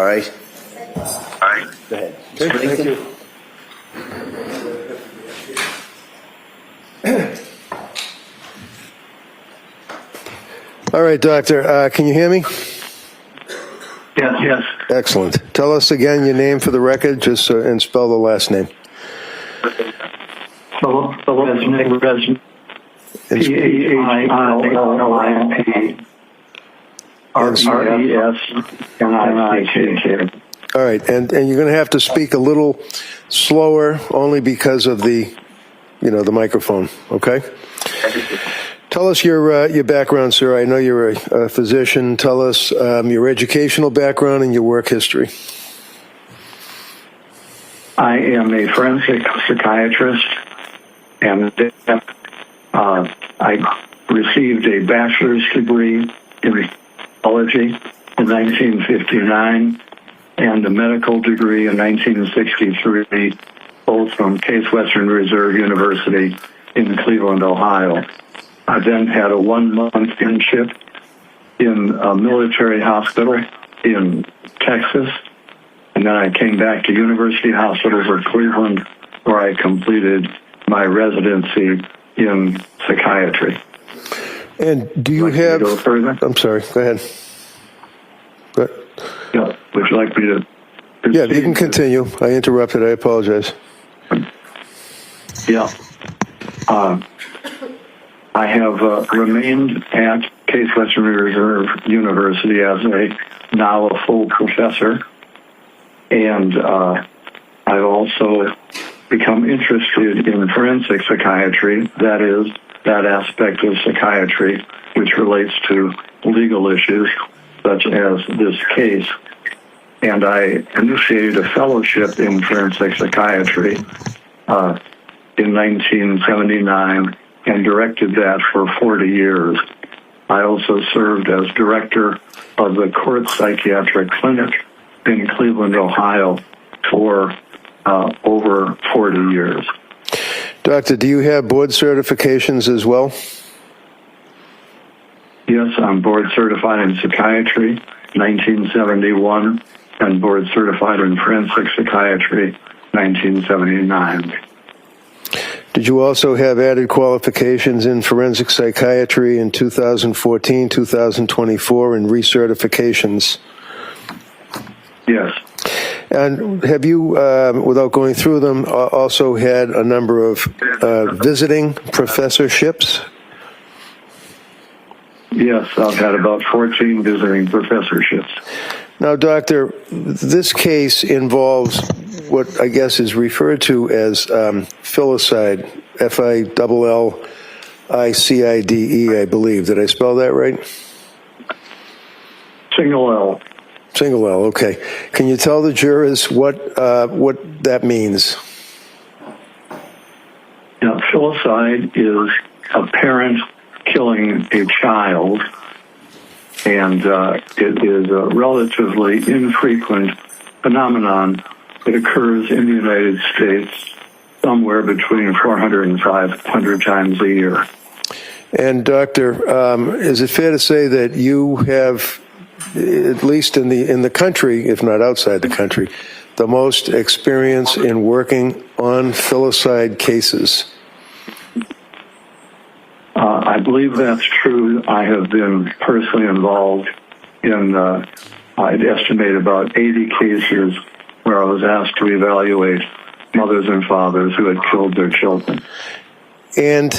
right. Go ahead. Okay, thank you. All right, Doctor, can you hear me? Yes. Excellent. Tell us again your name for the record, just and spell the last name. The last name is P-A-I-L-L-I-N-P-R-E-S-N-I-C-K. All right, and you're going to have to speak a little slower, only because of the microphone. Okay. Tell us your background, sir. I know you're a physician. Tell us your educational background and your work history. I am a forensic psychiatrist, and I received a bachelor's degree in psychology in 1959 and a medical degree in 1963, both from Case Western Reserve University in Cleveland, Ohio. I then had a 1-month internship in a military hospital in Texas, and then I came back to University Hospitals of Cleveland, where I completed my residency in psychiatry. And do you have... Go further? I'm sorry, go ahead. Yeah. Would you like me to proceed? Yeah, you can continue. I interrupted. I apologize. Yeah. I have remained at Case Western Reserve University as now a full professor, and I've also become interested in forensic psychiatry, that is, that aspect of psychiatry which relates to legal issues such as this case. And I initiated a fellowship in forensic psychiatry in 1979 and directed that for 40 years. I also served as director of the Court Psychiatric Clinic in Cleveland, Ohio for over 40 years. Doctor, do you have board certifications as well? Yes, I'm board certified in psychiatry, 1971, and board certified in forensic psychiatry, 1979. Did you also have added qualifications in forensic psychiatry in 2014, 2024, and recertifications? Yes. And have you, without going through them, also had a number of visiting professorships? Yes, I've had about 14 visiting professorships. Now, Doctor, this case involves what I guess is referred to as filicide, F-I-L-L-I-C-I-D-E, I believe. Did I spell that right? Single L. Single L, okay. Can you tell the jurors what that means? Now, filicide is a parent killing a child, and it is a relatively infrequent phenomenon that occurs in the United States somewhere between 400 and 500 times a year. And Doctor, is it fair to say that you have, at least in the country, if not outside the country, the most experience in working on filicide cases? I believe that's true. I have been personally involved in, I'd estimate about 80 cases where I was asked to evaluate mothers and fathers who had killed their children. And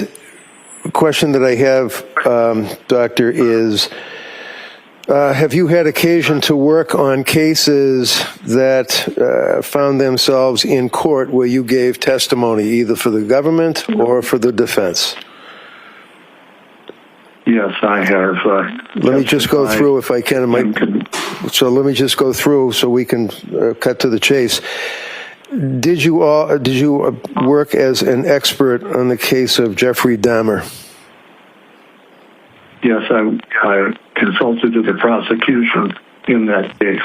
the question that I have, Doctor, is have you had occasion to work on cases that found themselves in court where you gave testimony either for the government or for the defense? Yes, I have. Let me just go through, if I can. So let me just go through so we can cut to the chase. Did you work as an expert on the case of Jeffrey Dahmer? Yes, I consulted to the prosecution in that case.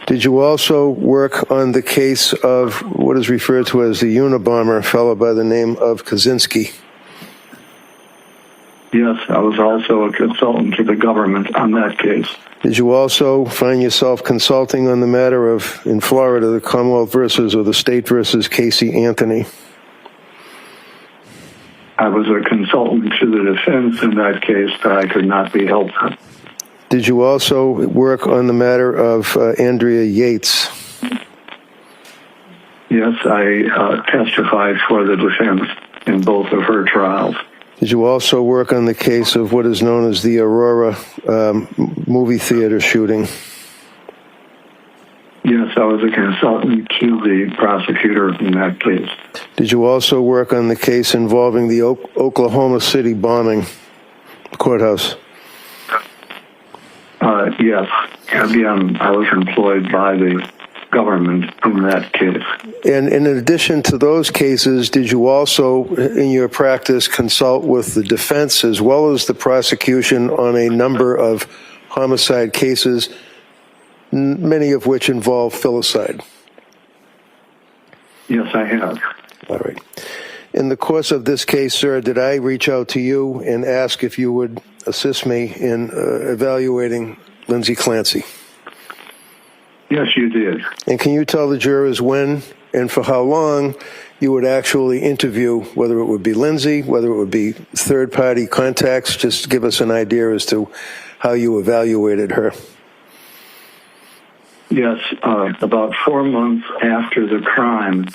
Did you also work on the case of what is referred to as the Unabomber, a fellow by the name of Kaczynski? Yes, I was also a consultant to the government on that case. Did you also find yourself consulting on the matter of, in Florida, the Commonwealth versus or the state versus Casey Anthony? I was a consultant to the defense in that case, but I could not be helpful. Did you also work on the matter of Andrea Yates? Yes, I testified for the defense in both of her trials. Did you also work on the case of what is known as the Aurora movie theater shooting? Yes, I was a consultant to the prosecutor in that case. Did you also work on the case involving the Oklahoma City bombing courthouse? Yes. Again, I was employed by the government in that case. And in addition to those cases, did you also, in your practice, consult with the defense as well as the prosecution on a number of homicide cases, many of which involve filicide? Yes, I have. All right. In the course of this case, sir, did I reach out to you and ask if you would assist me in evaluating Lindsay Clancy? Yes, you did. And can you tell the jurors when and for how long you would actually interview, whether it would be Lindsay, whether it would be third-party contacts? Just give us an idea as to how you evaluated her. Yes, about 4 months after the crime,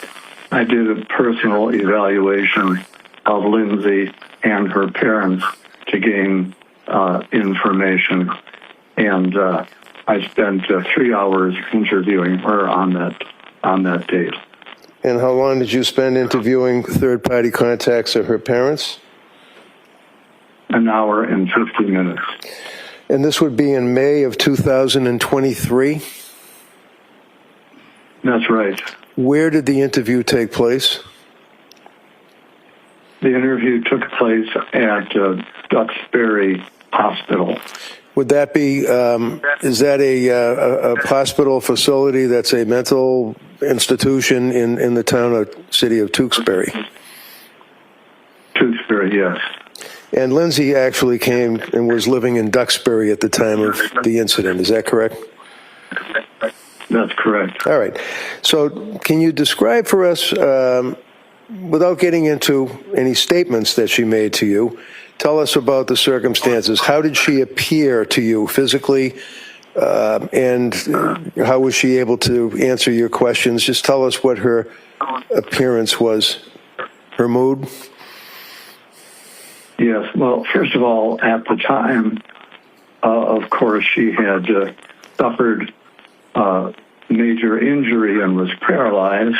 I did a personal evaluation of Lindsay and her parents to gain information, and I spent 3 hours interviewing her on that date. And how long did you spend interviewing third-party contacts of her parents? An hour and 50 minutes. And this would be in May of 2023? That's right. Where did the interview take place? The interview took place at Duxbury Hospital. Would that be, is that a hospital facility that's a mental institution in the town or city of Tewksbury? Tewksbury, yes. And Lindsay actually came and was living in Duxbury at the time of the incident, is that correct? That's correct. All right. So can you describe for us, without getting into any statements that she made to you, tell us about the circumstances. How did she appear to you physically, and how was she able to answer your questions? Just tell us what her appearance was, her mood. Yes. Well, first of all, at the time, of course, she had suffered major injury and was paralyzed,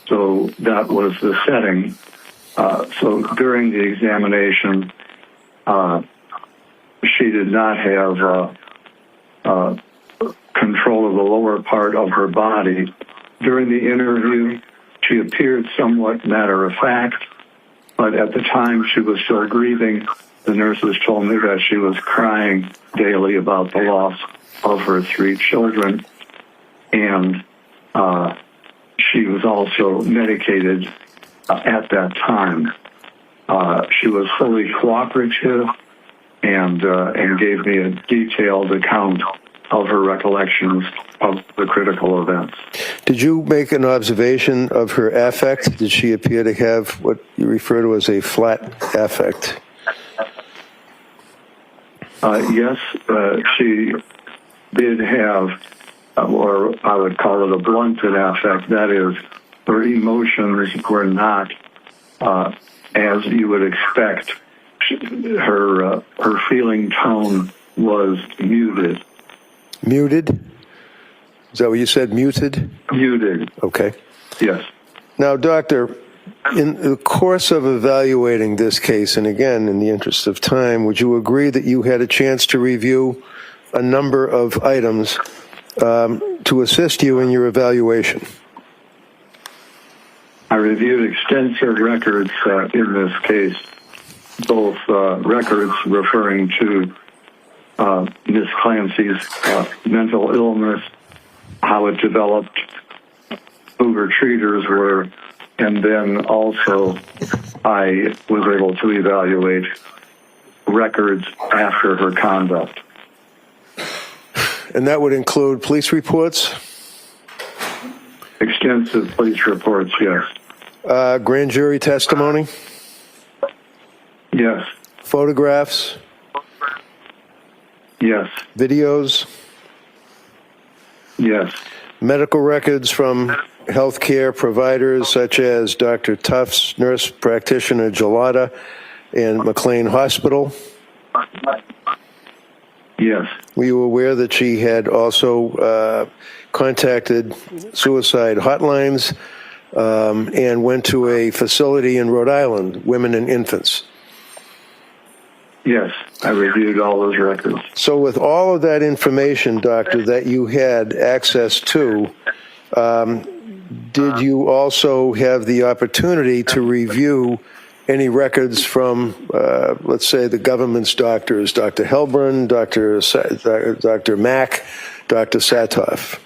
so that was the setting. So during the examination, she did not have control of the lower part of her body. During the interview, she appeared somewhat matter-of-fact, but at the time she was still grieving. The nurses told me that she was crying daily about the loss of her 3 children, and she was also medicated at that time. She was fully cooperative and gave me a detailed account of her recollections of the critical events. Did you make an observation of her affect? Did she appear to have what you refer to as a flat affect? Yes, she did have, or I would call it a blunted affect. That is, her emotions were not as you would expect. Her feeling tone was muted. Muted? Is that what you said, muted? Muted. Okay. Yes. Now, Doctor, in the course of evaluating this case, and again, in the interest of time, would you agree that you had a chance to review a number of items to assist you in your evaluation? I reviewed extensive records in this case, both records referring to Ms. Clancy's mental illness, how it developed, who her treaters were, and then also I was able to evaluate records after her conduct. And that would include police reports, Extensive police reports, yes. grand jury testimony, Yes. photographs, Yes. videos, Yes. medical records from healthcare providers such as Dr. Tufts, nurse practitioner Gelada, and McLean Hospital. Yes. Were you aware that she had also contacted suicide hotlines and went to a facility in Rhode Island, Women and Infants? Yes. I reviewed all those records. So with all of that information, doctor, that you had access to, did you also have the opportunity to review any records from, let's say, the government's doctors, Dr. Helbrun, Dr. Mack, Dr. Satoff?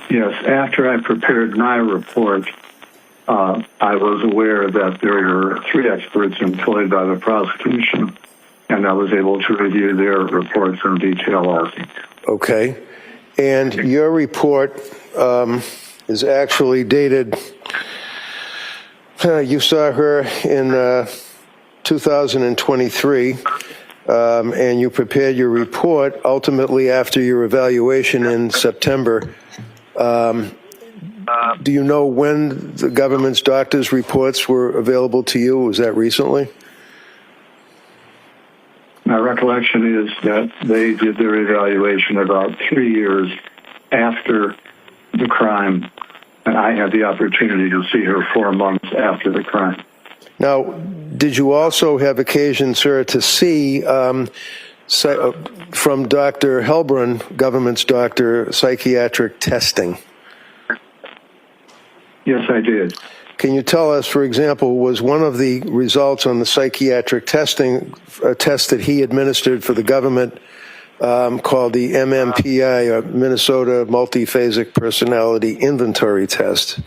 Yes. After I prepared my report, I was aware that there were 3 experts employed by the prosecution, and I was able to review their reports in detail also. Okay. And your report is actually dated, you saw her in 2023, and you prepared your report ultimately after your evaluation in September. Do you know when the government's doctors' reports were available to you? Was that recently? My recollection is that they did their evaluation about 3 years after the crime, and I had the opportunity to see her 4 months after the crime. Now, did you also have occasion, sir, to see from Dr. Helbrun, government's doctor, psychiatric testing? Yes, I did. Can you tell us, for example, was one of the results on the psychiatric testing a test that he administered for the government called the MMPI, or Minnesota Multiphasic Personality Inventory Test?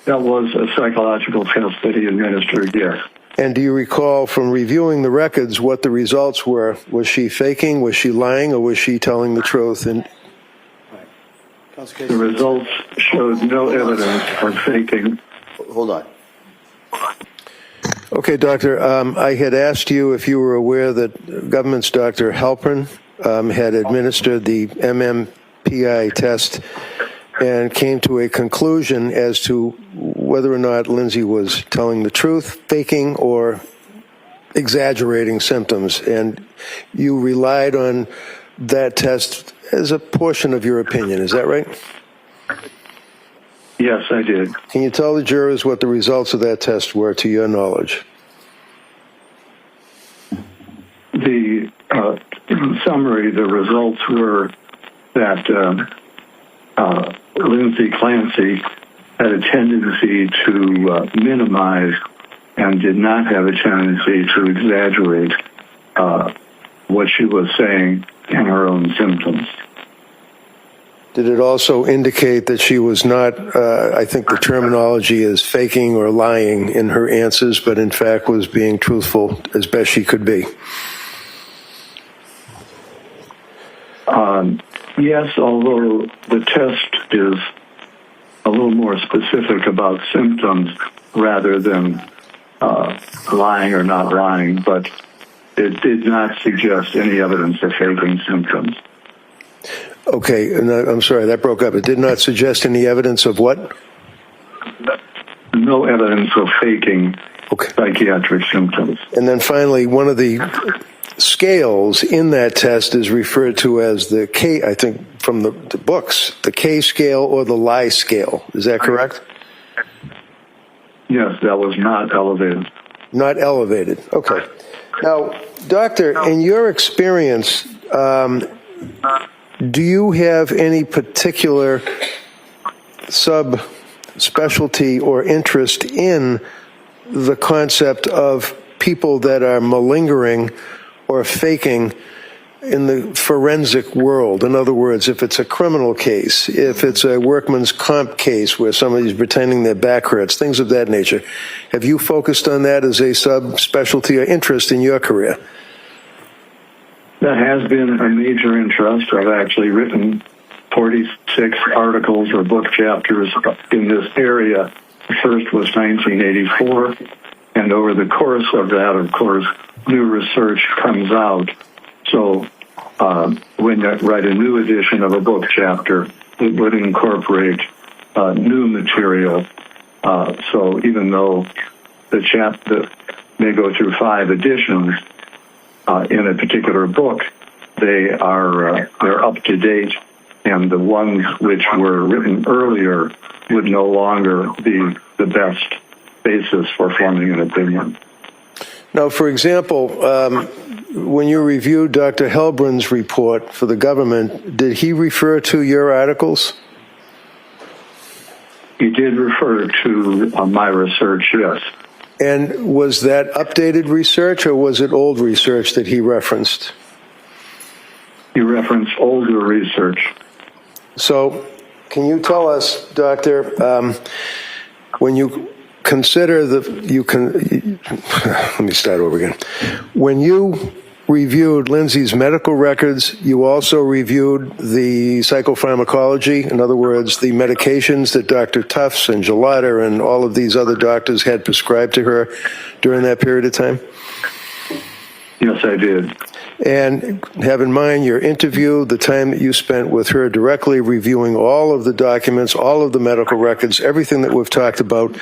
That was a psychological test that he administered, yes. And do you recall from reviewing the records what the results were? Was she faking, was she lying, or was she telling the truth? And the results showed no evidence of faking. Hold on. okay, doctor, I had asked you if you were aware that government's Dr. Halpern had administered the MMPI test and came to a conclusion as to whether or not Lindsay was telling the truth, faking, or exaggerating symptoms. And you relied on that test as a portion of your opinion. Is that right? Yes, I did. Can you tell the jurors what the results of that test were, to your knowledge? The in summary, the results were that Lindsay Clancy had a tendency to minimize and did not have a tendency to exaggerate what she was saying and her own symptoms. Did it also indicate that she was not, I think the terminology is faking or lying in her answers, but in fact was being truthful as best she could be? Yes, although the test is a little more specific about symptoms rather than lying or not lying, but it did not suggest any evidence of faking symptoms. Okay, and I'm sorry, that broke up. It did not suggest any evidence of what? No evidence of faking psychiatric symptoms. And then finally, one of the scales in that test is referred to as the K, I think from the books, the K scale or the lie scale. Is that correct? Yes, that was not elevated. Not elevated. Okay. Now, doctor, in your experience, do you have any particular subspecialty or interest in the concept of people that are malingering or faking in the forensic world? In other words, if it's a criminal case, if it's a workman's comp case where somebody's pretending their back hurts, things of that nature, have you focused on that as a subspecialty or interest in your career? That has been a major interest. I've actually written 46 articles or book chapters in this area. The first was 1984, and over the course of that, of course, new research comes out. So when you write a new edition of a book chapter, it would incorporate new material. So even though the chapter may go through 5 editions in a particular book, they're up to date, and the ones which were written earlier would no longer be the best basis for forming an opinion. Now, for example, when you reviewed Dr. Helbrin's report for the government, did he refer to your articles? He did refer to my research, yes. And was that updated research, or was it old research that he referenced? He referenced older research. So, can you tell us, Doctor, when you consider let me start over again. When you reviewed Lindsay's medical records, you also reviewed the psychopharmacology, in other words, the medications that Dr. Tufts and Gelada and all of these other doctors had prescribed to her during that period of time? Yes, I did. And have in mind your interview, the time that you spent with her directly reviewing all of the documents, all of the medical records, everything that we've talked about.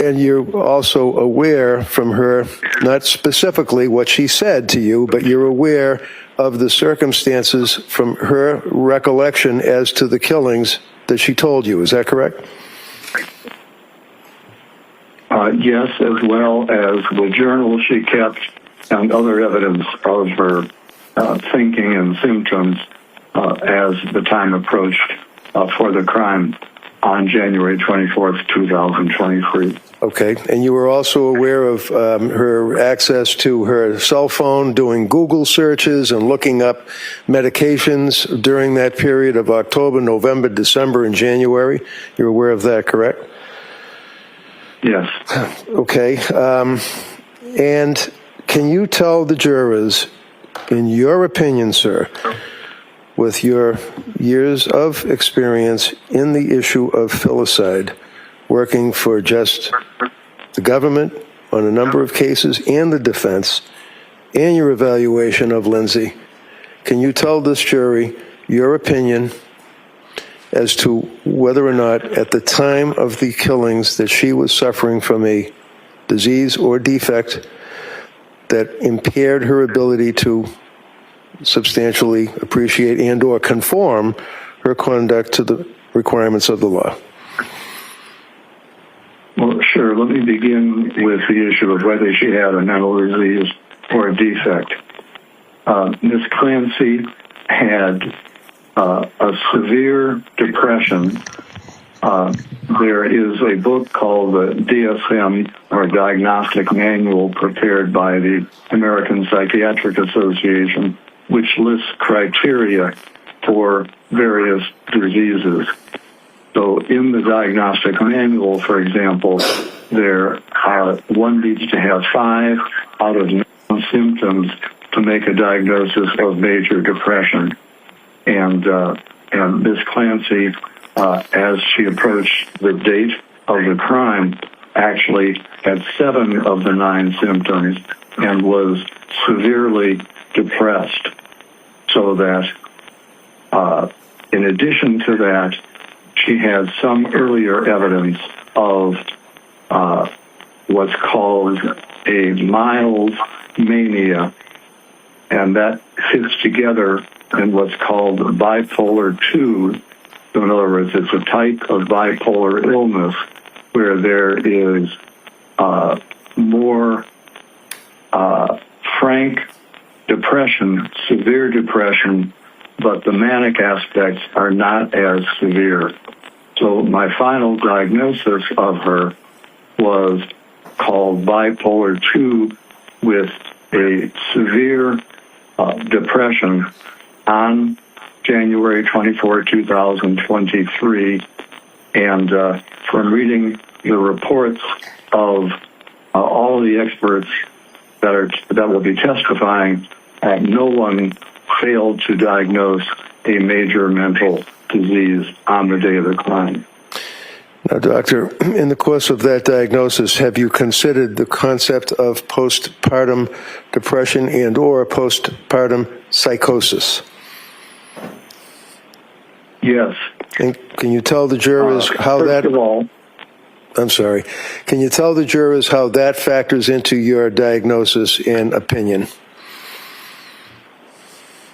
And you're also aware from her, not specifically what she said to you, but you're aware of the circumstances from her recollection as to the killings that she told you. Is that correct? Yes, as well as the journal she kept and other evidence of her thinking and symptoms as the time approached for the crime on January 24th, 2023. Okay, and you were also aware of her access to her cell phone, doing Google searches and looking up medications during that period of October, November, December, and January. You're aware of that, correct? Yes. Okay, and can you tell the jurors, in your opinion, sir, with your years of experience in the issue of filicide, working for just the government on a number of cases and the defense, and your evaluation of Lindsay, can you tell this jury your opinion as to whether or not at the time of the killings that she was suffering from a disease or defect that impaired her ability to substantially appreciate and or conform her conduct to the requirements of the law? Well, sure. Let me begin with the issue of whether she had a mental disease or a defect. Ms. Clancy had a severe depression. There is a book called the DSM, or Diagnostic Manual, prepared by the American Psychiatric Association, which lists criteria for various diseases. So in the diagnostic manual, for example, one needs to have 5 out of 9 symptoms to make a diagnosis of major depression. And Ms. Clancy, as she approached the date of the crime, actually had 7 of the 9 symptoms and was severely depressed. So that, in addition to that, she had some earlier evidence of what's called a mild mania, and that fits together in what's called bipolar 2. So in other words, it's a type of bipolar illness where there is more frank depression, severe depression, but the manic aspects are not as severe. So my final diagnosis of her was called bipolar 2 with a severe depression on January 24, 2023. And from reading the reports of all the experts that will be testifying, no one failed to diagnose a major mental disease on the day of the crime. Now, doctor, in the course of that diagnosis, have you considered the concept of postpartum depression and or postpartum psychosis? Yes. And can you tell the jurors how that... First of all, I'm sorry. Can you tell the jurors how that factors into your diagnosis and opinion?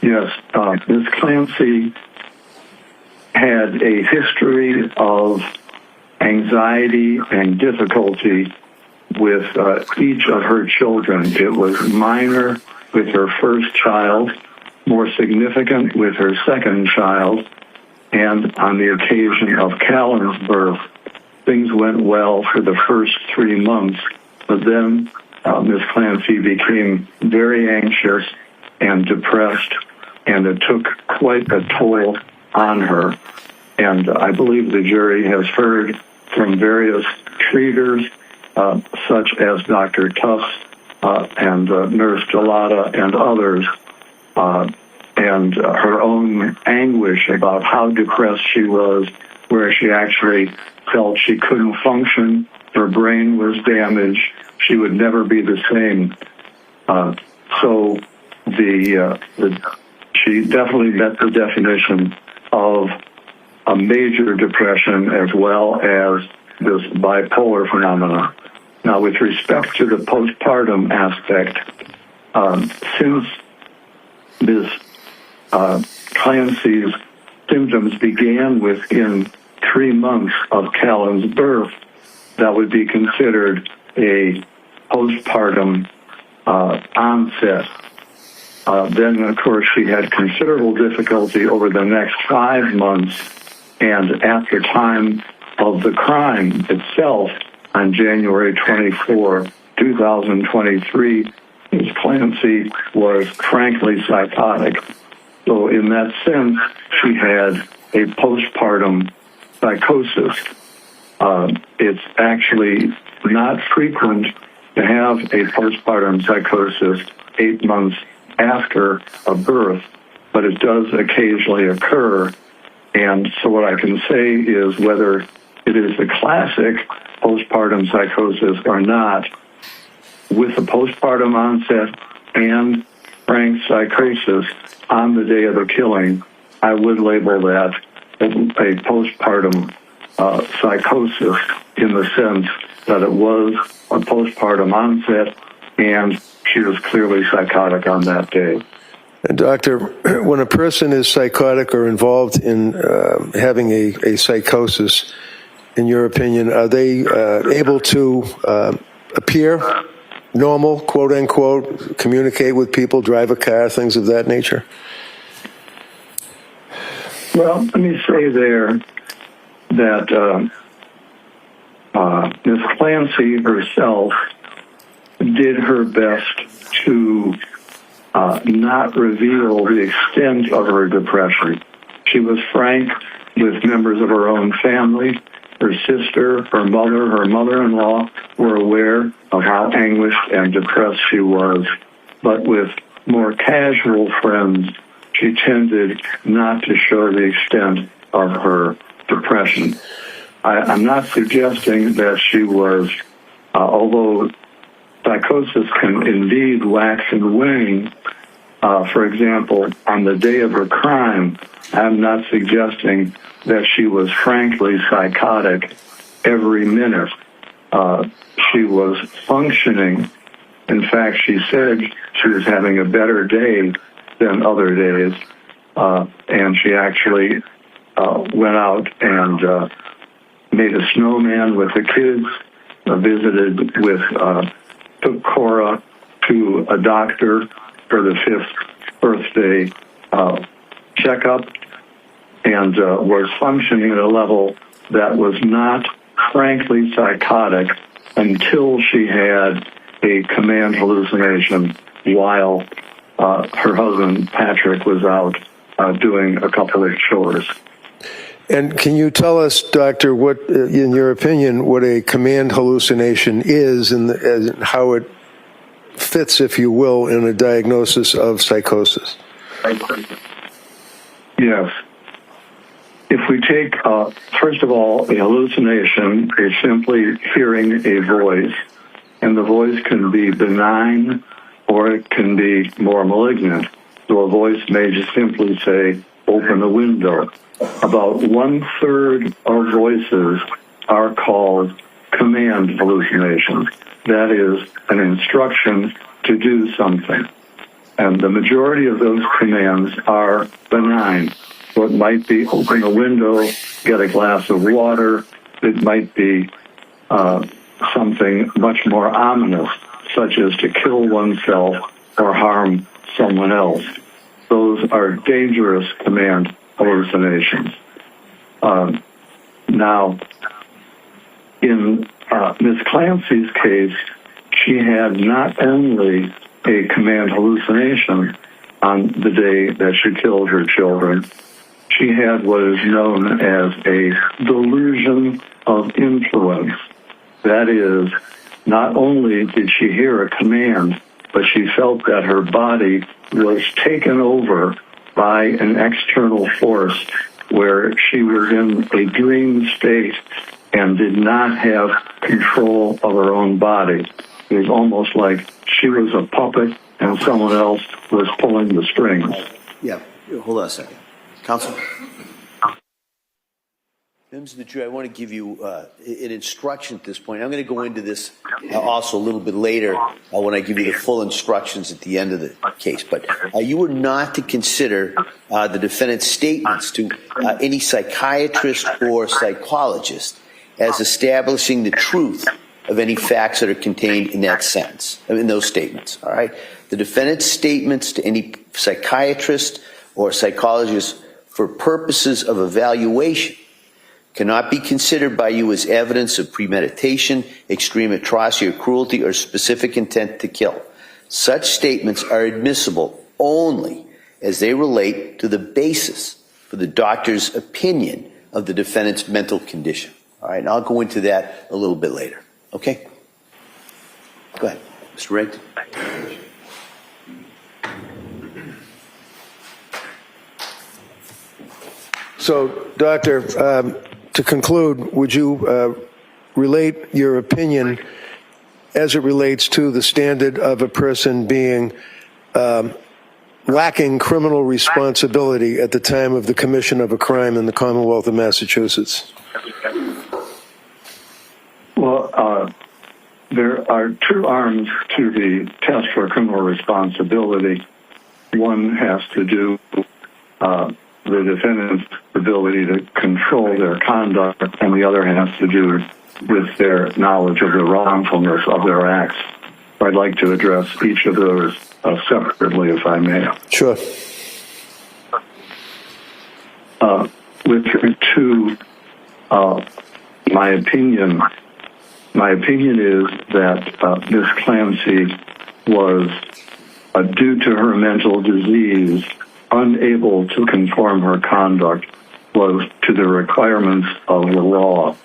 yes, Ms. Clancy had a history of anxiety and difficulty with each of her children. It was minor with her first child, more significant with her second child, and on the occasion of Callan's birth, things went well for the first 3 months, but then Ms. Clancy became very anxious and depressed, and it took quite a toll on her. And I believe the jury has heard from various treaters, such as Dr. Tufts and Nurse Gelada and others, and her own anguish about how depressed she was, where she actually felt she couldn't function, her brain was damaged, she would never be the same. So she definitely met the definition of a major depression as well as this bipolar phenomenon. Now, with respect to the postpartum aspect, since Ms. Clancy's symptoms began within 3 months of Callan's birth, that would be considered a postpartum onset. Then, of course, she had considerable difficulty over the next 5 months, and at the time of the crime itself, on January 24, 2023, Ms. Clancy was frankly psychotic. So in that sense, she had a postpartum psychosis. It's actually not frequent to have a postpartum psychosis 8 months after a birth, but it does occasionally occur. And so what I can say is whether it is the classic postpartum psychosis or not, with the postpartum onset and frank psychosis on the day of the killing, I would label that a postpartum psychosis in the sense that it was a postpartum onset and she was clearly psychotic on that day. And Doctor, when a person is psychotic or involved in having a psychosis, in your opinion, are they able to appear normal, quote unquote, communicate with people, drive a car, things of that nature? Well, let me say there that Ms. Clancy herself did her best to not reveal the extent of her depression. She was frank with members of her own family. Her sister, her mother-in-law were aware of how anguished and depressed she was. But with more casual friends, she tended not to show the extent of her depression. I'm not suggesting that she was, although psychosis can indeed wax and wane. For example, on the day of her crime, I'm not suggesting that she was frankly psychotic every minute. She was functioning. In fact, she said she was having a better day than other days, and she actually went out and made a snowman with the kids, visited with, took Cora to a doctor for the 5th birthday checkup, and was functioning at a level that was not frankly psychotic until she had a command hallucination while her husband, Patrick, was out doing a couple of chores. And can you tell us, Doctor, what, in your opinion, what a command hallucination is and how it fits, if you will, in a diagnosis of psychosis. Yes. If we take, first of all, a hallucination is simply hearing a voice, and the voice can be benign or it can be more malignant. So a voice may just simply say, open the window. About 1/3 of voices are called command hallucinations. That is an instruction to do something. And the majority of those commands are benign. So it might be open a window, get a glass of water. It might be something much more ominous, such as to kill oneself or harm someone else. Those are dangerous command hallucinations. Now, in Ms. Clancy's case, she had not only a command hallucination on the day that she killed her children, she had what is known as a delusion of influence. That is, not only did she hear a command, but she felt that her body was taken over by an external force where she was in a dream state and did not have control of her own body. It was almost like she was a puppet and someone else was pulling the strings. Yeah, hold on a second. Counsel? Members of the jury, I want to give you an instruction at this point. I'm going to go into this also a little bit later when I give you the full instructions at the end of the case. But you are not to consider the defendant's statements to any psychiatrist or psychologist as establishing the truth of any facts that are contained in that sentence, in those statements. All right? The defendant's statements to any psychiatrist or psychologist for purposes of evaluation cannot be considered by you as evidence of premeditation, extreme atrocity or cruelty, or specific intent to kill. Such statements are admissible only as they relate to the basis for the doctor's opinion of the defendant's mental condition. All right, and I'll go into that a little bit later. Okay? Go ahead, Mr. Riggs. So, Doctor, to conclude, would you relate your opinion as it relates to the standard of a person being lacking criminal responsibility at the time of the commission of a crime in the Commonwealth of Massachusetts? Well, there are two arms to the test for criminal responsibility. One has to do the defendant's ability to control their conduct, and the other has to do with their knowledge of the wrongfulness of their acts. I'd like to address each of those separately, if I may. Sure. With regard to my opinion is that Ms. Clancy was, due to her mental disease, unable to conform her conduct was to the requirements of the law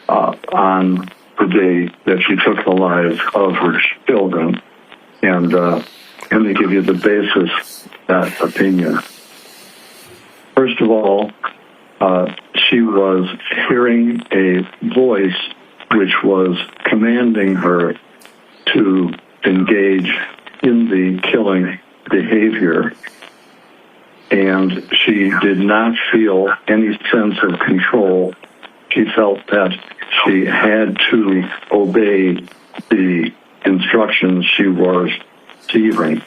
on the day that she took the lives of her children. And let me give you the basis of that opinion. First of all, she was hearing a voice which was commanding her to engage in the killing behavior, and she did not feel any sense of control. She felt that she had to obey the instructions she was receiving.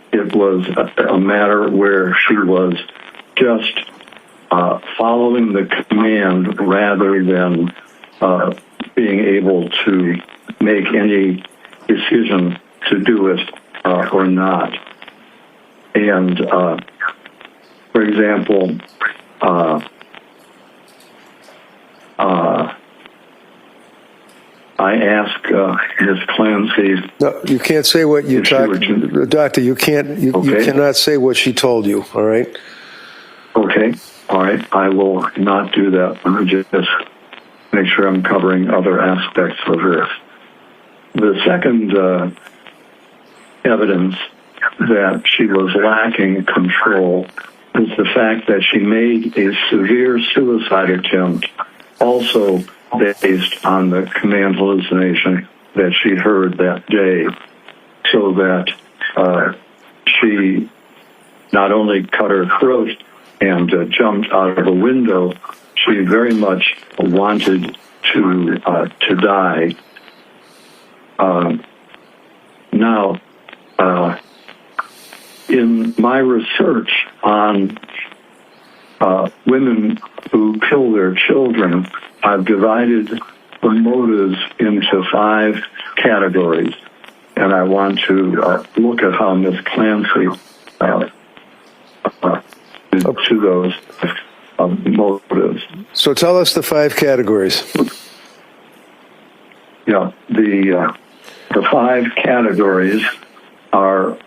It was a matter where she was just following the command rather than being able to make any decision to do it or not. And, for example, I asked Ms. Clancy. No, you can't say what you talked, Doctor. You can't. You cannot say what she told you. All right. Okay. All right. I will not do that. Let me just make sure I'm covering other aspects of this. The second evidence that she was lacking control is the fact that she made a severe suicide attempt, also based on the command hallucination that she heard that day, so that she not only cut her throat and jumped out of a window, she very much wanted to die. Now, in my research on women who kill their children, I've divided the motives into 5 categories, and I want to look at how Ms. Clancy did to those motives. So tell us the 5 categories. Yeah, the 5 categories are: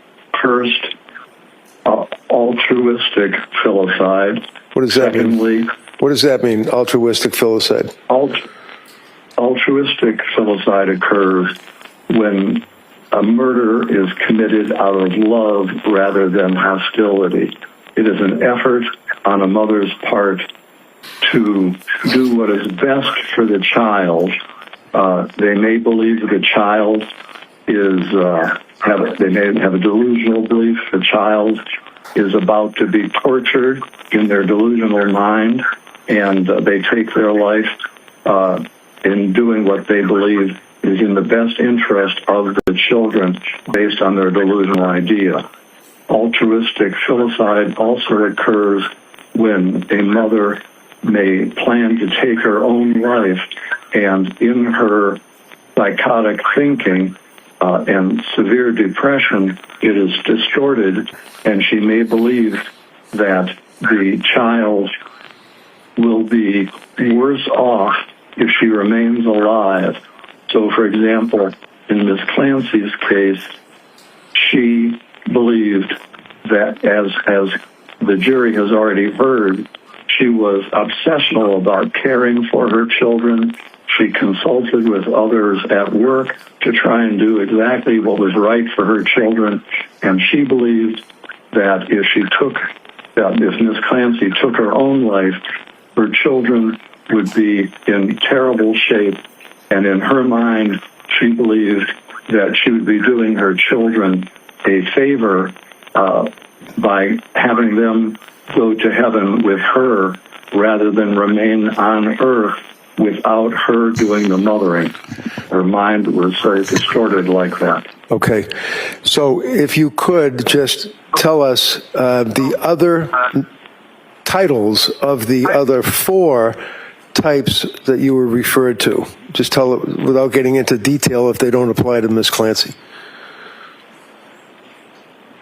first, altruistic filicide. What does that Secondly, mean? What does that mean, altruistic filicide? Altruistic filicide occurs when a murder is committed out of love rather than hostility. It is an effort on a mother's part to do what is best for the child. They may believe the child is, they may have a delusional belief the child is about to be tortured in their delusional mind, and they take their life in doing what they believe is in the best interest of the children based on their delusional idea. Altruistic filicide also occurs when a mother may plan to take her own life, and in her psychotic thinking and severe depression, it is distorted, and she may believe that the child will be worse off if she remains alive. So, for example, in Ms. Clancy's case, she believed that, as the jury has already heard, she was obsessional about caring for her children. She consulted with others at work to try and do exactly what was right for her children, and she believed that if Ms. Clancy took her own life, her children would be in terrible shape, and in her mind, she believed that she would be doing her children a favor by having them go to heaven with her rather than remain on earth without her doing the mothering. Her mind was very distorted like that. Okay. So if you could just tell us the other titles of the other 4 types that you were referred to. Just tell it without getting into detail if they don't apply to Ms. Clancy.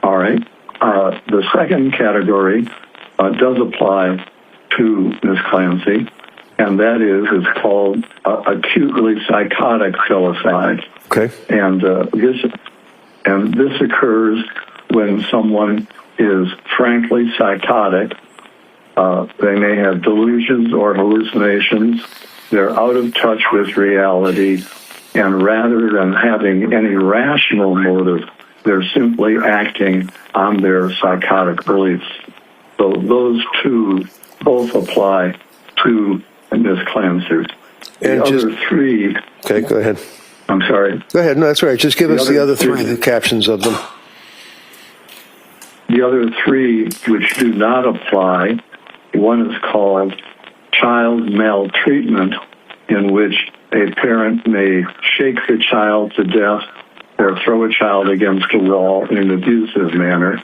All right. The second category does apply to Ms. Clancy, and that is called acutely psychotic filicide. Okay. And this occurs when someone is frankly psychotic. They may have delusions or hallucinations. They're out of touch with reality, and rather than having any rational motive, they're simply acting on their psychotic beliefs. So those 2 both apply to Ms. Clancy. The other 3... Okay, go ahead. I'm sorry. Go ahead. No, that's right. Just give us the other 3, the captions of them. The other 3 which do not apply, one is called child maltreatment, in which a parent may shake the child to death or throw a child against a wall in an abusive manner.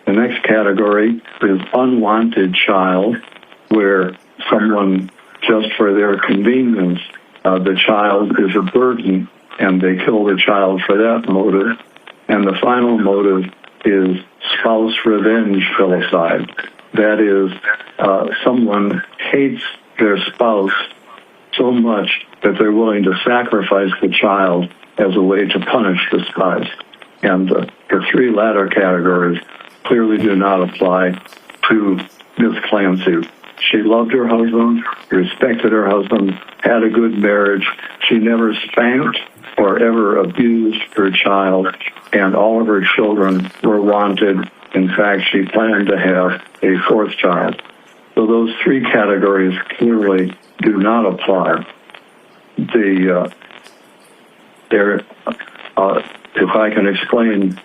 The next category is unwanted child, where someone, just for their convenience, the child is a burden, and they kill the child for that motive. And the final motive is spouse revenge filicide. That is, someone hates their spouse so much that they're willing to sacrifice the child as a way to punish the spouse. And the 3 latter categories clearly do not apply to Ms. Clancy. She loved her husband, respected her husband, had a good marriage. She never spanked or ever abused her child, and all of her children were wanted. In fact, she planned to have a fourth child. So those three categories clearly do not apply. If I can explain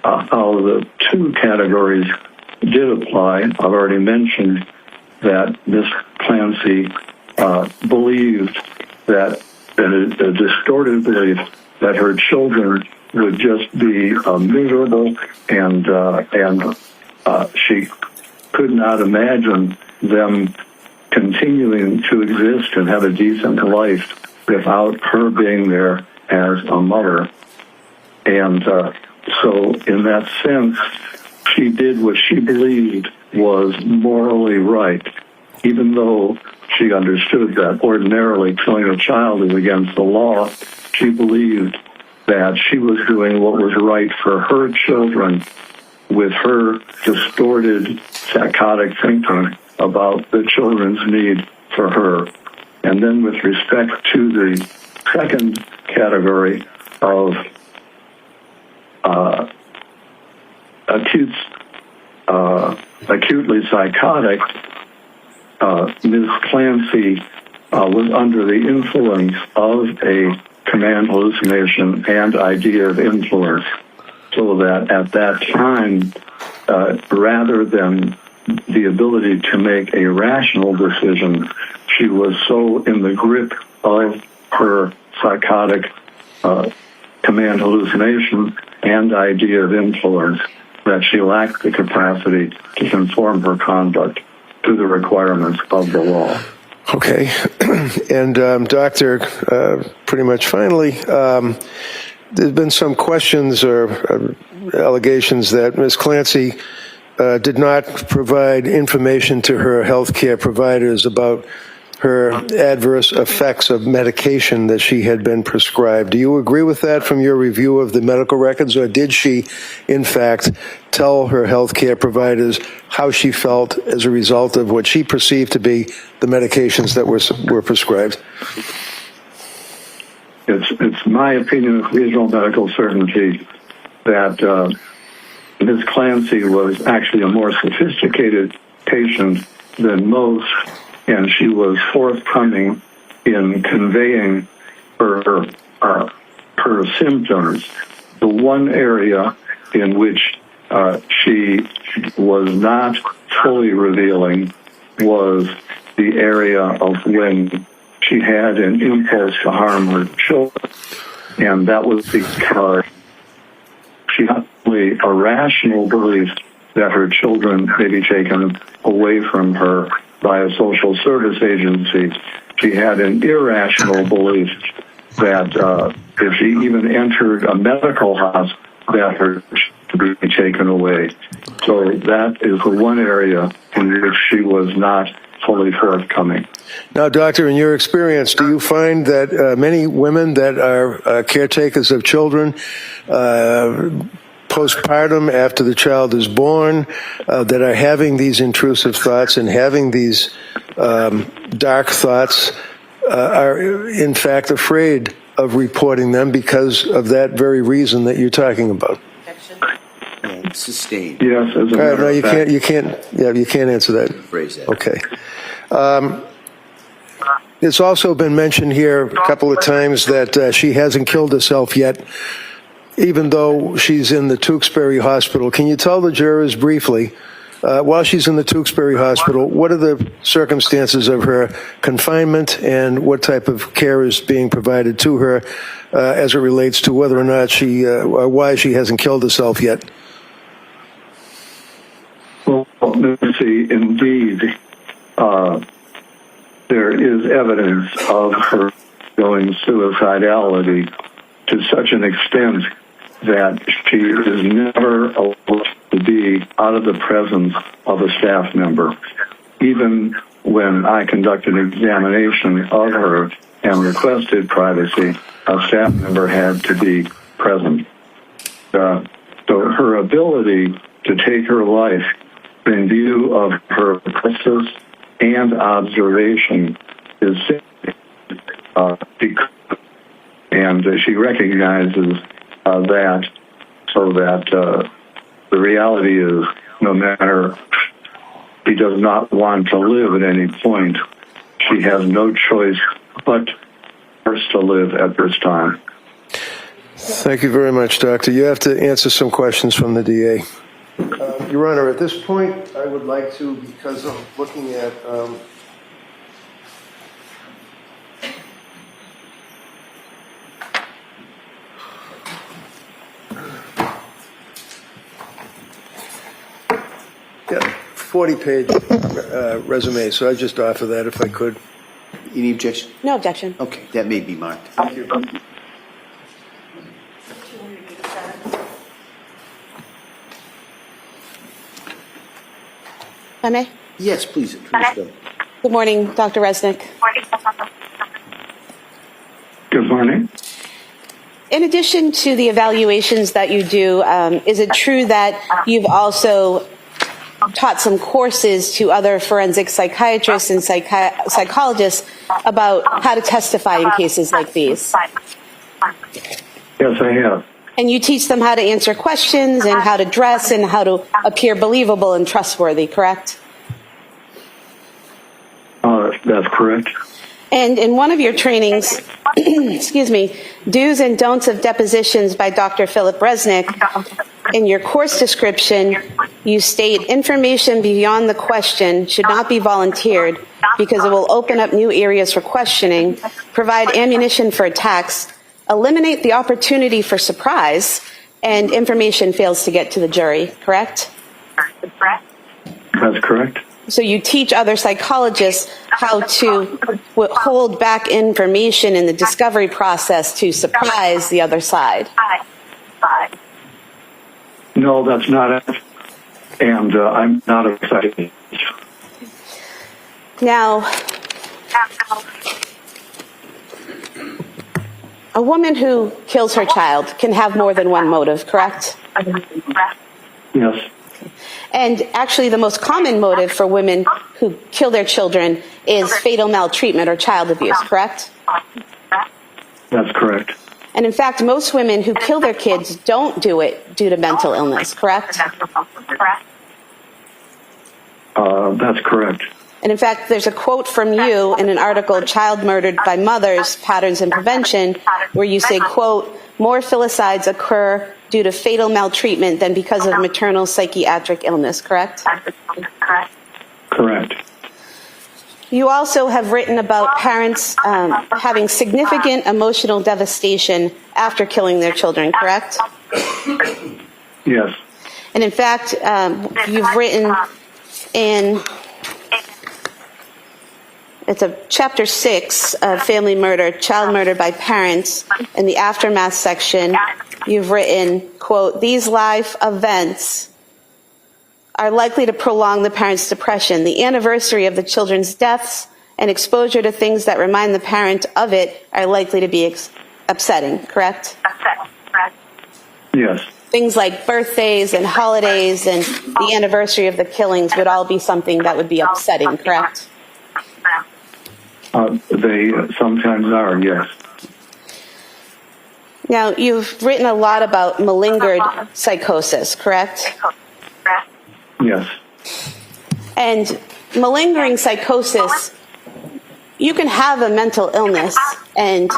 how the two categories did apply, I've already mentioned that Miss Clancy believed that a distorted belief that her children would just be miserable, and she could not imagine them continuing to exist and have a decent life without her being there as a mother. And so in that sense, she did what she believed was morally right, even though she understood that ordinarily killing a child is against the law. She believed that she was doing what was right for her children with her distorted, psychotic thinking about the children's need for her. And then with respect to the second category of acutely psychotic, Ms. Clancy was under the influence of a command hallucination and idea of influence, so that at that time, rather than the ability to make a rational decision, she was so in the grip of her psychotic command hallucination and idea of influence that she lacked the capacity to conform her conduct to the requirements of the law. Okay. And, Doctor, pretty much finally, there's been some questions or allegations that Ms. Clancy did not provide information to her health care providers about her adverse effects of medication that she had been prescribed. Do you agree with that from your review of the medical records, or did she, in fact, tell her health care providers how she felt as a result of what she perceived to be the medications that were prescribed? It's my opinion with reasonable medical certainty that Ms. Clancy was actually a more sophisticated patient than most, and she was forthcoming in conveying her symptoms. The one area in which she was not fully revealing was the area of when she had an impulse to harm her children, and that was because she had a rational belief that her children may be taken away from her by a social service agency. She had an irrational belief that if she even entered a medical hospital, that her would be taken away. So that is the one area in which she was not fully forthcoming. Now, Doctor, in your experience, do you find that many women that are caretakers of children postpartum, after the child is born, that are having these intrusive thoughts and having these dark thoughts are in fact afraid of reporting them because of that very reason that you're talking about? Sustained. Yes, as a matter of fact. You can't answer that. Phrase that. Okay. It's also been mentioned here a couple of times that she hasn't killed herself yet, even though she's in the Tewksbury Hospital. Can you tell the jurors briefly, while she's in the Tewksbury Hospital, what are the circumstances of her confinement and what type of care is being provided to her as it relates to whether or not she, or why she hasn't killed herself yet? Well, Lindsay, indeed, there is evidence of her going suicidality to such an extent that she is never allowed to be out of the presence of a staff member. Even when I conducted an examination of her and requested privacy, a staff member had to be present. So her ability to take her life in view of her process and observation is and she recognizes that, so that the reality is, no matter he does not want to live at any point, she has no choice but first to live at this time. Thank you very much, Doctor. You have to answer some questions from the DA. Your Honor, at this point, I would like to, because I'm looking at yeah, 40-page resume, so I'd just offer that if I could. Any objection? No objection. Okay, that may be marked. Thank you. If I may? Yes, please. Go. Good morning, Dr. Resnick. Good morning. In addition to the evaluations that you do, is it true that you've also taught some courses to other forensic psychiatrists and psychologists about how to testify in cases like these? Yes, I have. And you teach them how to answer questions and how to dress and how to appear believable and trustworthy, correct? That's correct. And in one of your trainings, excuse me, Do's and Don'ts of Depositions by Dr. Philip Resnick, in your course description, you state information beyond the question should not be volunteered because it will open up new areas for questioning, provide ammunition for attacks, eliminate the opportunity for surprise, and information fails to get to the jury, correct? That's correct. So you teach other psychologists how to hold back information in the discovery process to surprise the other side. No, that's not it. And I'm not excited. Now, a woman who kills her child can have more than one motive, correct? Yes. And actually, the most common motive for women who kill their children is fatal maltreatment or child abuse, correct? That's correct. And in fact, most women who kill their kids don't do it due to mental illness, correct? That's correct. And in fact, there's a quote from you in an article, Child Murdered by Mothers, Patterns and Prevention, where you say, quote, more filicides occur due to fatal maltreatment than because of maternal psychiatric illness, correct? Correct. You also have written about parents having significant emotional devastation after killing their children, correct? Yes. And in fact, you've written in, it's a chapter 6 of Family Murder, Child Murder by Parents, in the Aftermath section, you've written, quote, these life events are likely to prolong the parent's depression. The anniversary of the children's deaths and exposure to things that remind the parent of it are likely to be upsetting, correct? Yes. Things like birthdays and holidays and the anniversary of the killings would all be something that would be upsetting, correct? They sometimes are, yes. Now, you've written a lot about malingered psychosis, correct? Yes. And malingering psychosis, you can have a mental illness and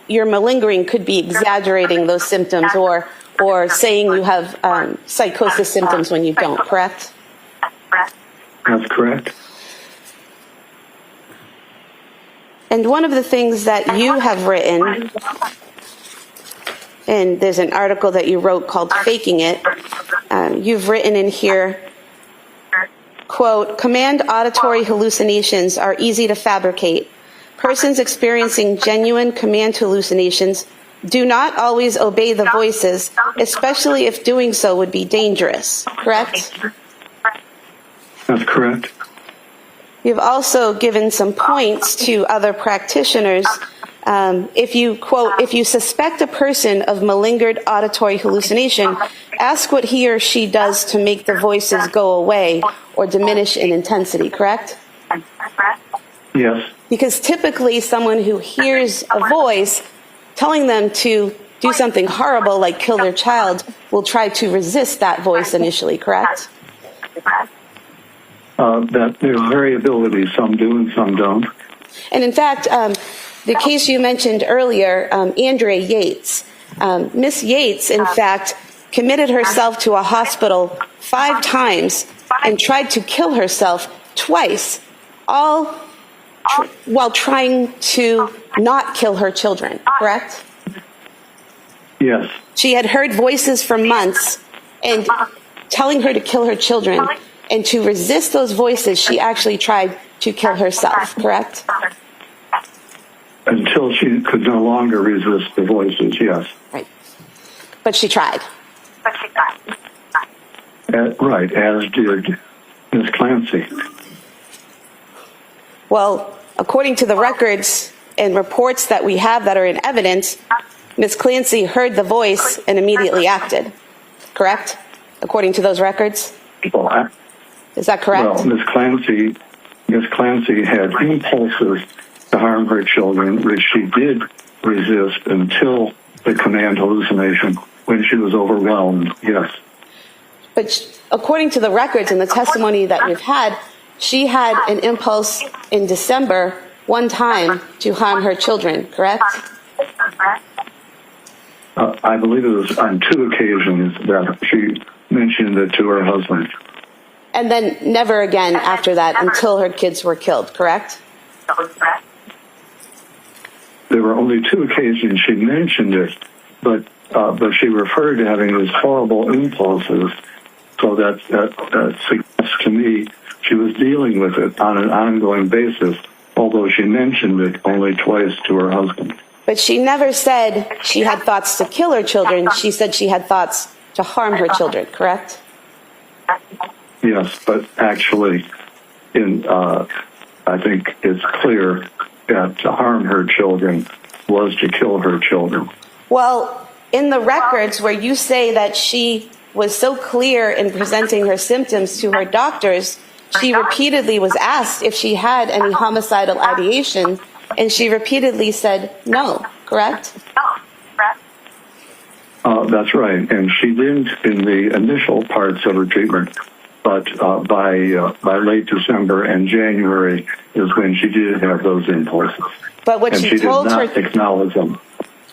your malingering could be exaggerating those symptoms or saying you have psychosis symptoms when you don't, correct? That's correct. And one of the things that you have written, and there's an article that you wrote called Faking It, you've written in here, quote, command auditory hallucinations are easy to fabricate. Persons experiencing genuine command hallucinations do not always obey the voices, especially if doing so would be dangerous, correct? That's correct. You've also given some points to other practitioners. If you, quote, if you suspect a person of malingered auditory hallucination, ask what he or she does to make the voices go away or diminish in intensity, correct? Yes. Because typically someone who hears a voice telling them to do something horrible like kill their child will try to resist that voice initially, correct? That there's variability. Some do and some don't. And in fact, the case you mentioned earlier, Andrea Yates, Miss Yates, in fact, committed herself to a hospital 5 times and tried to kill herself twice, all while trying to not kill her children, correct? Yes. She had heard voices for months and telling her to kill her children, and to resist those voices, she actually tried to kill herself, correct? Until she could no longer resist the voices, yes. Right. But she tried. Right, as did Miss Clancy. Well, according to the records and reports that we have that are in evidence, Miss Clancy heard the voice and immediately acted, correct? According to those records? Well, Is that correct? Well, Miss Clancy had impulses to harm her children, which she did resist until the command hallucination when she was overwhelmed, yes. But according to the records and the testimony that we've had, she had an impulse in December one time to harm her children, correct? I believe it was on 2 occasions that she mentioned it to her husband. And then never again after that until her kids were killed, correct? There were only 2 occasions she mentioned it, but she referred to having these horrible impulses, so that suggests to me she was dealing with it on an ongoing basis, although she mentioned it only twice to her husband. But she never said she had thoughts to kill her children. She said she had thoughts to harm her children, correct? Yes, but actually, I think it's clear that to harm her children was to kill her children. Well, in the records where you say that she was so clear in presenting her symptoms to her doctors, she repeatedly was asked if she had any homicidal ideation, and she repeatedly said no, correct? That's right, and she didn't in the initial parts of her treatment, but by late December and January is when she did have those impulses. But what and she did told not her, acknowledge them.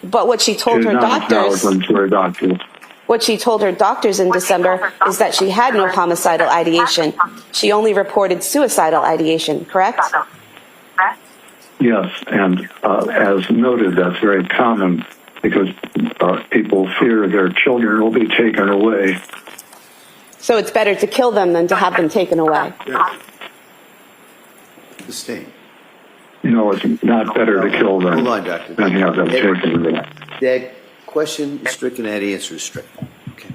but what she told She her did not acknowledge doctors, them to her doctors. what she told her doctors in December is that she had no homicidal ideation. She only reported suicidal ideation, correct? Yes, and as noted, that's very common because people fear their children will be taken away. So it's better to kill them than to have them taken away. Sustained. No, it's not better to kill them Hold on, Doctor. than have them taken away. That question is stricken, that answer is stricken. Okay.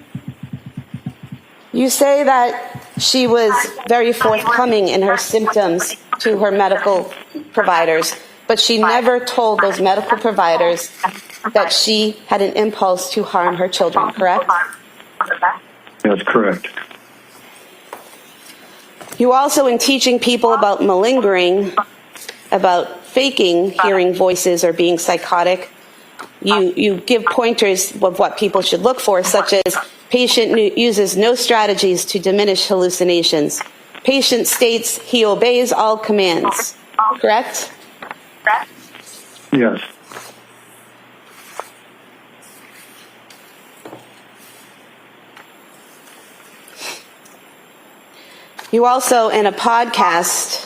You say that she was very forthcoming in her symptoms to her medical providers, but she never told those medical providers that she had an impulse to harm her children, correct? That's correct. You also, in teaching people about malingering, about faking hearing voices or being psychotic, you give pointers of what people should look for, such as patient uses no strategies to diminish hallucinations. Patient states he obeys all commands, correct? Yes. You also, in a podcast,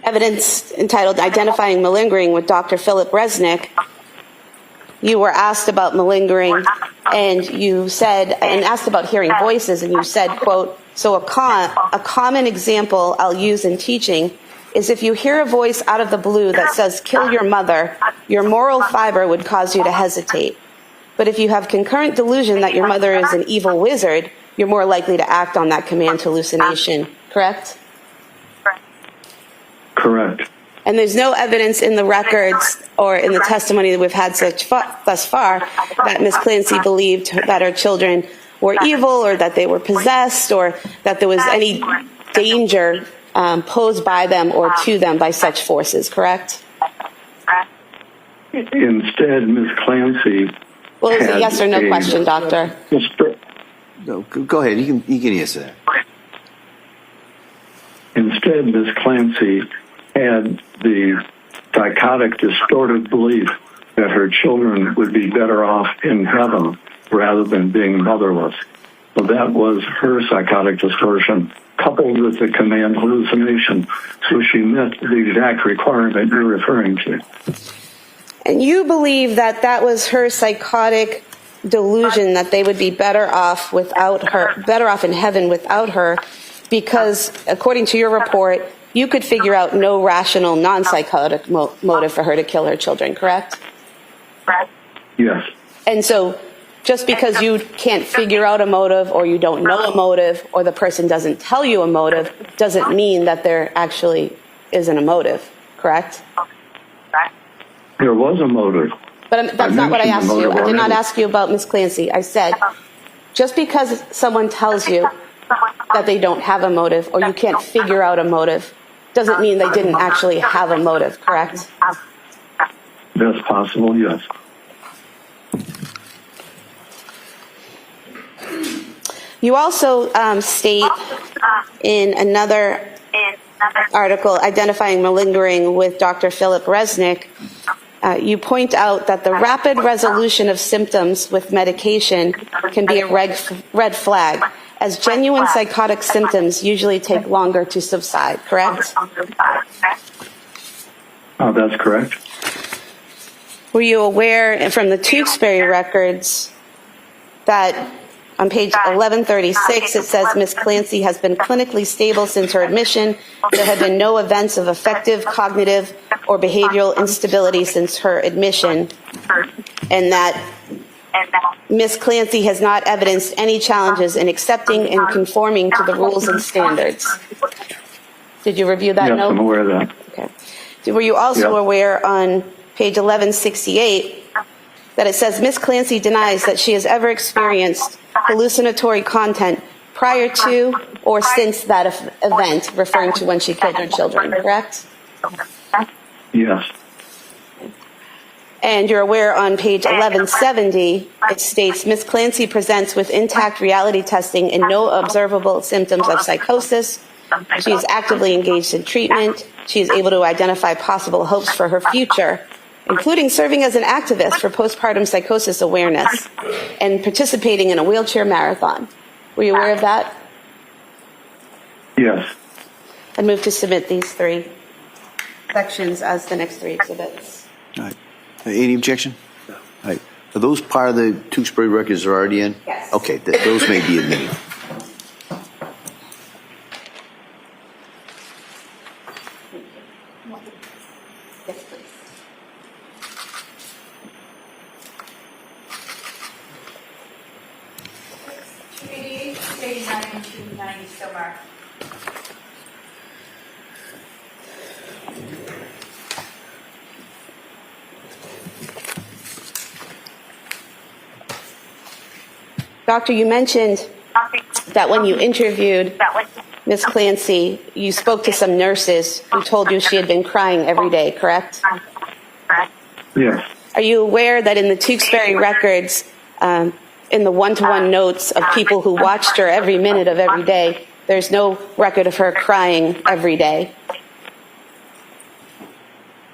evidence entitled Identifying Malingering with Dr. Philip Resnick, you were asked about malingering, and you said, and asked about hearing voices, and you said, quote, so a common example I'll use in teaching is if you hear a voice out of the blue that says, kill your mother, your moral fiber would cause you to hesitate. But if you have concurrent delusion that your mother is an evil wizard, you're more likely to act on that command hallucination, correct? Correct. And there's no evidence in the records or in the testimony that we've had thus far that Miss Clancy believed that her children were evil or that they were possessed or that there was any danger posed by them or to them by such forces, correct? Instead, Ms. Clancy. Well, it's a had yes or no a- question, doctor. No, go ahead. You can answer that. Instead, Ms. Clancy had the psychotic, distorted belief that her children would be better off in heaven rather than being motherless. So that was her psychotic distortion, coupled with the command hallucination. So she met the exact requirement you're referring to. And you believe that that was her psychotic delusion that they would be better off without her, better off in heaven without her, because according to your report, you could figure out no rational, non-psychotic motive for her to kill her children, correct? Yes. And so just because you can't figure out a motive or you don't know a motive or the person doesn't tell you a motive doesn't mean that there actually isn't a motive, correct? There was a motive. But that's not what I mentioned asked the you. motive I did not already. ask you about Miss Clancy. I said, just because someone tells you that they don't have a motive or you can't figure out a motive doesn't mean they didn't actually have a motive, correct? That's possible, yes. You also state in another article identifying malingering with Dr. Philip Resnick, you point out that the rapid resolution of symptoms with medication can be a red flag, as genuine psychotic symptoms usually take longer to subside, correct? That's correct. Were you aware from the Tewksbury records that on page 1136 it says Ms. Clancy has been clinically stable since her admission. There have been no events of affective, cognitive, or behavioral instability since her admission, and that Ms. Clancy has not evidenced any challenges in accepting and conforming to the rules and standards. Did you review that Yes, note? I'm aware of that. Okay. Were you also Yeah. aware on page 1168 that it says Ms. Clancy denies that she has ever experienced hallucinatory content prior to or since that event, referring to when she killed her children, correct? Yes. And you're aware on page 1170, it states Ms. Clancy presents with intact reality testing and no observable symptoms of psychosis. She is actively engaged in treatment. She is able to identify possible hopes for her future, including serving as an activist for postpartum psychosis awareness and participating in a wheelchair marathon. Were you aware of that? Yes. I move to submit these three sections as the next three exhibits. All right. Any objection? All right. Are those part of the Tewksbury records are already in? Yes. Okay, those may be admitted. Yes, please. Still marked. Doctor, you mentioned that when you interviewed Ms. Clancy, you spoke to some nurses who told you she had been crying every day, correct? Yes. Are you aware that in the Tewksbury records, in the one-to-one notes of people who watched her every minute of every day, there's no record of her crying every day?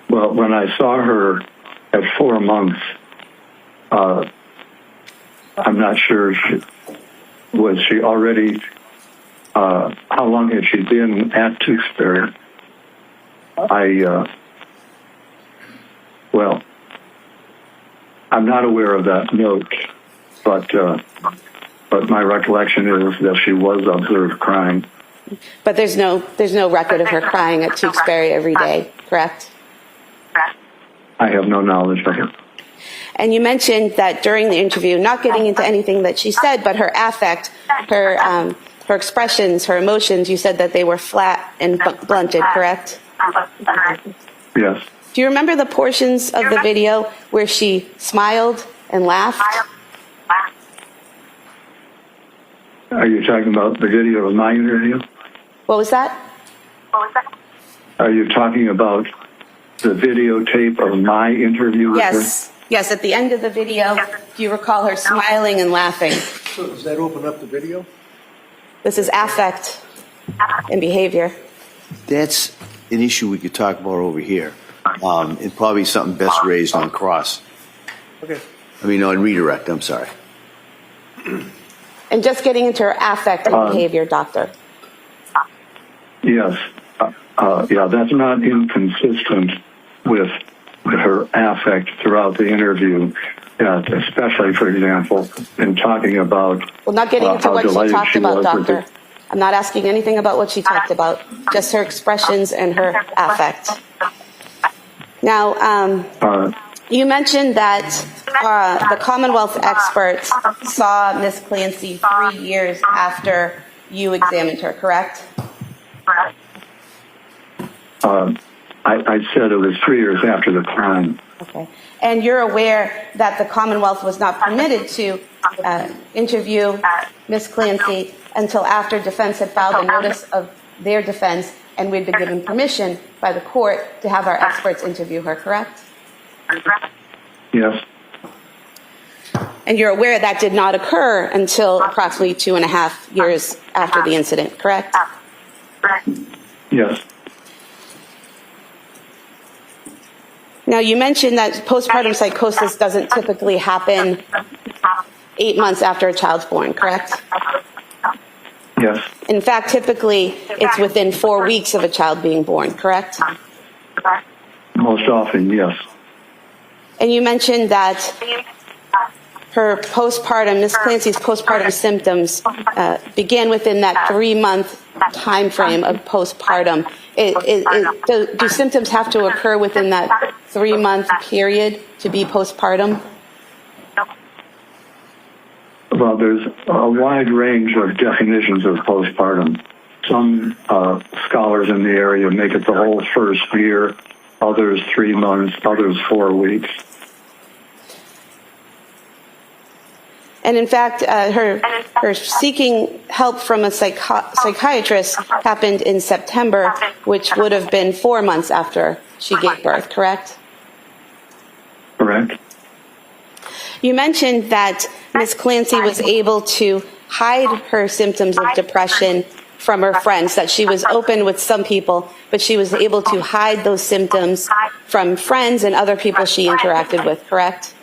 Well, when I saw her at 4 months, I'm not sure was she already, how long had she been at Tewksbury? Well, I'm not aware of that note, but my recollection is that she was observed crying. But there's no record of her crying at Tewksbury every day, correct? I have no knowledge of it. And you mentioned that during the interview, not getting into anything that she said, but her affect, her expressions, her emotions, you said that they were flat and blunted, correct? Yes. Do you remember the portions of the video where she smiled and laughed? Are you talking about the video of my interview? What was that? Are you talking about the videotape of my interview with her? Yes, yes, at the end of the video, do you recall her smiling and laughing? So does that open up the video? This is affect and behavior. That's an issue we could talk about over here. And probably something best raised on cross. Okay. I mean, on redirect, I'm sorry. And just getting into her affect and behavior, doctor. Yes. Yeah, that's not inconsistent with her affect throughout the interview, especially, for example, in talking about Well, not getting into how what she delighted talked she about, was with doctor. I'm not asking anything about what she talked about, just her expressions and her affect. Now, you mentioned that the Commonwealth experts saw Miss Clancy 3 years after you examined her, correct? I said it was 3 years after the crime. Okay. And you're aware that the Commonwealth was not permitted to interview Miss Clancy until after defense had filed a notice of their defense and we'd been given permission by the court to have our experts interview her, correct? Yes. And you're aware that did not occur until approximately 2.5 years after the incident, correct? Yes. Now, you mentioned that postpartum psychosis doesn't typically happen 8 months after a child's born, correct? Yes. In fact, typically it's within 4 weeks of a child being born, correct? Most often, yes. And you mentioned that her postpartum, Miss Clancy's postpartum symptoms began within that 3-month time frame of postpartum. Do symptoms have to occur within that 3-month period to be postpartum? Well, there's a wide range of definitions of postpartum. Some scholars in the area make it the whole first year, others 3 months, others 4 weeks. And in fact, her seeking help from a psychiatrist happened in September, which would have been 4 months after she gave birth, correct? Correct. You mentioned that Miss Clancy was able to hide her symptoms of depression from her friends, that she was open with some people, but she was able to hide those symptoms from friends and other people she interacted with, correct?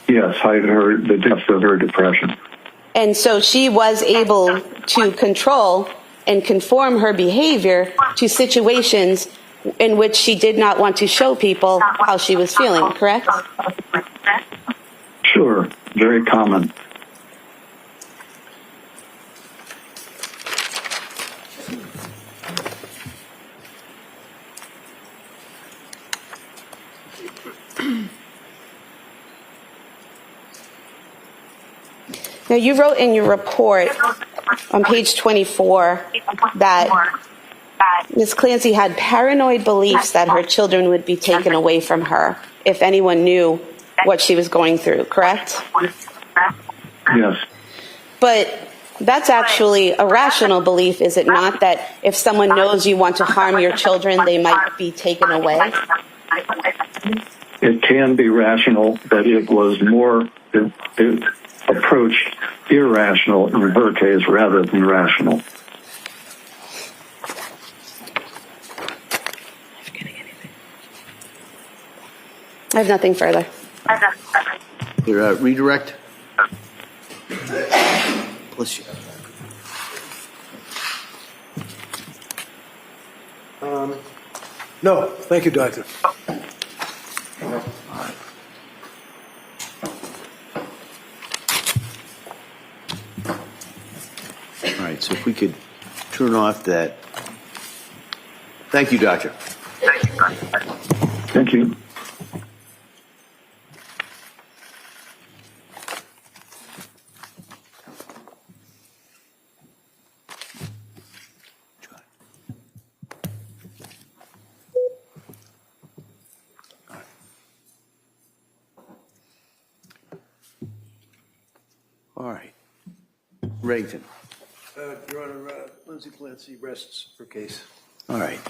Yes, hide the depth of her depression. And so she was able to control and conform her behavior to situations in which she did not want to show people how she was feeling, correct? Sure, very common. Now, you wrote in your report on page 24 that Ms. Clancy had paranoid beliefs that her children would be taken away from her if anyone knew what she was going through, correct? Yes. But that's actually a rational belief, is it not? That if someone knows you want to harm your children, they might be taken away? It can be rational, but it was more, it approached irrational in her case rather than rational. I have nothing further. Your redirect? Bless you. No, thank you, doctor. All right, so if we could turn off that. Thank you, doctor. Thank you. All right. Reddington. Your Honor, Lindsay Clancy rests her case. All right.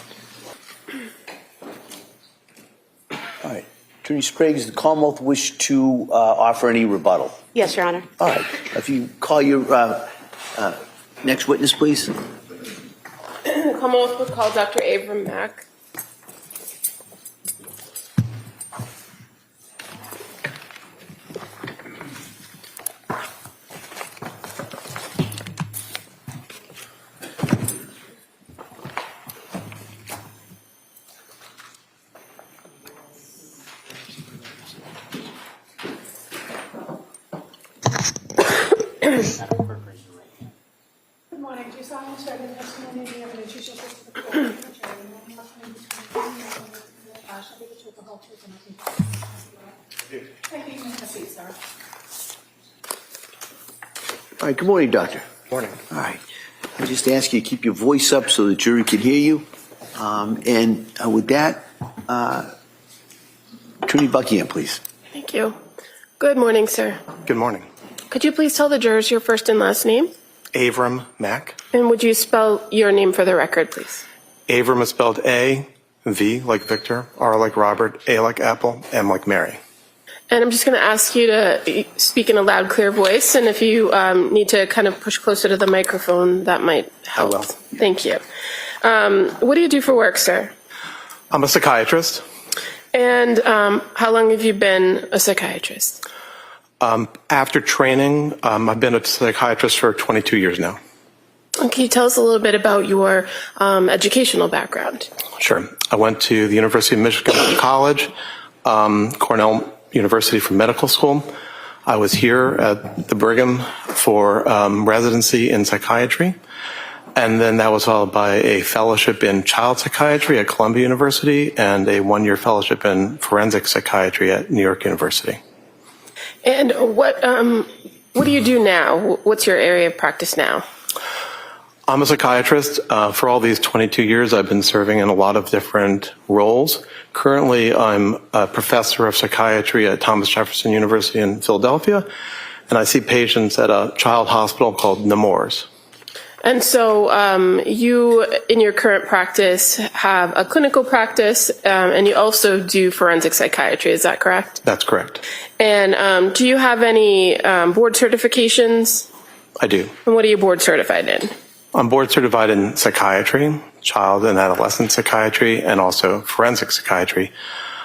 Attorney Sprague, does the Commonwealth wish to offer any rebuttal? Yes, Your Honor. All right. If you call your next witness, please. The Commonwealth would call Dr. Abram Mack. Good morning. Do you solemnly swear that the testimony you give in the truth shall be the court and the jury, and nothing else may be between you and the shall be the truth, the whole truth, and nothing but the truth. Thank you. You may proceed, sir. All right. Good morning, Doctor. Morning. All right. I just ask you to keep your voice up so the jury can hear you. And with that, Attorney Buckingham, please. Thank you. Good morning, sir. Good morning. Could you please tell the jurors your first and last name? Avram Mack. And would you spell your name for the record, please? Avram is spelled A, V like Victor, R like Robert, A like Apple, M like Mary. And I'm just going to ask you to speak in a loud, clear voice. And if you need to kind of push closer to the microphone, that might help. I will. Thank you. What do you do for work, sir? I'm a psychiatrist. And how long have you been a psychiatrist? After training, I've been a psychiatrist for 22 years now. And can you tell us a little bit about your educational background? Sure. I went to the University of Michigan College, Cornell University for medical school. I was here at the Brigham for residency in psychiatry. And then that was followed by a fellowship in child psychiatry at Columbia University and a one-year fellowship in forensic psychiatry at New York University. And what do you do now? What's your area of practice now? I'm a psychiatrist. For all these 22 years, I've been serving in a lot of different roles. Currently, I'm a professor of psychiatry at Thomas Jefferson University in Philadelphia, and I see patients at a child hospital called Nemours. And so you, in your current practice, have a clinical practice, and you also do forensic psychiatry. Is that correct? That's correct. And do you have any board certifications? I do. And what are you board certified in? I'm board certified in psychiatry, child and adolescent psychiatry, and also forensic psychiatry.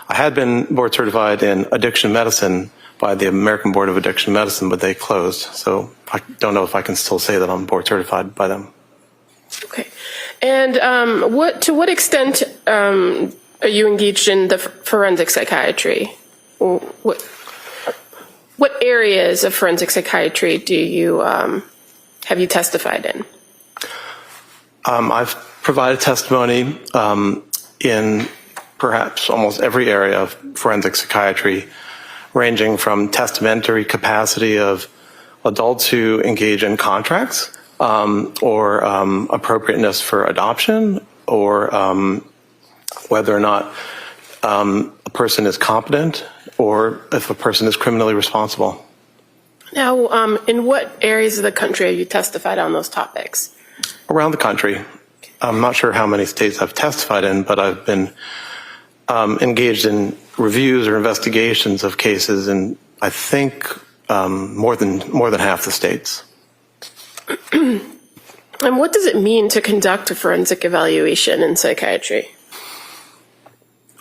I had been board certified in addiction medicine by the American Board of Addiction Medicine, but they closed. So I don't know if I can still say that I'm board certified by them. Okay. And to what extent are you engaged in the forensic psychiatry? What areas of forensic psychiatry do you have you testified in? I've provided testimony in perhaps almost every area of forensic psychiatry, ranging from testamentary capacity of adults who engage in contracts, or appropriateness for adoption, or whether or not a person is competent, or if a person is criminally responsible. Now, in what areas of the country have you testified on those topics? Around the country. I'm not sure how many states I've testified in, but I've been engaged in reviews or investigations of cases in, I think, more than half the states. And what does it mean to conduct a forensic evaluation in psychiatry?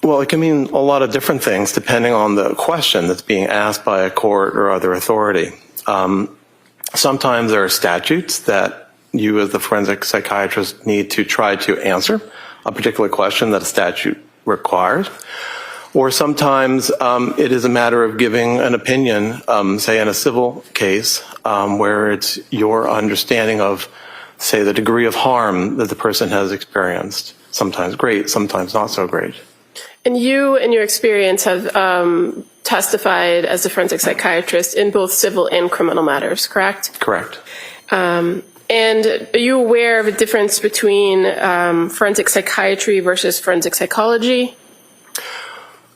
Well, it can mean a lot of different things depending on the question that's being asked by a court or other authority. Sometimes there are statutes that you as the forensic psychiatrist need to try to answer a particular question that a statute requires. Or sometimes it is a matter of giving an opinion, say in a civil case, where it's your understanding of, say, the degree of harm that the person has experienced. Sometimes great, sometimes not so great. And you, in your experience, have testified as a forensic psychiatrist in both civil and criminal matters, correct? Correct. And are you aware of a difference between forensic psychiatry versus forensic psychology?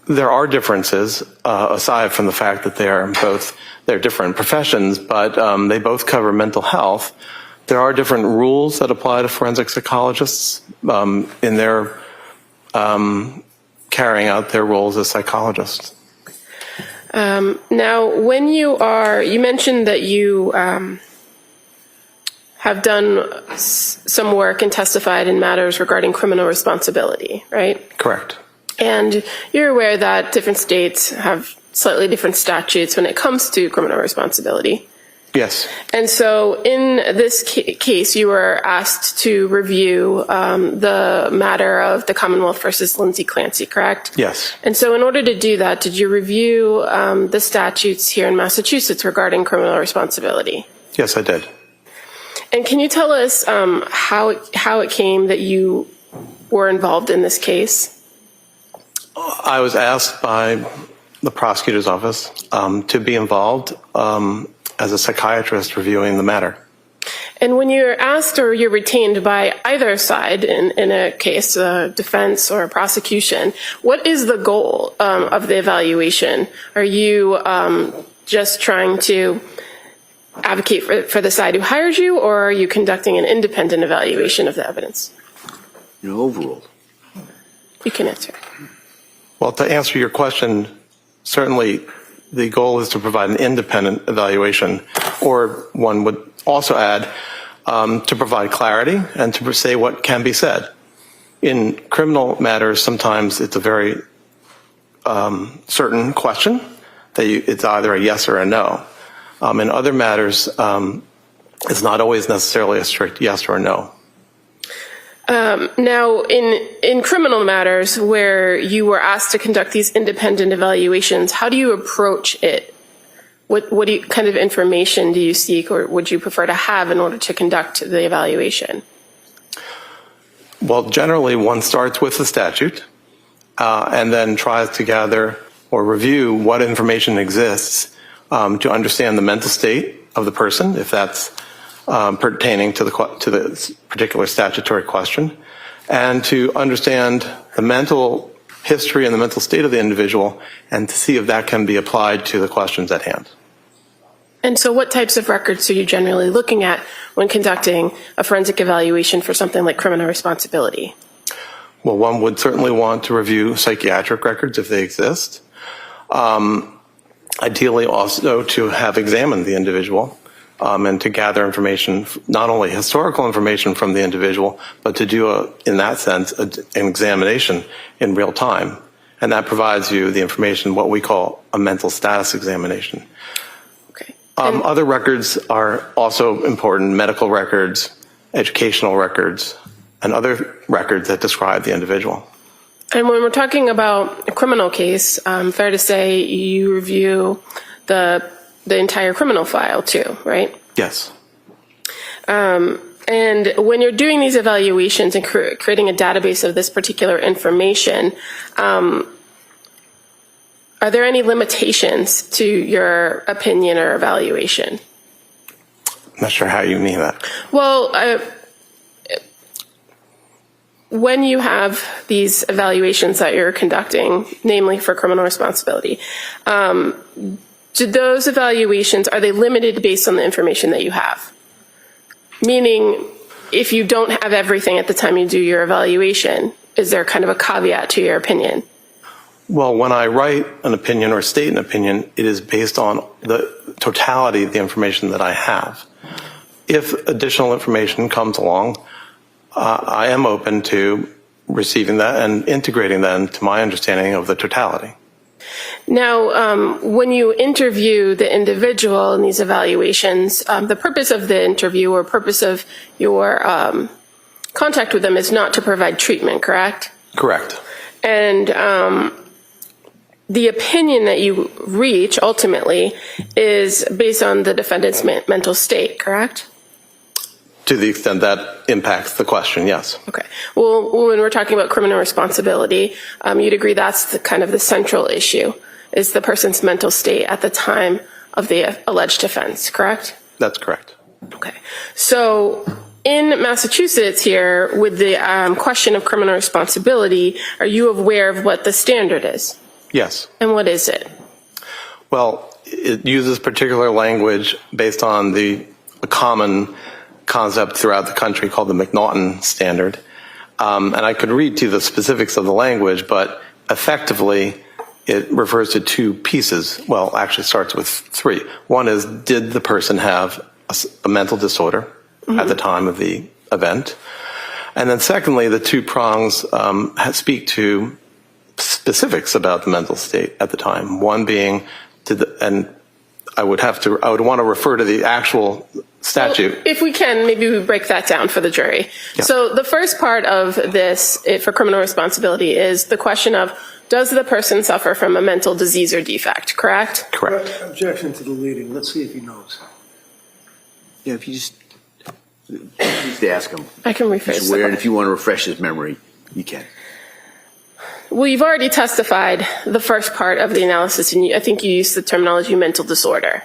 There are differences, aside from the fact that they're different professions, but they both cover mental health. There are different rules that apply to forensic psychologists in their carrying out their roles as psychologists. Now, when you mentioned that you have done some work and testified in matters regarding criminal responsibility, right? Correct. And you're aware that different states have slightly different statutes when it comes to criminal responsibility. Yes. And so in this case, you were asked to review the matter of the Commonwealth versus Lindsay Clancy, correct? Yes. And so in order to do that, did you review the statutes here in Massachusetts regarding criminal responsibility? Yes, I did. And can you tell us how it came that you were involved in this case? I was asked by the prosecutor's office to be involved as a psychiatrist reviewing the matter. And when you're asked or you're retained by either side in a case, a defense or a prosecution, what is the goal of the evaluation? Are you just trying to advocate for the side who hired you, or are you conducting an independent evaluation of the evidence? Overall. You can answer. Well, to answer your question, certainly the goal is to provide an independent evaluation, or one would also add to provide clarity and to say what can be said. In criminal matters, sometimes it's a very certain question that it's either a yes or a no. In other matters, it's not always necessarily a strict yes or a no. Now, in criminal matters where you were asked to conduct these independent evaluations, how do you approach it? What kind of information do you seek, or would you prefer to have in order to conduct the evaluation? Well, generally one starts with the statute and then tries to gather or review what information exists to understand the mental state of the person, if that's pertaining to the particular statutory question, and to understand the mental history and the mental state of the individual, and to see if that can be applied to the questions at hand. And so what types of records are you generally looking at when conducting a forensic evaluation for something like criminal responsibility? Well, one would certainly want to review psychiatric records if they exist. Ideally also to have examined the individual and to gather information, not only historical information from the individual, but to do, in that sense, an examination in real time. And that provides you the information, what we call a mental status examination. Okay. Other records are also important: medical records, educational records, and other records that describe the individual. And when we're talking about a criminal case, fair to say you review the entire criminal file too, right? Yes. And when you're doing these evaluations and creating a database of this particular information, are there any limitations to your opinion or evaluation? I'm not sure how you mean that. Well, when you have these evaluations that you're conducting, namely for criminal responsibility, do those evaluations, are they limited based on the information that you have? Meaning, if you don't have everything at the time you do your evaluation, is there kind of a caveat to your opinion? Well, when I write an opinion or state an opinion, it is based on the totality of the information that I have. If additional information comes along, I am open to receiving that and integrating that into my understanding of the totality. Now, when you interview the individual in these evaluations, the purpose of the interview or purpose of your contact with them is not to provide treatment, correct? Correct. And the opinion that you reach ultimately is based on the defendant's mental state, correct? To the extent that impacts the question, yes. Okay. Well, when we're talking about criminal responsibility, you'd agree that's the kind of the central issue, is the person's mental state at the time of the alleged offense, correct? That's correct. Okay. So in Massachusetts here, with the question of criminal responsibility, are you aware of what the standard is? Yes. And what is it? Well, it uses particular language based on a common concept throughout the country called the McNaughton standard. And I could read to you the specifics of the language, but effectively it refers to two pieces. Well, actually starts with three. One is, did the person have a mental disorder at the time of the event? And then secondly, the two prongs speak to specifics about the mental state at the time. One being, and I would want to refer to the actual statute. Well, if we can, maybe we break that down for the jury. Yeah. So the first part of this for criminal responsibility is the question of, does the person suffer from a mental disease or defect, correct? Correct. Objection to the leading. Let's see if he knows. Yeah, if you just ask him. I can rephrase He's aware, that. and if you want to refresh his memory, you can. Well, you've already testified the first part of the analysis, and I think you used the terminology mental disorder.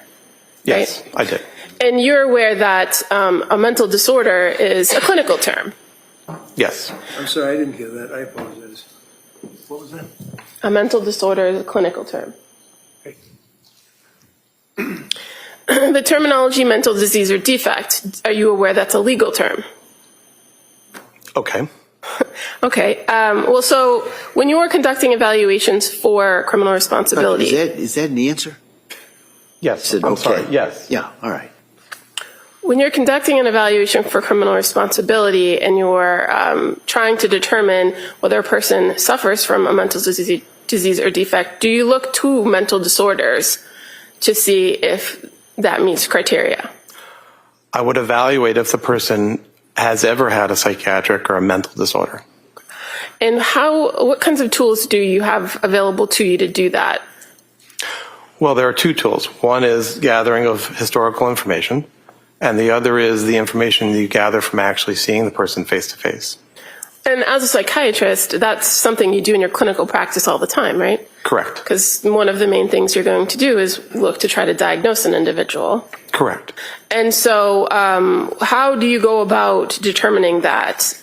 Yes, right? I did. And you're aware that a mental disorder is a clinical term. Yes. I'm sorry, I didn't hear that. I apologize. What was that? A mental disorder is a clinical term. The terminology mental disease or defect, are you aware that's a legal term? Okay. Okay. Well, so when you were conducting evaluations for criminal responsibility, Is that an answer? Yes. Said, I'm okay. sorry. Yes. Yeah, all right. when you're conducting an evaluation for criminal responsibility and you're trying to determine whether a person suffers from a mental disease or defect, do you look to mental disorders to see if that meets criteria? I would evaluate if the person has ever had a psychiatric or a mental disorder. And what kinds of tools do you have available to you to do that? Well, there are two tools. One is gathering of historical information, and the other is the information you gather from actually seeing the person face to face. And as a psychiatrist, that's something you do in your clinical practice all the time, right? Correct. Because one of the main things you're going to do is look to try to diagnose an individual. Correct. And so how do you go about determining that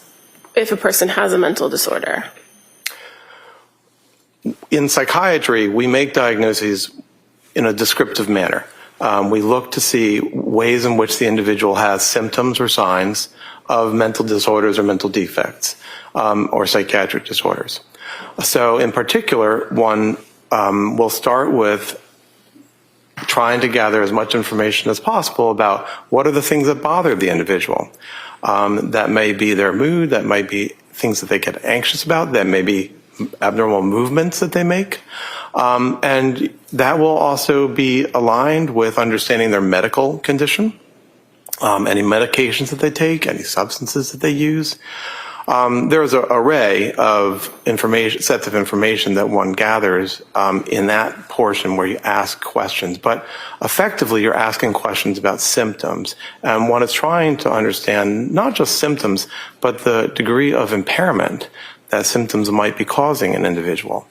if a person has a mental disorder? In psychiatry, we make diagnoses in a descriptive manner. We look to see ways in which the individual has symptoms or signs of mental disorders or mental defects or psychiatric disorders. So in particular, one will start with trying to gather as much information as possible about what are the things that bother the individual. That may be their mood, that might be things that they get anxious about, that may be abnormal movements that they make. And that will also be aligned with understanding their medical condition, any medications that they take, any substances that they use. There's an array of information, sets of information that one gathers in that portion where you ask questions. But effectively, you're asking questions about symptoms. And one is trying to understand not just symptoms, but the degree of impairment that symptoms might be causing an individual.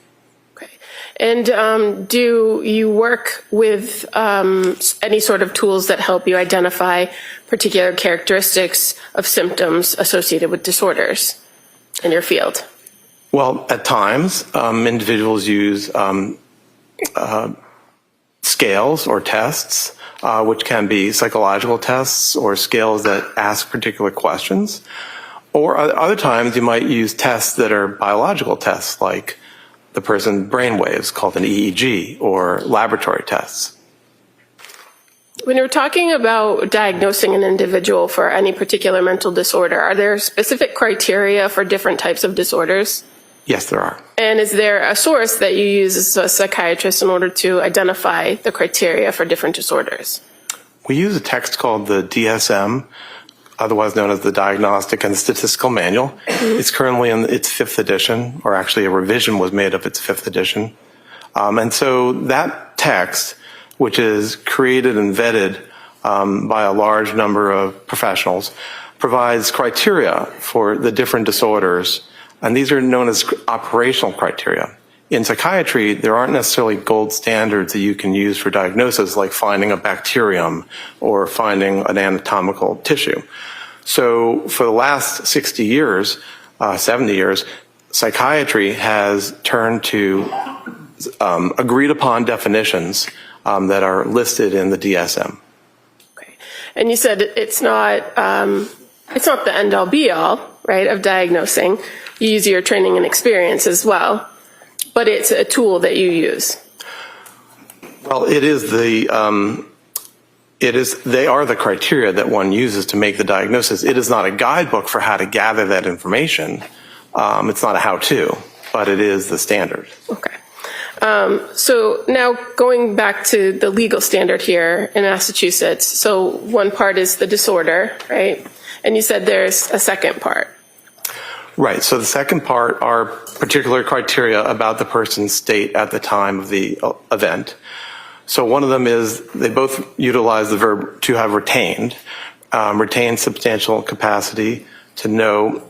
Okay. And do you work with any sort of tools that help you identify particular characteristics of symptoms associated with disorders in your field? Well, at times, individuals use scales or tests, which can be psychological tests or scales that ask particular questions. Or other times, you might use tests that are biological tests, like the person's brain waves, called an EEG, or laboratory tests. When you're talking about diagnosing an individual for any particular mental disorder, are there specific criteria for different types of disorders? Yes, there are. And is there a source that you use as a psychiatrist in order to identify the criteria for different disorders? We use a text called the DSM, otherwise known as the Diagnostic and Statistical Manual. It's currently in its 5th edition, or actually a revision was made of its 5th edition. And so that text, which is created and vetted by a large number of professionals, provides criteria for the different disorders, and these are known as operational criteria. In psychiatry, there aren't necessarily gold standards that you can use for diagnosis, like finding a bacterium or finding an anatomical tissue. So for the last 60 years, 70 years, psychiatry has turned to agreed upon definitions that are listed in the DSM. Okay. And you said it's not the end-all be-all, right, of diagnosing. You use your training and experience as well. but it's a tool that you use. Well, they are the criteria that one uses to make the diagnosis. It is not a guidebook for how to gather that information. It's not a how-to, but it is the standard. Okay. So now going back to the legal standard here in Massachusetts. So one part is the disorder, right? And you said there's a second part. Right. So the second part are particular criteria about the person's state at the time of the event. So one of them is they both utilize the verb to have retained, retained substantial capacity to know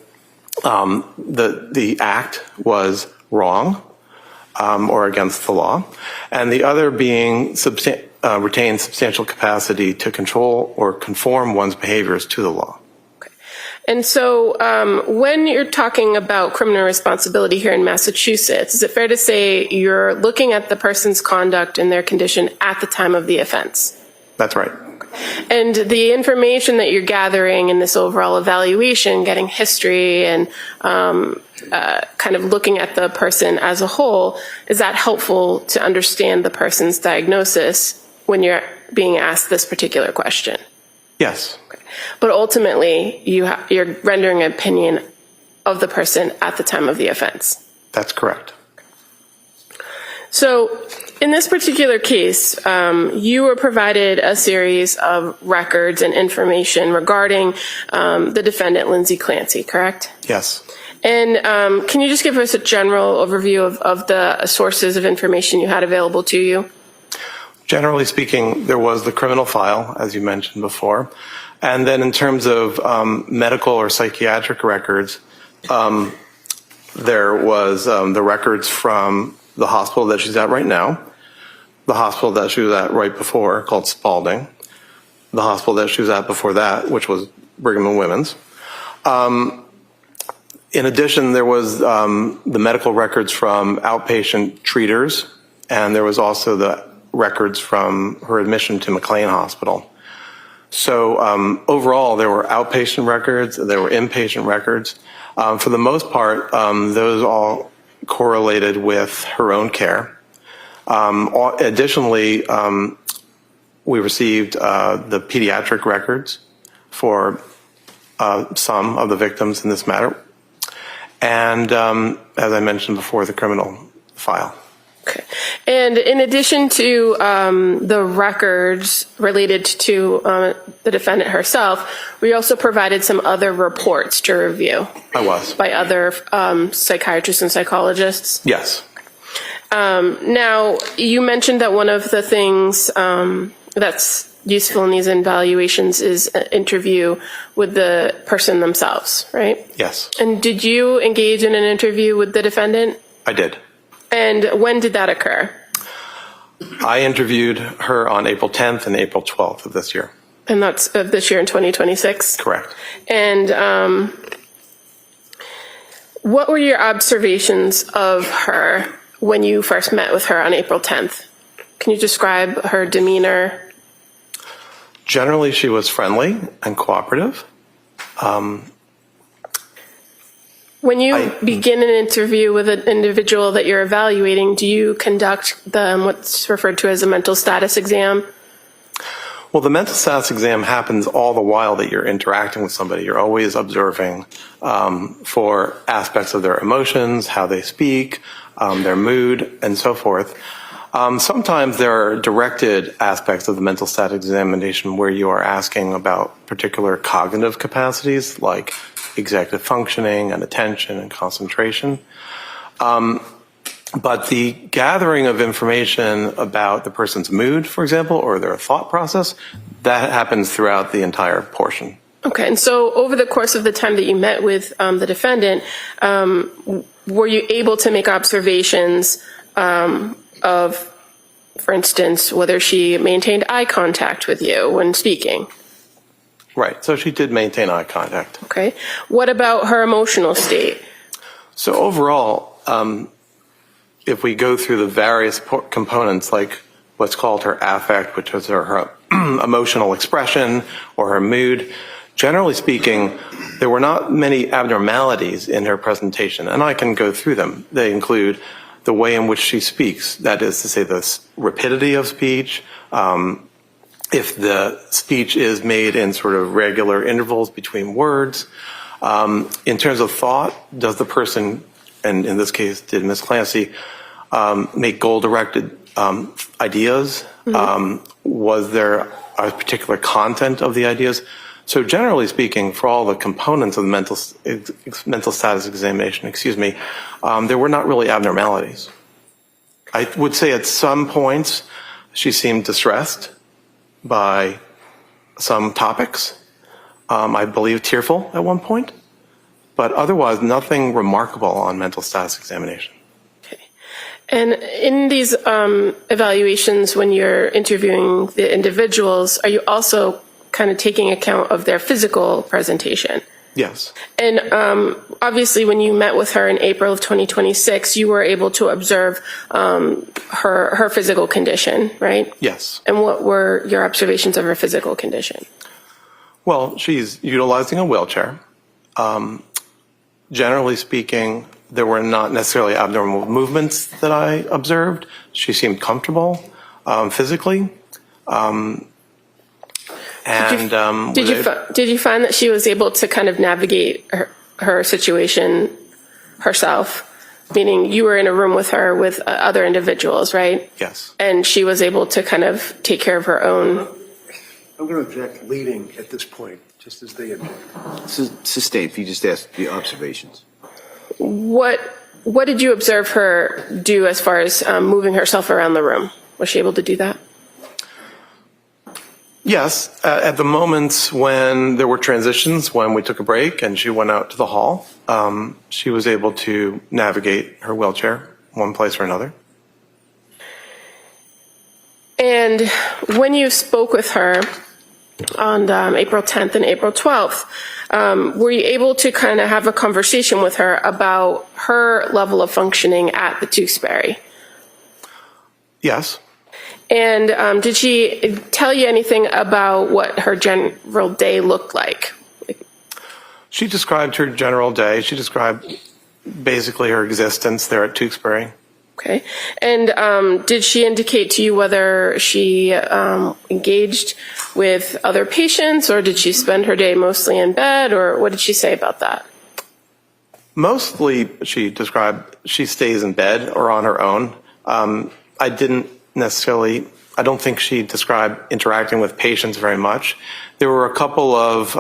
the act was wrong or against the law, and the other being retained substantial capacity to control or conform one's behaviors to the law. And so when you're talking about criminal responsibility here in Massachusetts, is it fair to say you're looking at the person's conduct and their condition at the time of the offense? That's right. And the information that you're gathering in this overall evaluation, getting history and kind of looking at the person as a whole, is that helpful to understand the person's diagnosis when you're being asked this particular question? Yes. But ultimately, you're rendering an opinion of the person at the time of the offense. That's correct. So in this particular case, you were provided a series of records and information regarding the defendant, Lindsay Clancy, correct? Yes. And can you just give us a general overview of the sources of information you had available to you? Generally speaking, there was the criminal file, as you mentioned before. And then in terms of medical or psychiatric records, there was the records from the hospital that she's at right now, the hospital that she was at right before, called Spalding, the hospital that she was at before that, which was Brigham and Women's. In addition, there was the medical records from outpatient treaters, and there was also the records from her admission to McLean Hospital. So overall, there were outpatient records, there were inpatient records. For the most part, those all correlated with her own care. Additionally, we received the pediatric records for some of the victims in this matter. And as I mentioned before, the criminal file. Okay. And in addition to the records related to the defendant herself, we also provided some other reports to review. I was. By other psychiatrists and psychologists? Yes. Now, you mentioned that one of the things that's useful in these evaluations is an interview with the person themselves, right? Yes. And did you engage in an interview with the defendant? I did. And when did that occur? I interviewed her on April 10th and April 12th of this year. And that's of this year in 2026? Correct. And what were your observations of her when you first met with her on April 10th? Can you describe her demeanor? Generally, she was friendly and cooperative. When you begin an interview with an individual that you're evaluating, do you conduct what's referred to as a mental status exam? Well, the mental status exam happens all the while that you're interacting with somebody. You're always observing for aspects of their emotions, how they speak, their mood, and so forth. Sometimes there are directed aspects of the mental status examination where you are asking about particular cognitive capacities like executive functioning and attention and concentration. But the gathering of information about the person's mood, for example, or their thought process, that happens throughout the entire portion. Okay, and so over the course of the time that you met with the defendant, were you able to make observations of, for instance, whether she maintained eye contact with you when speaking? Right, so she did maintain eye contact. Okay. What about her emotional state? So overall, if we go through the various components, like what's called her affect, which is her emotional expression or her mood, generally speaking, there were not many abnormalities in her presentation, and I can go through them. They include the way in which she speaks, that is to say the rapidity of speech, if the speech is made in sort of regular intervals between words. In terms of thought, does the person, and in this case did Ms. Clancy, make goal-directed ideas? Was there a particular content of the ideas? So generally speaking, for all the components of the mental status examination, there were not really abnormalities. I would say at some points she seemed distressed by some topics. I believe tearful at one point, but otherwise nothing remarkable on mental status examination. Okay. And in these evaluations, when you're interviewing the individuals, are you also kind of taking account of their physical presentation? Yes. And obviously, when you met with her in April of 2026, you were able to observe her physical condition, right? Yes. And what were your observations of her physical condition? Well, she's utilizing a wheelchair. Generally speaking, there were not necessarily abnormal movements that I observed. She seemed comfortable physically. Did you find that she was able to kind of navigate her situation herself? Meaning you were in a room with her with other individuals, right? Yes. And she was able to kind of take care of her own. I'm going to object leading at this point, just as they object. Sustained, if you just ask the observations. What did you observe her do as far as moving herself around the room? Was she able to do that? Yes, at the moments when there were transitions, when we took a break and she went out to the hall, she was able to navigate her wheelchair one place or another. And when you spoke with her on April 10th and April 12th, were you able to kind of have a conversation with her about her level of functioning at the Tewksbury? Yes. And did she tell you anything about what her general day looked like? She described her general day. She described basically her existence there at Tewksbury. Okay. And did she indicate to you whether she engaged with other patients, or did she spend her day mostly in bed, or what did she say about that? Mostly, she described she stays in bed or on her own. I don't think she described interacting with patients very much. There were a couple of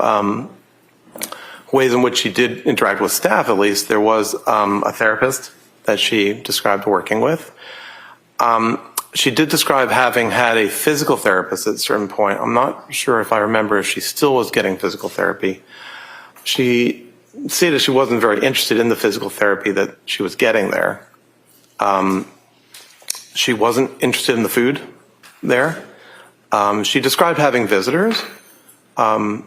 ways in which she did interact with staff, at least. There was a therapist that she described working with. She did describe having had a physical therapist at a certain point. I'm not sure if I remember if she still was getting physical therapy. She stated she wasn't very interested in the physical therapy that she was getting there. She wasn't interested in the food there. She described having visitors at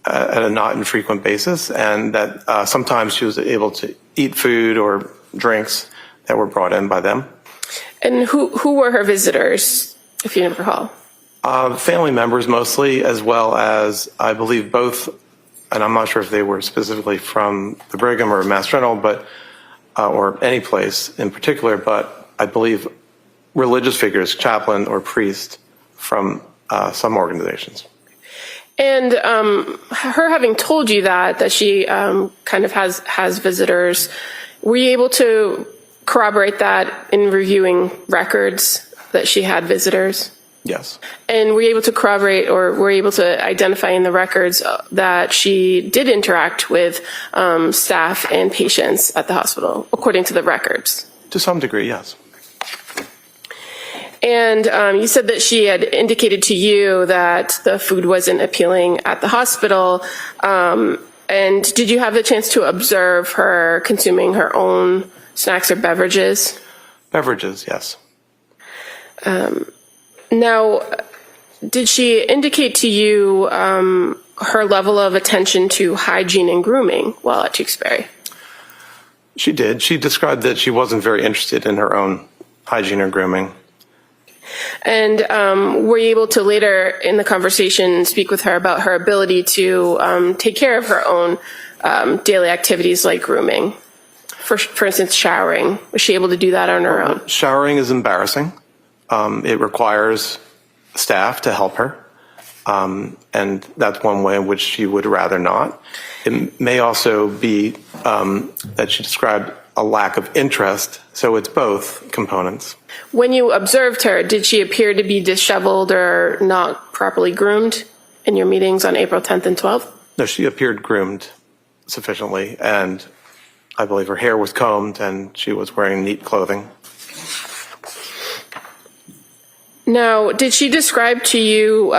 a not infrequent basis, and that sometimes she was able to eat food or drinks that were brought in by them. And who were her visitors, if you recall? Family members mostly, as well as I believe both, and I'm not sure if they were specifically from the Brigham or Mass General, but or any place in particular, but I believe religious figures, chaplain or priest from some organizations. And her having told you that she kind of has visitors, were you able to corroborate that in reviewing records that she had visitors? Yes. And were you able to corroborate, or were you able to identify in the records that she did interact with staff and patients at the hospital, according to the records? To some degree, yes. And you said that she had indicated to you that the food wasn't appealing at the hospital. And did you have the chance to observe her consuming her own snacks or beverages? Beverages, yes. Now, did she indicate to you her level of attention to hygiene and grooming while at Tewksbury? She did. She described that she wasn't very interested in her own hygiene or grooming. And were you able to later in the conversation speak with her about her ability to take care of her own daily activities like grooming? for instance, showering? Was she able to do that on her own? Showering is embarrassing. It requires staff to help her. And that's one way in which she would rather not. It may also be that she described a lack of interest, so it's both components. When you observed her, did she appear to be disheveled or not properly groomed in your meetings on April 10th and 12th? No, she appeared groomed sufficiently, and I believe her hair was combed and she was wearing neat clothing. Now, did she describe to you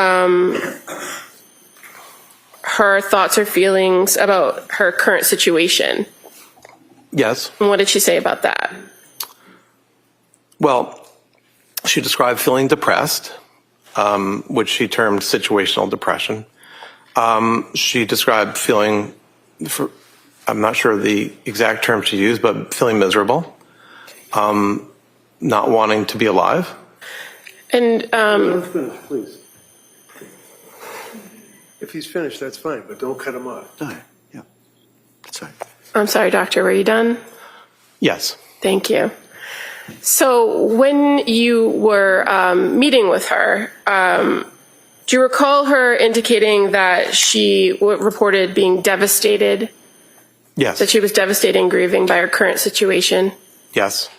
her thoughts or feelings about her current situation? Yes. And what did she say about that? Well, she described feeling depressed, which she termed situational depression. She described feeling, I'm not sure the exact term she used, but feeling miserable, not wanting to be alive. And Finish, please. If he's finished, that's fine, but don't cut him off. All right, yeah, that's all right. I'm sorry, doctor, were you done? Yes. Thank you. So when you were meeting with her, do you recall her indicating that she reported being devastated, Yes. that she was devastated and grieving by her current situation? Yes.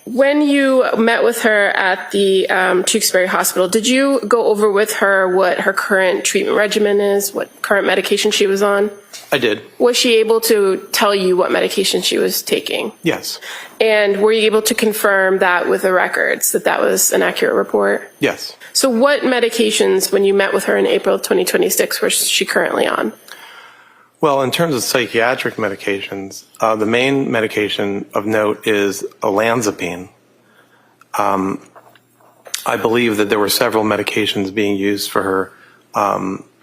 When you met with her at the Tewksbury Hospital, did you go over with her what her current treatment regimen is, what current medication she was on? I did. Was she able to tell you what medication she was taking? Yes. And were you able to confirm that with the records, that that was an accurate report? Yes. So what medications, when you met with her in April 2026, was she currently on? Well, in terms of psychiatric medications, the main medication of note is olanzapine. I believe that there were several medications being used for her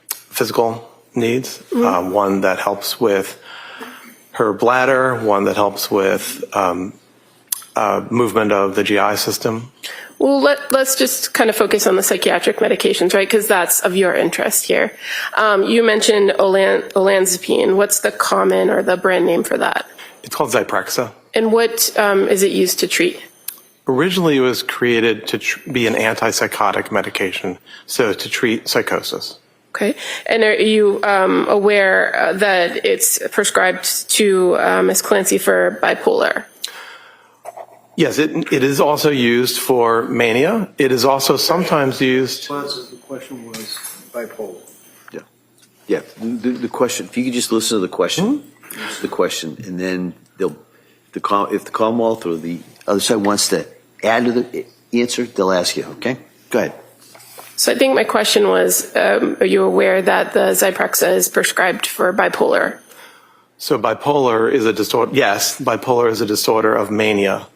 physical needs. One that helps with her bladder, one that helps with movement of the GI system. Well, let's just kind of focus on the psychiatric medications, right? Because that's of your interest here. You mentioned olanzapine. What's the common or the brand name for that? It's called Zyprexa. And what is it used to treat? Originally, it was created to be an antipsychotic medication, so to treat psychosis. Okay. And are you aware that it's prescribed to Ms. Clancy for bipolar? Yes, it is also used for mania. It is also sometimes used. The question was bipolar. Yeah, yeah. The question. If you could just listen to the question, the question, and then if the Commonwealth or the other side wants to add to the answer, they'll ask you. Okay, go ahead. So I think my question was, are you aware that the Zyprexa is prescribed for bipolar? So bipolar is a disorder. Yes, bipolar is a disorder of mania.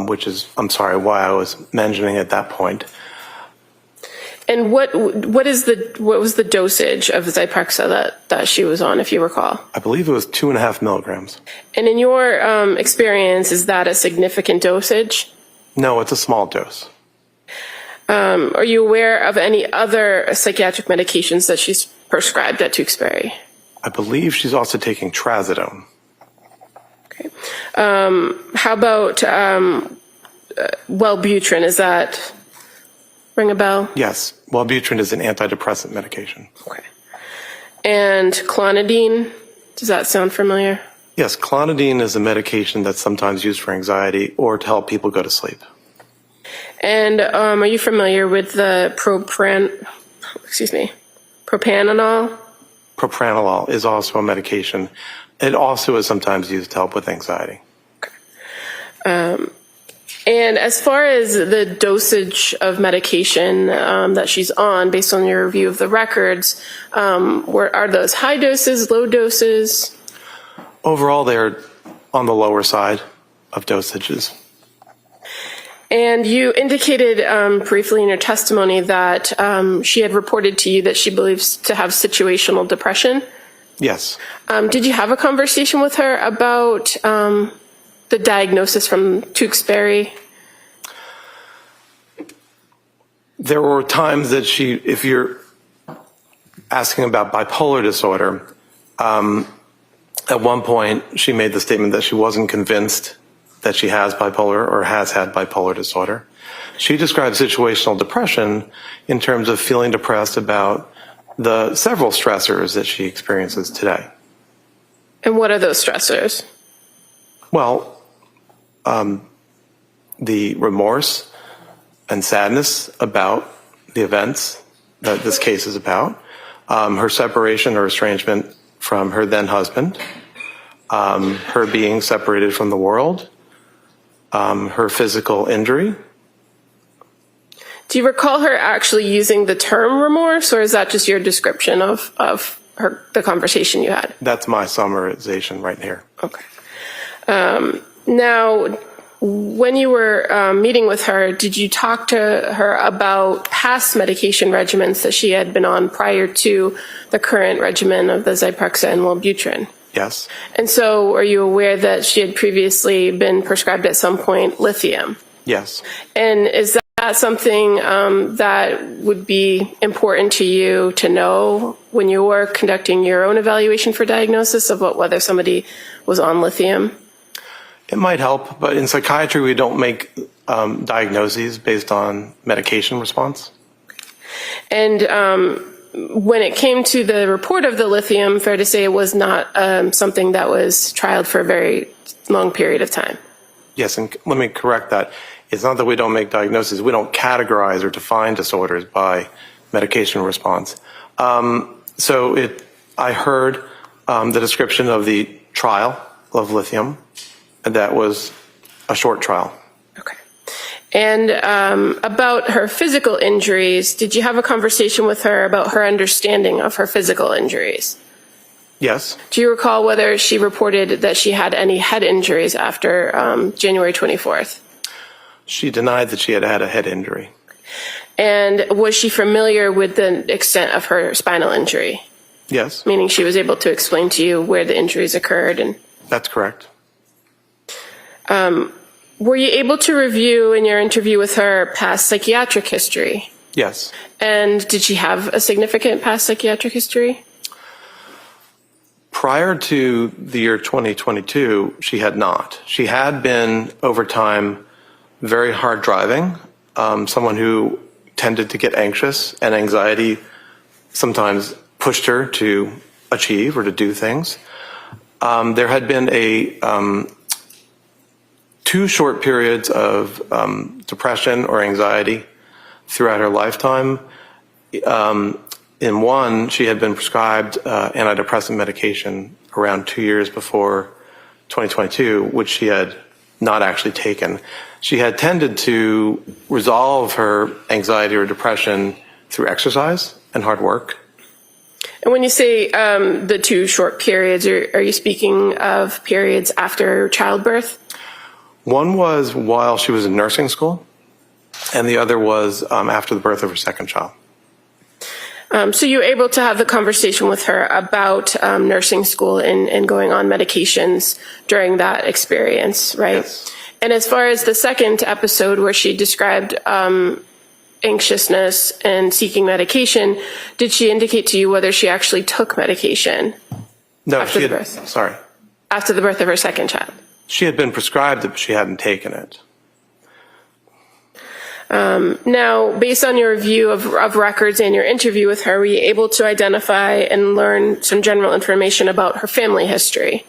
Which is, I'm sorry, why I was mentioning at that point. And what was the dosage of Zyprexa that she was on, if you recall? I believe it was 2.5 milligrams. And in your experience, is that a significant dosage? No, it's a small dose. Are you aware of any other psychiatric medications that she's prescribed at Tewksbury? I believe she's also taking trazodone. Okay. How about Wellbutrin? Is that ring a bell? Yes, Wellbutrin is an antidepressant medication. Okay. And clonidine, does that sound familiar? Yes, clonidine is a medication that's sometimes used for anxiety or to help people go to sleep. And are you familiar with the propranolol? Propranolol is also a medication. It also is sometimes used to help with anxiety. And as far as the dosage of medication that she's on, based on your review of the records, are those high doses, low doses? Overall, they're on the lower side of dosages. And you indicated briefly in your testimony that she had reported to you that she believes to have situational depression. Yes. Did you have a conversation with her about the diagnosis from Tewksbury? There were times that if you're asking about bipolar disorder, At one point, she made the statement that she wasn't convinced that she has bipolar or has had bipolar disorder. She described situational depression in terms of feeling depressed about the several stressors that she experiences today. And what are those stressors? Well, the remorse and sadness about the events that this case is about, her separation or estrangement from her then husband, her being separated from the world, her physical injury. Do you recall her actually using the term remorse, or is that just your description of the conversation you had? That's my summarization right here. Okay. Now, when you were meeting with her, did you talk to her about past medication regimens that she had been on prior to the current regimen of the Zyprexa and Wellbutrin? Yes. And so are you aware that she had previously been prescribed at some point lithium? Yes. And is that something that would be important to you to know when you were conducting your own evaluation for diagnosis of whether somebody was on lithium? It might help, but in psychiatry, we don't make diagnoses based on medication response. And when it came to the report of the lithium, fair to say it was not something that was trialed for a very long period of time. Yes, and let me correct that. It's not that we don't make diagnoses. We don't categorize or define disorders by medication response. I heard the description of the trial of lithium, and that was a short trial. Okay. And about her physical injuries, did you have a conversation with her about her understanding of her physical injuries? Yes. Do you recall whether she reported that she had any head injuries after January 24th? She denied that she had had a head injury. And was she familiar with the extent of her spinal injury? Yes. Meaning she was able to explain to you where the injuries occurred? And That's correct. were you able to review in your interview with her past psychiatric history? Yes. And did she have a significant past psychiatric history? Prior to the year 2022, she had not. She had been, over time, very hard driving, someone who tended to get anxious, and anxiety sometimes pushed her to achieve or to do things. There had been two short periods of depression or anxiety throughout her lifetime. In one, she had been prescribed antidepressant medication around 2 years before 2022, which she had not actually taken. She had tended to resolve her anxiety or depression through exercise and hard work. And when you say the two short periods, are you speaking of periods after childbirth? One was while she was in nursing school, and the other was after the birth of her second child. So you were able to have the conversation with her about nursing school and going on medications during that experience, right? Yes. And as far as the second episode where she described anxiousness and seeking medication, did she indicate to you whether she actually took medication? No, After she the had, birth. sorry. After the birth of her second child? She had been prescribed it, but she hadn't taken it. Now, based on your review of records and your interview with her, were you able to identify and learn some general information about her family history?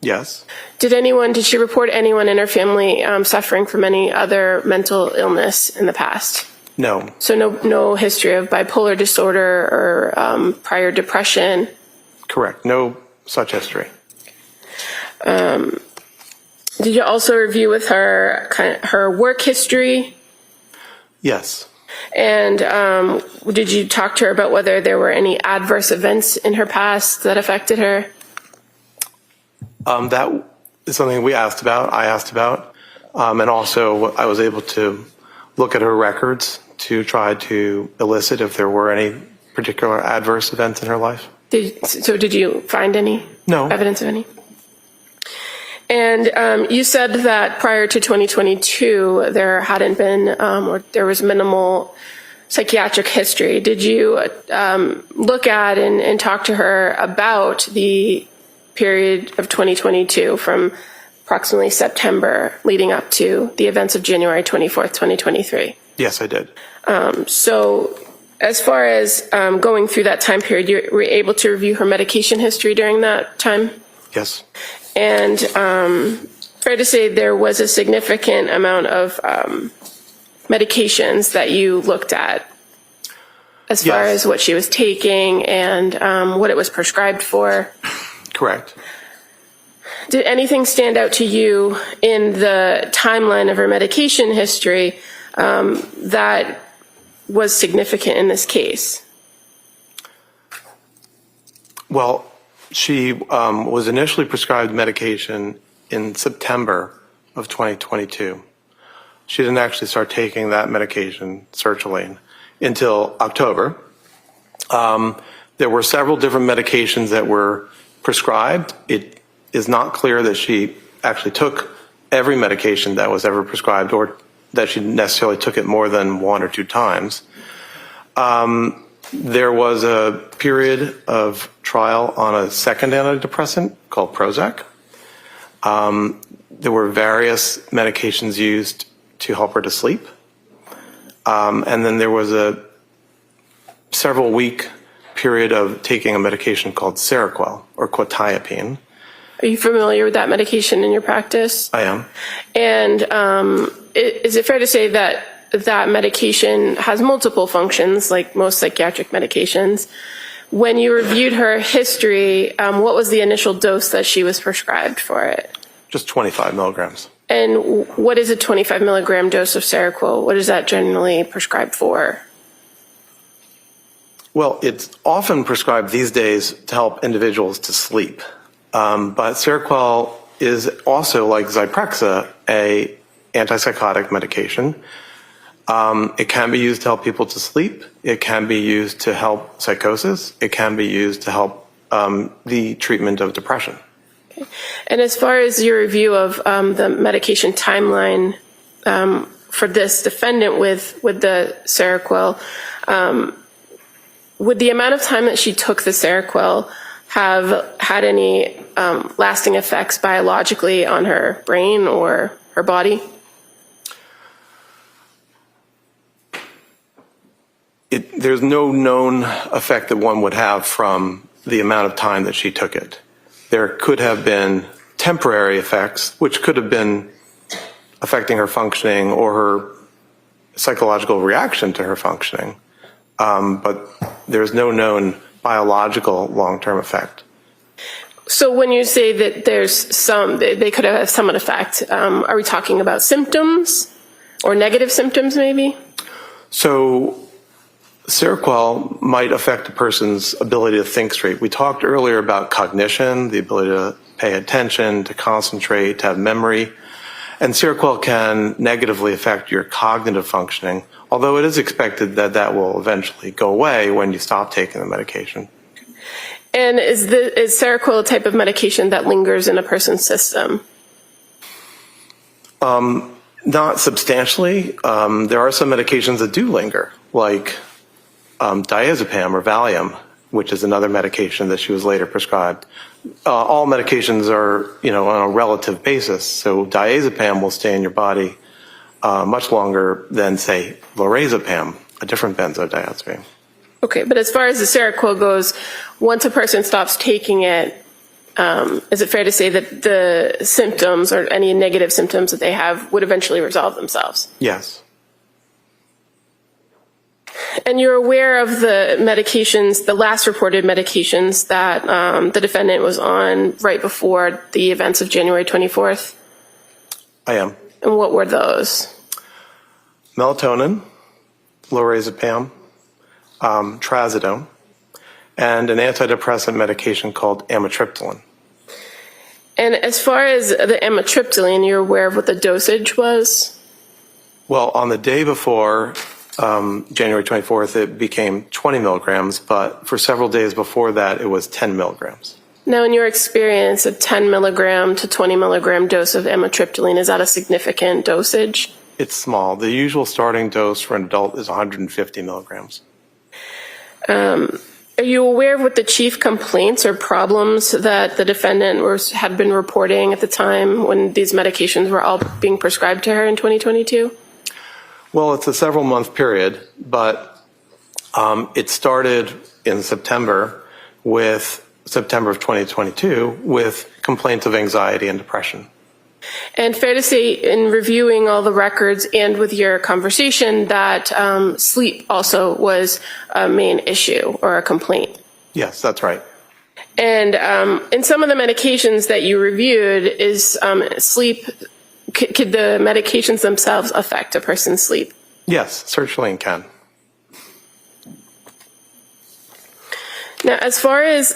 Yes. Did she report anyone in her family suffering from any other mental illness in the past? No. So no history of bipolar disorder or prior depression? Correct. No such history. Did you also review with her her work history? Yes. And did you talk to her about whether there were any adverse events in her past that affected her? That is something I asked about. And also I was able to look at her records to try to elicit if there were any particular adverse events in her life. Did you find any? No. Evidence of any? And you said that prior to 2022, there hadn't been, or there was minimal psychiatric history, did you look at and talk to her about the period of 2022 from approximately September leading up to the events of January 24th, 2023? Yes, I did. So as far as going through that time period, you were able to review her medication history during that time? Yes. And fair to say there was a significant amount of medications that you looked at as far Yes. as what she was taking and what it was prescribed for? Correct. Did anything stand out to you in the timeline of her medication history that was significant in this case? Well, she was initially prescribed medication in September of 2022. She didn't actually start taking that medication, sertraline, until October. There were several different medications that were prescribed. It is not clear that she actually took every medication that was ever prescribed or that she necessarily took it more than 1 or 2 times. There was a period of trial on a second antidepressant called Prozac. There were various medications used to help her to sleep. And then there was a several week period of taking a medication called Seroquel or quetiapine. Are you familiar with that medication in your practice? I am. And is it fair to say that that medication has multiple functions, like most psychiatric medications? When you reviewed her history, what was the initial dose that she was prescribed for it? Just 25 milligrams. And what is a 25 milligram dose of Seroquel? What is that generally prescribed for? Well, it's often prescribed these days to help individuals to sleep. But Seroquel is also, like Zyprexa, a antipsychotic medication. It can be used to help people to sleep. It can be used to help psychosis. It can be used to help the treatment of depression. Okay. And as far as your review of the medication timeline for this defendant with the Seroquel, would the amount of time that she took the Seroquel have had any lasting effects biologically on her brain or her body? There's no known effect that one would have from the amount of time that she took it. There could have been temporary effects, which could have been affecting her functioning or her psychological reaction to her functioning. But there's no known biological long-term effect. So when you say that they could have some effect, are we talking about symptoms or negative symptoms maybe? So Seroquel might affect a person's ability to think straight. We talked earlier about cognition, the ability to pay attention, to concentrate, to have memory. And Seroquel can negatively affect your cognitive functioning, although it is expected that that will eventually go away when you stop taking the medication. And is Seroquel a type of medication that lingers in a person's system? Not substantially. There are some medications that do linger, like diazepam or Valium, which is another medication that she was later prescribed. All medications are, on a relative basis. So diazepam will stay in your body much longer than, say, lorazepam, a different benzodiazepine. Okay, but as far as the Seroquel goes, once a person stops taking it, is it fair to say that the symptoms or any negative symptoms that they have would eventually resolve themselves? Yes. And you're aware of the medications, the last reported medications that the defendant was on right before the events of January 24th? I am. And what were those? Melatonin, lorazepam, trazodone, and an antidepressant medication called amitriptyline. And as far as the amitriptyline, you're aware of what the dosage was? Well, on the day before January 24th, it became 20 milligrams, but for several days before that, it was 10 milligrams. Now, in your experience, a 10 milligram to 20 milligram dose of amitriptyline, is that a significant dosage? It's small. The usual starting dose for an adult is 150 milligrams. Are you aware of what the chief complaints or problems that the defendant had been reporting at the time when these medications were all being prescribed to her in 2022? Well, it's a several-month period, but it started in September of 2022 with complaints of anxiety and depression. And fair to say, in reviewing all the records and with your conversation, that sleep also was a main issue or a complaint. Yes, that's right. And in some of the medications that you reviewed, is sleep, could the medications themselves affect a person's sleep? Yes, certainly can. Now, as far as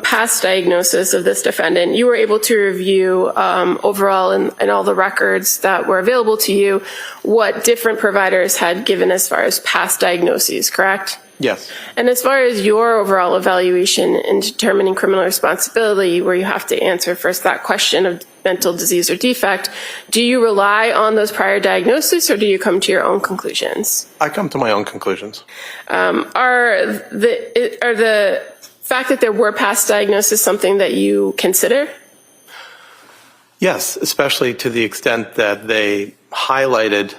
past diagnosis of this defendant, you were able to review overall in all the records that were available to you what different providers had given as far as past diagnoses, correct? Yes. And as far as your overall evaluation in determining criminal responsibility, where you have to answer first that question of mental disease or defect, do you rely on those prior diagnoses or do you come to your own conclusions? I come to my own conclusions. Are the fact that there were past diagnoses something that you consider? Yes, especially to the extent that they highlighted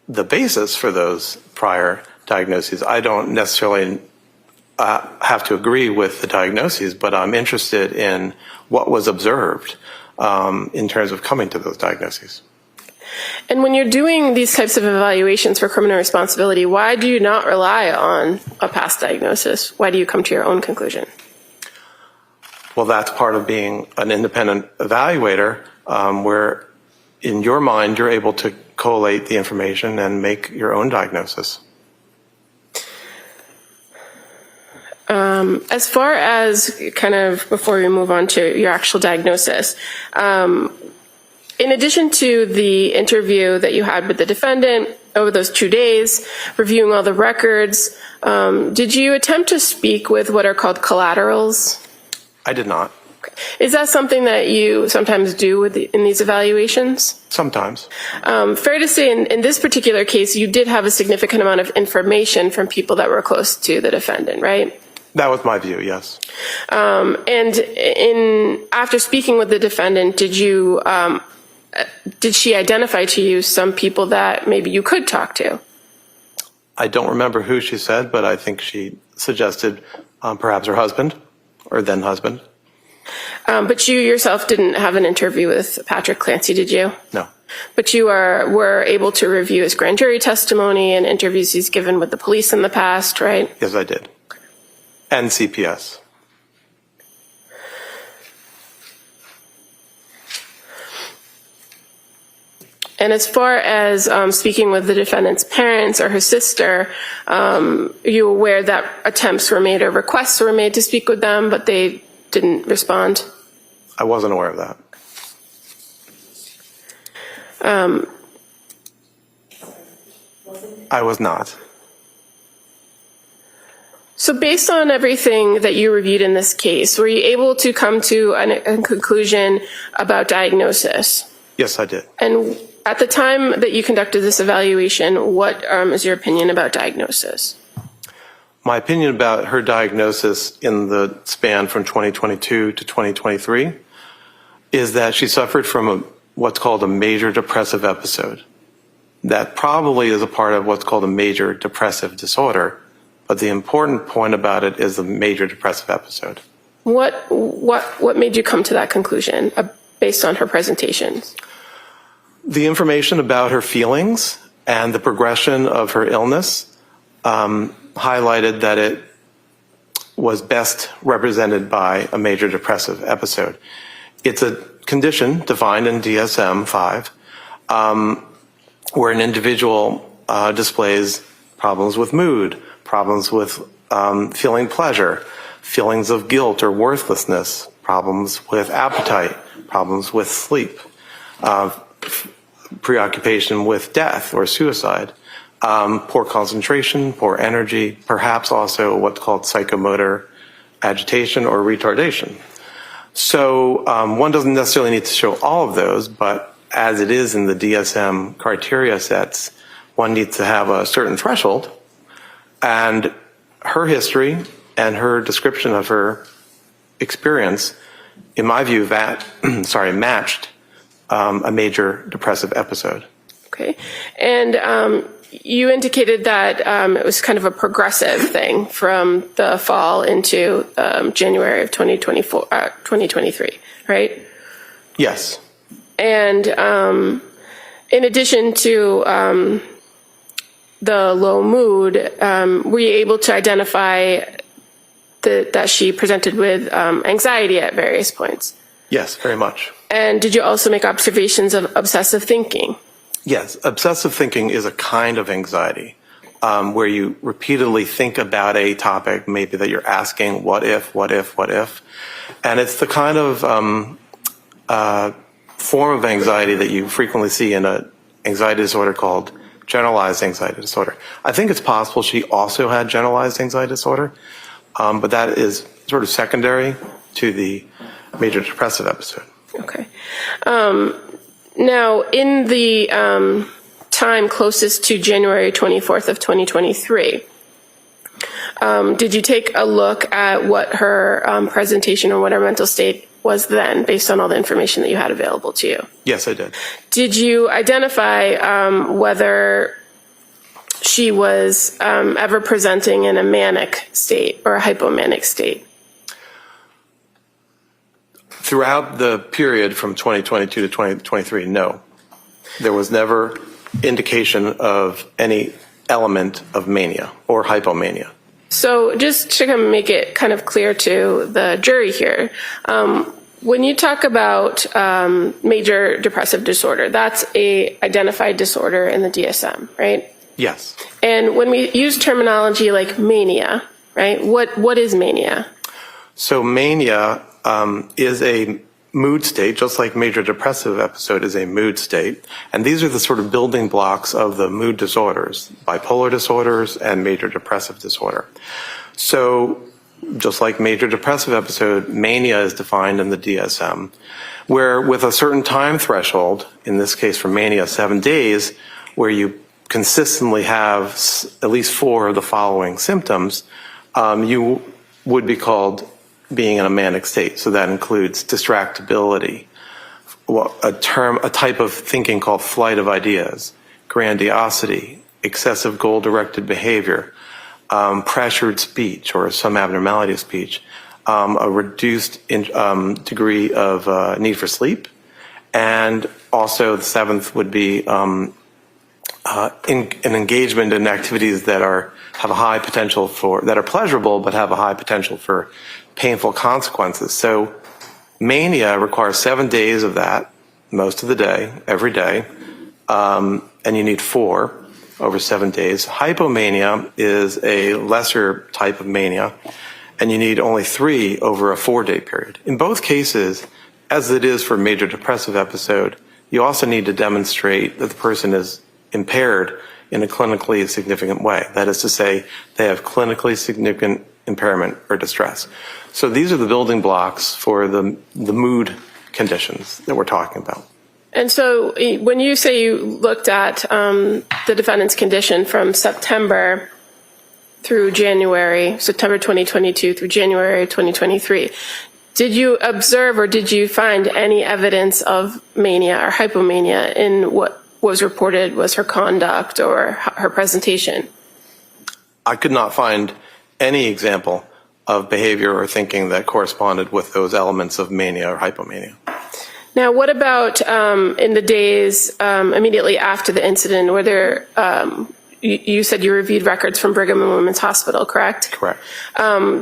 the basis for those prior diagnoses. I don't necessarily have to agree with the diagnoses, but I'm interested in what was observed in terms of coming to those diagnoses. And when you're doing these types of evaluations for criminal responsibility, why do you not rely on a past diagnosis? Why do you come to your own conclusion? Well, that's part of being an independent evaluator, where in your mind you're able to collate the information and make your own diagnosis. As far as kind of before we move on to your actual diagnosis, in addition to the interview that you had with the defendant over those 2 days, reviewing all the records, did you attempt to speak with what are called collaterals? I did not. Is that something that you sometimes do in these evaluations? Sometimes. Fair to say, in this particular case, you did have a significant amount of information from people that were close to the defendant, right? That was my view, yes. And after speaking with the defendant, did she identify to you some people that maybe you could talk to? I don't remember who she said, but I think she suggested perhaps her husband or then husband. But you yourself didn't have an interview with Patrick Clancy, did you? No. But you were able to review his grand jury testimony and interviews he's given with the police in the past, right? Yes, I did. And CPS. And as far as speaking with the defendant's parents or her sister, are you aware that attempts were made or requests were made to speak with them, but they didn't respond? I wasn't aware of that. I was not. So based on everything that you reviewed in this case, were you able to come to a conclusion about diagnosis? Yes, I did. And at the time that you conducted this evaluation, what is your opinion about diagnosis? My opinion about her diagnosis in the span from 2022 to 2023 is that she suffered from what's called a major depressive episode. That probably is a part of what's called a major depressive disorder, but the important point about it is the major depressive episode. What made you come to that conclusion based on her presentations? The information about her feelings and the progression of her illness highlighted that it was best represented by a major depressive episode. It's a condition defined in DSM-5 where an individual displays problems with mood, problems with feeling pleasure, feelings of guilt or worthlessness, problems with appetite, problems with sleep, preoccupation with death or suicide, poor concentration, poor energy, perhaps also what's called psychomotor agitation or retardation. So one doesn't necessarily need to show all of those, but as it is in the DSM criteria sets, one needs to have a certain threshold, and her history and her description of her experience, in my view, matched a major depressive episode. Okay. And you indicated that it was kind of a progressive thing from the fall into January of 2023, right? Yes. And in addition to the low mood, were you able to identify that she presented with anxiety at various points? Yes, very much. And did you also make observations of obsessive thinking? Yes, obsessive thinking is a kind of anxiety where you repeatedly think about a topic, maybe that you're asking, what if? And it's the kind of form of anxiety that you frequently see in an anxiety disorder called generalized anxiety disorder. I think it's possible she also had generalized anxiety disorder, but that is sort of secondary to the major depressive episode. Okay. Now, in the time closest to January 24th of 2023, did you take a look at what her presentation or what her mental state was then, based on all the information that you had available to you? Yes, I did. Did you identify whether she was ever presenting in a manic state or a hypomanic state? Throughout the period from 2022 to 2023, no. There was never indication of any element of mania or hypomania. So just to kind of make it kind of clear to the jury here, when you talk about major depressive disorder, that's a identified disorder in the DSM, right? Yes. And when we use terminology like mania, right, what is mania? So mania is a mood state, just like major depressive episode is a mood state. And these are the sort of building blocks of the mood disorders, bipolar disorders and major depressive disorder. So just like major depressive episode, mania is defined in the DSM, where with a certain time threshold, in this case for mania, 7 days, where you consistently have at least 4 of the following symptoms, you would be called being in a manic state. So that includes distractibility, a type of thinking called flight of ideas, grandiosity, excessive goal-directed behavior, pressured speech or some abnormality of speech, a reduced degree of need for sleep, and also the 7th would be an engagement in activities that have a high potential that are pleasurable but have a high potential for painful consequences. So mania requires 7 days of that, most of the day, every day, and you need 4 over 7 days. Hypomania is a lesser type of mania, and you need only 3 over a 4-day period. In both cases, as it is for a major depressive episode, you also need to demonstrate that the person is impaired in a clinically significant way. That is to say, they have clinically significant impairment or distress. So these are the building blocks for the mood conditions that we're talking about. And so when you say you looked at the defendant's condition from September through January, September 2022 through January 2023, did you observe or did you find any evidence of mania or hypomania in what was reported was her conduct or her presentation? I could not find any example of behavior or thinking that corresponded with those elements of mania or hypomania. Now, what about in the days immediately after the incident, were there, you said you reviewed records from Brigham and Women's Hospital, correct? Correct.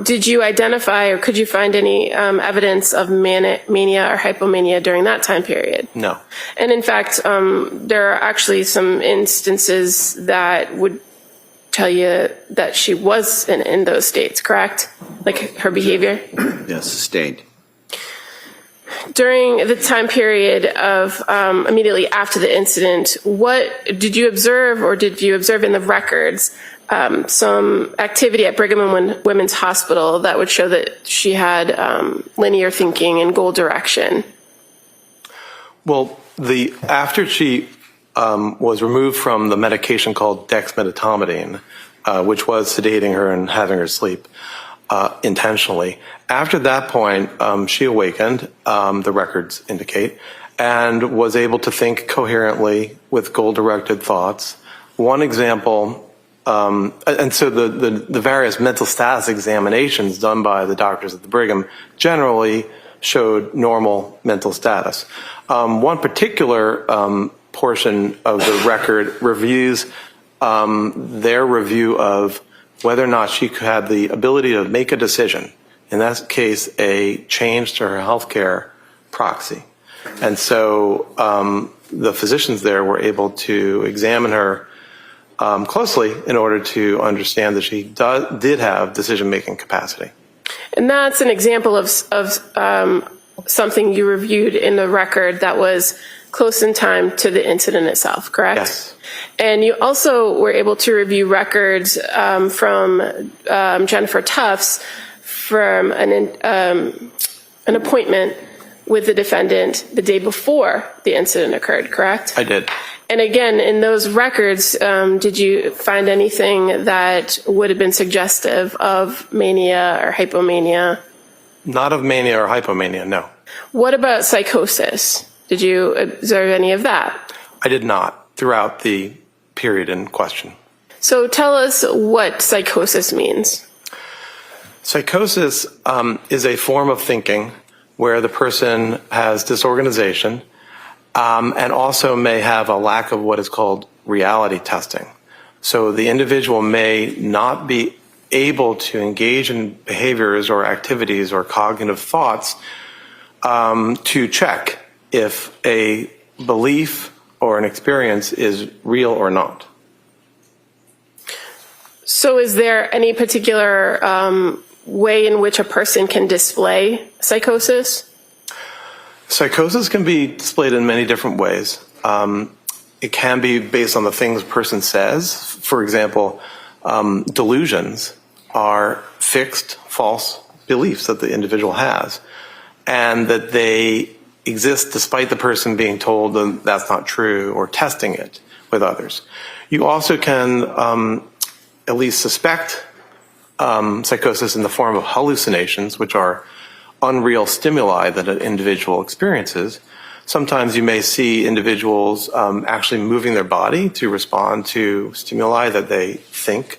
Did you identify or could you find any evidence of mania or hypomania during that time period? No. And in fact, there are actually some instances that would tell you that she was in those states, correct? Like her behavior? Yes, sustained. During the time period of immediately after the incident, what did you observe or did you observe in the records some activity at Brigham and Women's Hospital that would show that she had linear thinking and goal direction? Well, After she was removed from the medication called dexmedetomidine, which was sedating her and having her sleep intentionally. After that point, she awakened, the records indicate, and was able to think coherently with goal-directed thoughts. One example, and so the various mental status examinations done by the doctors at the Brigham generally showed normal mental status. One particular portion of the record reviews their review of whether or not she had the ability to make a decision. In that case, a change to her healthcare proxy. And so the physicians there were able to examine her closely in order to understand that she did have decision-making capacity. And that's an example of something you reviewed in the record that was close in time to the incident itself, correct? Yes. And you also were able to review records from Jennifer Tufts from an appointment with the defendant the day before the incident occurred, correct? I did. And again, in those records, did you find anything that would have been suggestive of mania or hypomania? Not of mania or hypomania, no. What about psychosis? Did you observe any of that? I did not throughout the period in question. So tell us what psychosis means. Psychosis is a form of thinking where the person has disorganization and also may have a lack of what is called reality testing. So the individual may not be able to engage in behaviors or activities or cognitive thoughts to check if a belief or an experience is real or not. So is there any particular way in which a person can display psychosis? Psychosis can be displayed in many different ways. It can be based on the things a person says. For example, delusions are fixed, false beliefs that the individual has, and that they exist despite the person being told that that's not true or testing it with others. You also can at least suspect psychosis in the form of hallucinations, which are unreal stimuli that an individual experiences. Sometimes you may see individuals actually moving their body to respond to stimuli that they think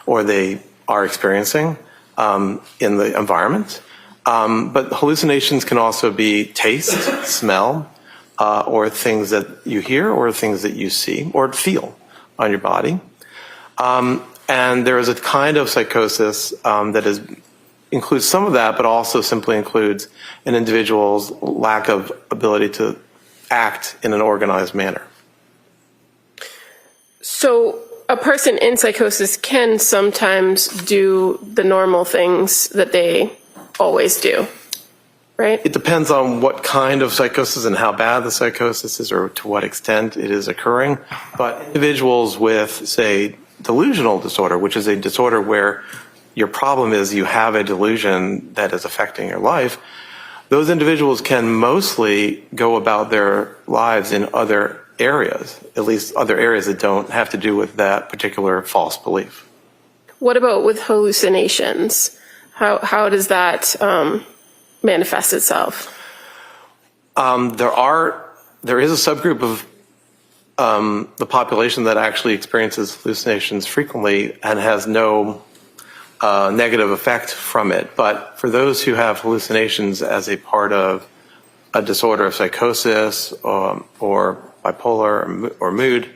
or they are experiencing in the environment. But hallucinations can also be taste, smell, or things that you hear or things that you see or feel on your body. And there is a kind of psychosis that includes some of that, but also simply includes an individual's lack of ability to act in an organized manner. So a person in psychosis can sometimes do the normal things that they always do, right? It depends on what kind of psychosis and how bad the psychosis is or to what extent it is occurring. But individuals with, say, delusional disorder, which is a disorder where your problem is you have a delusion that is affecting your life, those individuals can mostly go about their lives in other areas, at least other areas that don't have to do with that particular false belief. What about with hallucinations? How does that manifest itself? There is a subgroup of the population that actually experiences hallucinations frequently and has no negative effect from it. But for those who have hallucinations as a part of a disorder of psychosis or bipolar or mood,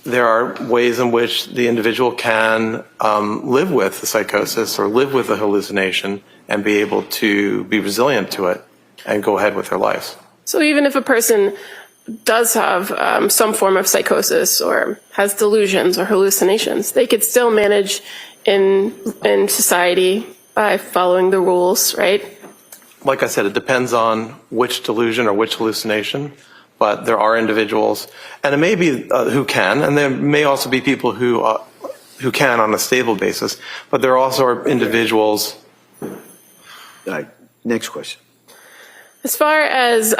there are ways in which the individual can live with the psychosis or live with the hallucination and be able to be resilient to it and go ahead with their lives. So even if a person does have some form of psychosis or has delusions or hallucinations, they could still manage in society by following the rules, right? Like I said, it depends on which delusion or which hallucination, but there are individuals, and it may be who can, and there may also be people who can on a stable basis, but there also are individuals. All right, next question. As far as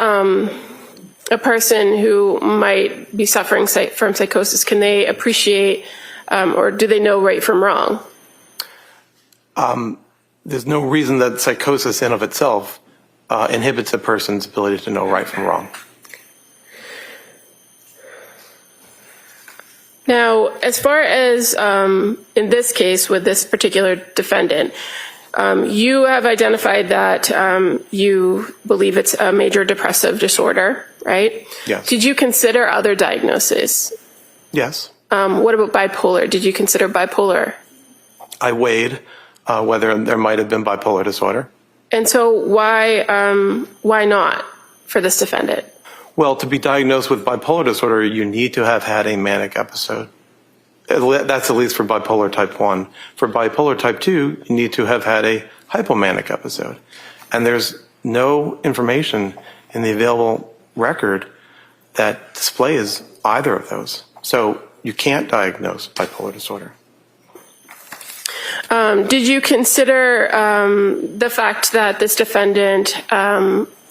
a person who might be suffering from psychosis, can they appreciate or do they know right from wrong? There's no reason that psychosis in of itself inhibits a person's ability to know right from wrong. Now, as far as in this case with this particular defendant, you have identified that you believe it's a major depressive disorder, right? Yes. Did you consider other diagnoses? Yes. What about bipolar? Did you consider bipolar? I weighed whether there might have been bipolar disorder. And so why not for this defendant? Well, to be diagnosed with bipolar disorder, you need to have had a manic episode. That's at least for bipolar type 1. For bipolar type 2, you need to have had a hypomanic episode. And there's no information in the available record that displays either of those. So you can't diagnose bipolar disorder. Did you consider the fact that this defendant,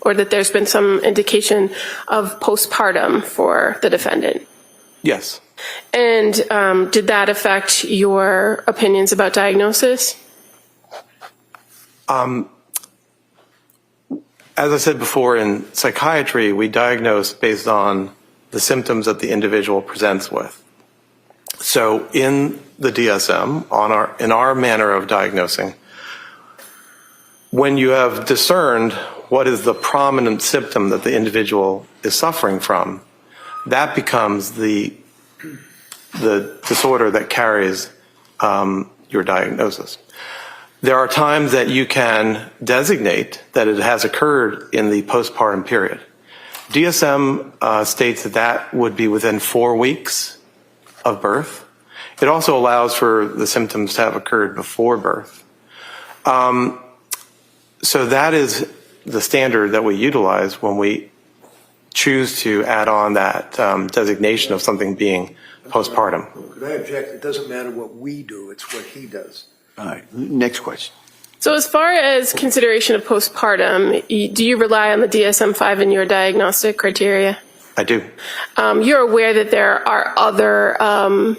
or that there's been some indication of postpartum for the defendant? Yes. And did that affect your opinions about diagnosis? As I said before, in psychiatry, we diagnose based on the symptoms that the individual presents with. So in the DSM, in our manner of diagnosing, when you have discerned what is the prominent symptom that the individual is suffering from, that becomes the disorder that carries your diagnosis. There are times that you can designate that it has occurred in the postpartum period. DSM states that would be within 4 weeks of birth. It also allows for the symptoms to have occurred before birth. So that is the standard that we utilize when we choose to add on that designation of something being postpartum. Could I object? It doesn't matter what we do, it's what he does. All right, next question. So as far as consideration of postpartum, do you rely on the DSM-5 in your diagnostic criteria? I do. You're aware that there are other, that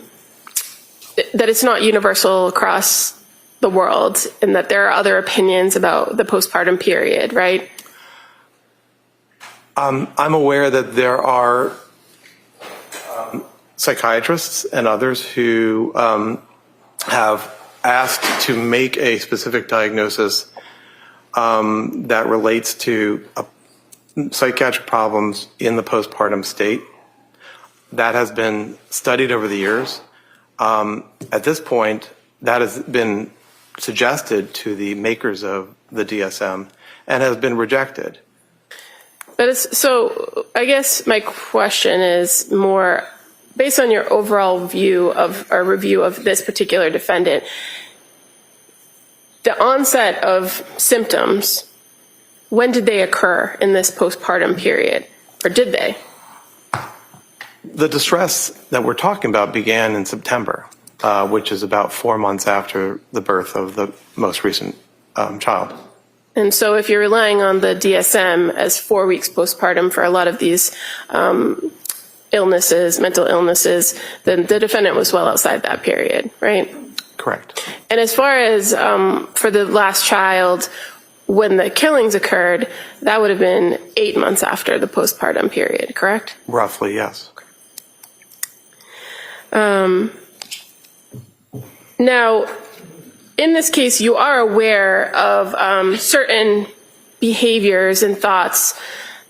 it's not universal across the world and that there are other opinions about the postpartum period, right? I'm aware that there are psychiatrists and others who have asked to make a specific diagnosis that relates to psychiatric problems in the postpartum state. That has been studied over the years. At this point, that has been suggested to the makers of the DSM and has been rejected. So I guess my question is more based on your overall view of or review of this particular defendant. The onset of symptoms, when did they occur in this postpartum period, or did they? The distress that we're talking about began in September, which is about 4 months after the birth of the most recent child. And so if you're relying on the DSM as 4 weeks postpartum for a lot of these illnesses, mental illnesses, then the defendant was well outside that period, right? Correct. And as far as for the last child, when the killings occurred, that would have been 8 months after the postpartum period, correct? Roughly, yes. Now, in this case, you are aware of certain behaviors and thoughts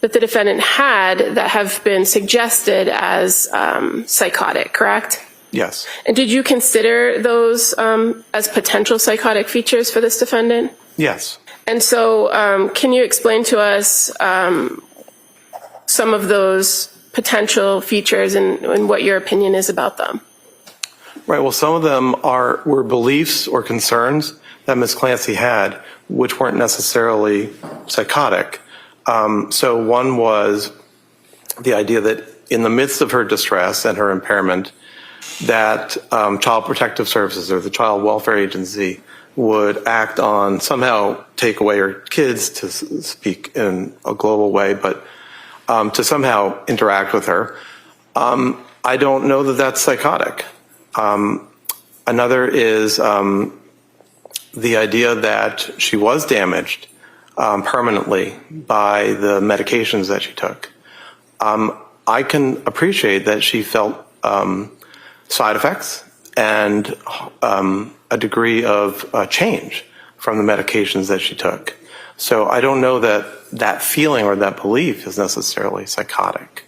that the defendant had that have been suggested as psychotic, correct? Yes. And did you consider those as potential psychotic features for this defendant? Yes. And so can you explain to us some of those potential features and what your opinion is about them? Right. Well, some of them were beliefs or concerns that Ms. Clancy had, which weren't necessarily psychotic. So one was the idea that in the midst of her distress and her impairment, that Child Protective Services or the Child Welfare Agency would act on, somehow take away her kids, to speak in a global way, but to somehow interact with her. I don't know that that's psychotic. Another is the idea that she was damaged permanently by the medications that she took. I can appreciate that she felt side effects and a degree of change from the medications that she took. So I don't know that that feeling or that belief is necessarily psychotic.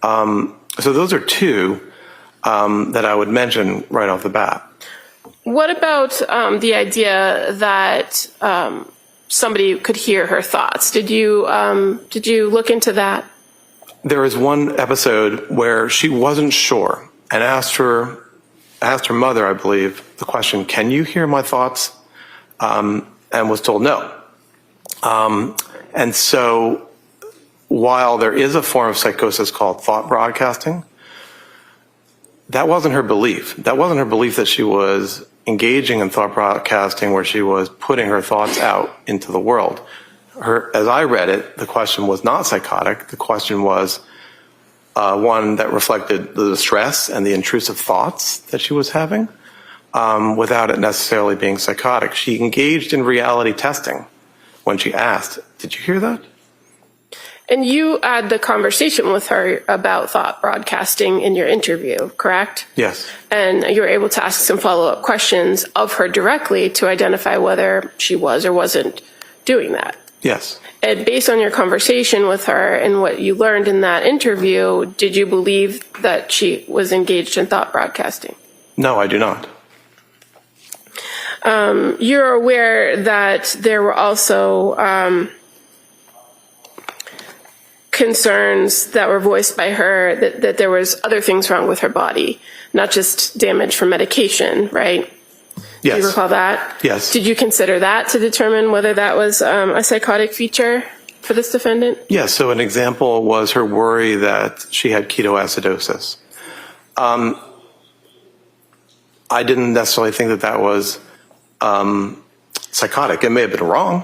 So those are two that I would mention right off the bat. What about the idea that somebody could hear her thoughts? Did you look into that? There was one episode where she wasn't sure and asked her mother, I believe, the question, "Can you hear my thoughts?" And was told no. And so while there is a form of psychosis called thought broadcasting, that wasn't her belief. That wasn't her belief that she was engaging in thought broadcasting where she was putting her thoughts out into the world. As I read it, the question was not psychotic. The question was one that reflected the distress and the intrusive thoughts that she was having without it necessarily being psychotic. She engaged in reality testing when she asked, "Did you hear that?" And you had the conversation with her about thought broadcasting in your interview, correct? Yes. And you were able to ask some follow-up questions of her directly to identify whether she was or wasn't doing that. Yes. And based on your conversation with her and what you learned in that interview, did you believe that she was engaged in thought broadcasting? No, I do not. You're aware that there were also concerns that were voiced by her that there was other things wrong with her body, not just damage from medication, right? Yes. Do you recall that? Yes. Did you consider that to determine whether that was a psychotic feature for this defendant? Yes. So an example was her worry that she had ketoacidosis. I didn't necessarily think that that was psychotic. It may have been wrong,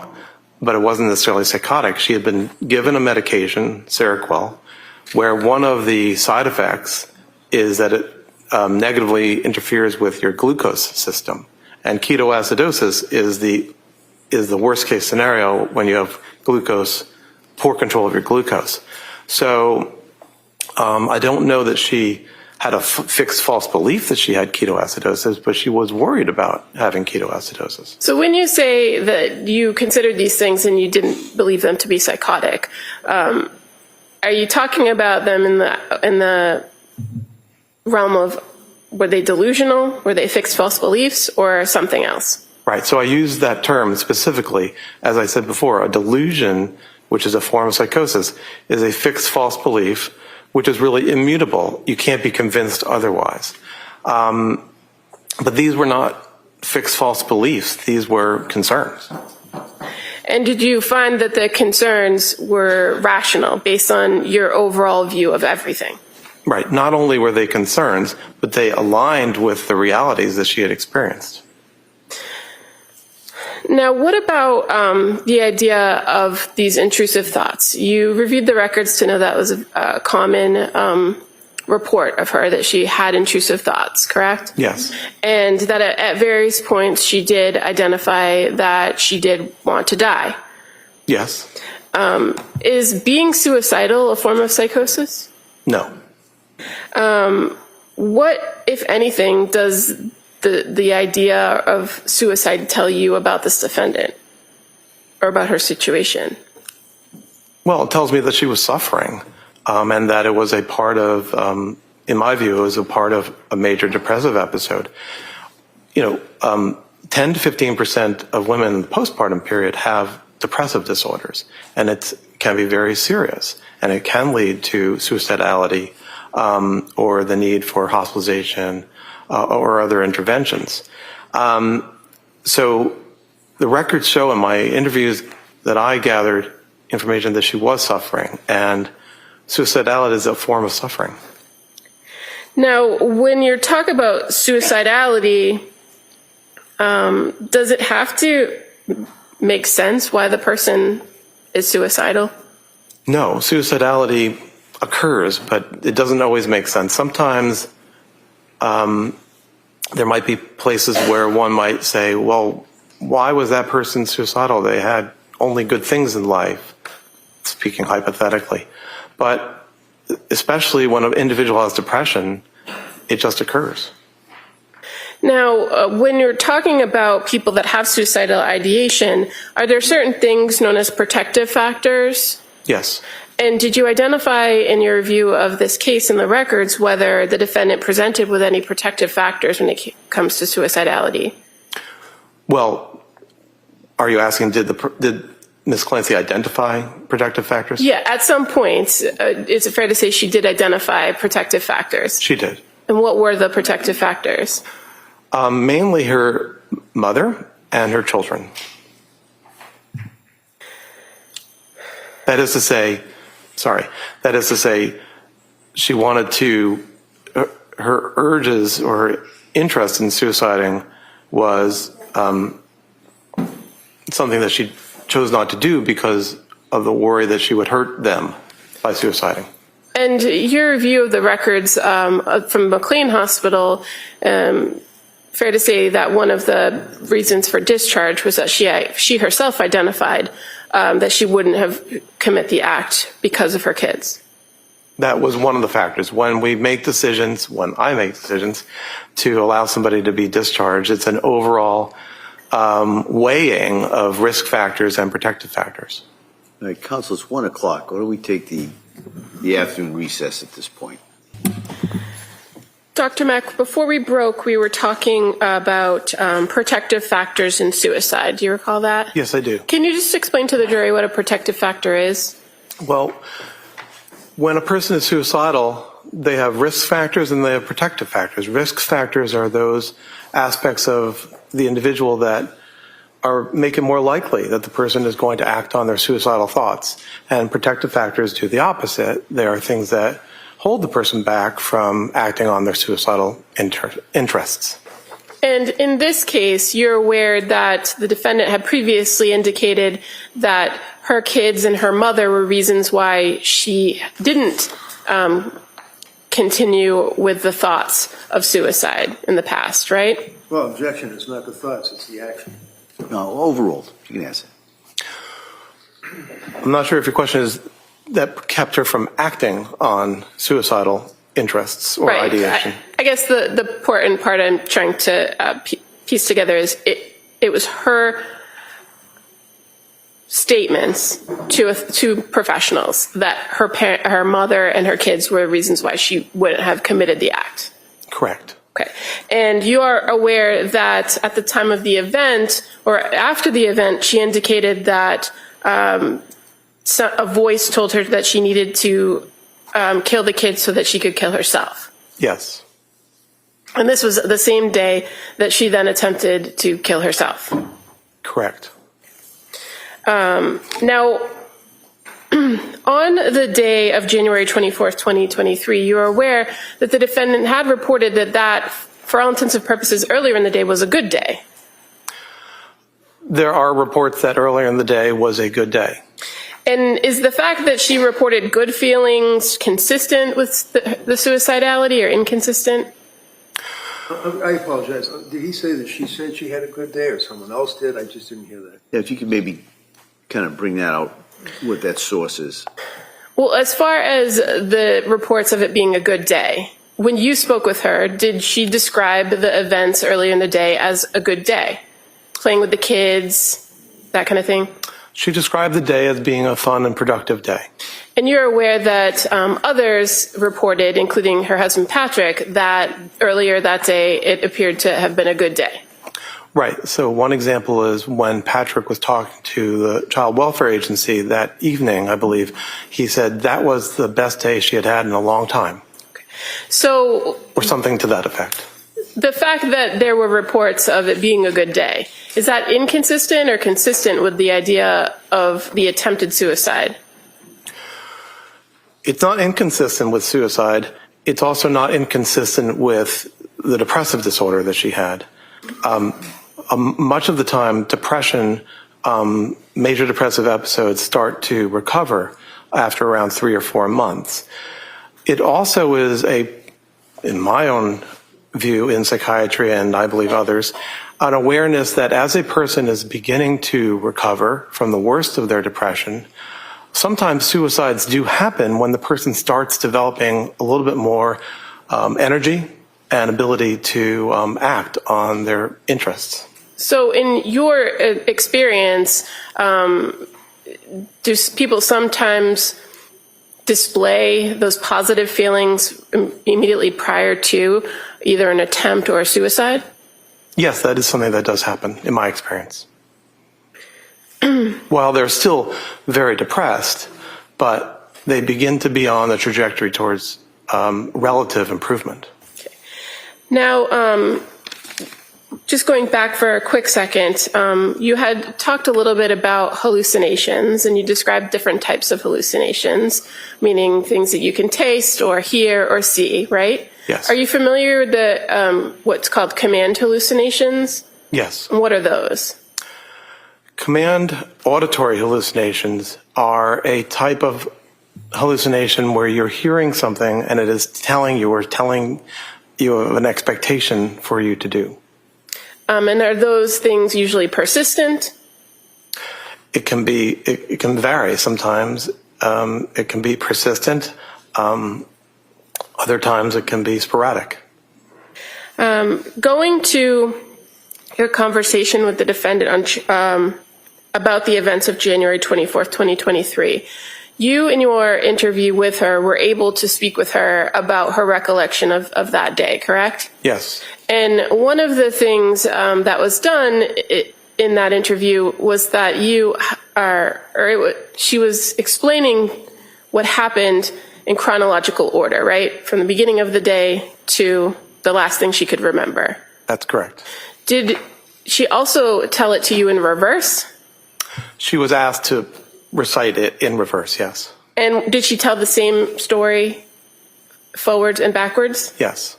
but it wasn't necessarily psychotic. She had been given a medication, Seroquel, where one of the side effects is that it negatively interferes with your glucose system. And ketoacidosis is the worst case scenario when you have poor control of your glucose. So I don't know that she had a fixed false belief that she had ketoacidosis, but she was worried about having ketoacidosis. So when you say that you considered these things and you didn't believe them to be psychotic, are you talking about them in the realm of, were they delusional, were they fixed false beliefs, or something else? Right. So I use that term specifically, as I said before, a delusion, which is a form of psychosis, is a fixed false belief, which is really immutable. You can't be convinced otherwise. But these were not fixed false beliefs. These were concerns. And did you find that the concerns were rational based on your overall view of everything? Right. Not only were they concerns, but they aligned with the realities that she had experienced. Now, what about the idea of these intrusive thoughts? You reviewed the records to know that was a common report of her, that she had intrusive thoughts, correct? Yes. And that at various points she did identify that she did want to die. Yes. Is being suicidal a form of psychosis? No. What, if anything, does the idea of suicide tell you about this defendant or about her situation? Well, it tells me that she was suffering, and that it was a part of, in my view, it was a part of a major depressive episode. 10 to 15% of women in the postpartum period have depressive disorders, and it can be very serious, and it can lead to suicidality or the need for hospitalization or other interventions. So the records show in my interviews that I gathered information that she was suffering, and suicidality is a form of suffering. Now, when you talk about suicidality, does it have to make sense why the person is suicidal? No, suicidality occurs, but it doesn't always make sense. Sometimes there might be places where one might say, well, why was that person suicidal? They had only good things in life, speaking hypothetically. But especially when an individual has depression, it just occurs. Now, when you're talking about people that have suicidal ideation, are there certain things known as protective factors? Yes. And did you identify in your review of this case in the records whether the defendant presented with any protective factors when it comes to suicidality? Well, are you asking, did Ms. Clancy identify protective factors? Yeah, at some point, is it fair to say she did identify protective factors? She did. And what were the protective factors? Mainly her mother and her children. That is to say, she wanted to, her urges or her interest in suiciding was something that she chose not to do because of the worry that she would hurt them by suiciding. And your review of the records from McLean Hospital, fair to say that one of the reasons for discharge was that she herself identified that she wouldn't have commit the act because of her kids. That was one of the factors. When I make decisions to allow somebody to be discharged, it's an overall weighing of risk factors and protective factors. All right, counsel, it's 1 o'clock. Why don't we take the afternoon recess at this point? Dr. Mack, before we broke, we were talking about protective factors in suicide. Do you recall that? Yes, I do. Can you just explain to the jury what a protective factor is? Well, when a person is suicidal, they have risk factors and they have protective factors. Risk factors are those aspects of the individual that make it more likely that the person is going to act on their suicidal thoughts. And protective factors do the opposite. They are things that hold the person back from acting on their suicidal interests. And in this case, you're aware that the defendant had previously indicated that her kids and her mother were reasons why she didn't continue with the thoughts of suicide in the past, right? Well, objection, it's not the thoughts, it's the action. No, overruled. You can answer. I'm not sure if your question is that kept her from acting on suicidal interests or ideation. I guess the important part I'm trying to piece together is it was her statements to professionals that her mother and her kids were reasons why she wouldn't have committed the act. Correct. Okay. And you are aware that at the time of the event or after the event, she indicated that a voice told her that she needed to kill the kids so that she could kill herself. Yes. And this was the same day that she then attempted to kill herself. Correct. Now, on the day of January 24th, 2023, you are aware that the defendant had reported that, for all intents and purposes, earlier in the day was a good day. There are reports that earlier in the day was a good day. And is the fact that she reported good feelings consistent with the suicidality or inconsistent? I apologize. Did he say that she said she had a good day or someone else did? I just didn't hear that. Yeah, if you could maybe kind of bring that out, what that source is. Well, as far as the reports of it being a good day, when you spoke with her, did she describe the events earlier in the day as a good day? Playing with the kids, that kind of thing? She described the day as being a fun and productive day. And you're aware that others reported, including her husband Patrick, that earlier that day it appeared to have been a good day. Right. So one example is when Patrick was talking to the Child Welfare Agency that evening, I believe, he said that was the best day she had had in a long time. Okay. So, or something to that effect. The fact that there were reports of it being a good day, is that inconsistent or consistent with the idea of the attempted suicide? It's not inconsistent with suicide. It's also not inconsistent with the depressive disorder that she had. Much of the time, depression major depressive episodes start to recover after around 3 or 4 months. It also is in my own view in psychiatry, and I believe others, an awareness that as a person is beginning to recover from the worst of their depression, sometimes suicides do happen when the person starts developing a little bit more energy and ability to act on their interests. So in your experience, do people sometimes display those positive feelings immediately prior to either an attempt or a suicide? Yes, that is something that does happen in my experience. While they're still very depressed, but they begin to be on the trajectory towards relative improvement. Okay. Now, just going back for a quick second, you had talked a little bit about hallucinations, and you described different types of hallucinations, meaning things that you can taste or hear or see, right? Yes. Are you familiar with the what's called command hallucinations? Yes. And what are those? Command auditory hallucinations are a type of hallucination where you're hearing something and it is telling you of an expectation for you to do. And are those things usually persistent? It can be. It can vary sometimes. It can be persistent. Other times it can be sporadic. Going to your conversation with the defendant on about the events of January 24th, 2023, you in your interview with her were able to speak with her about her recollection of that day, correct? Yes. And one of the things that was done in that interview was that she was explaining what happened in chronological order, right? From the beginning of the day to the last thing she could remember. That's correct. Did she also tell it to you in reverse? She was asked to recite it in reverse, yes. And did she tell the same story forwards and backwards? Yes.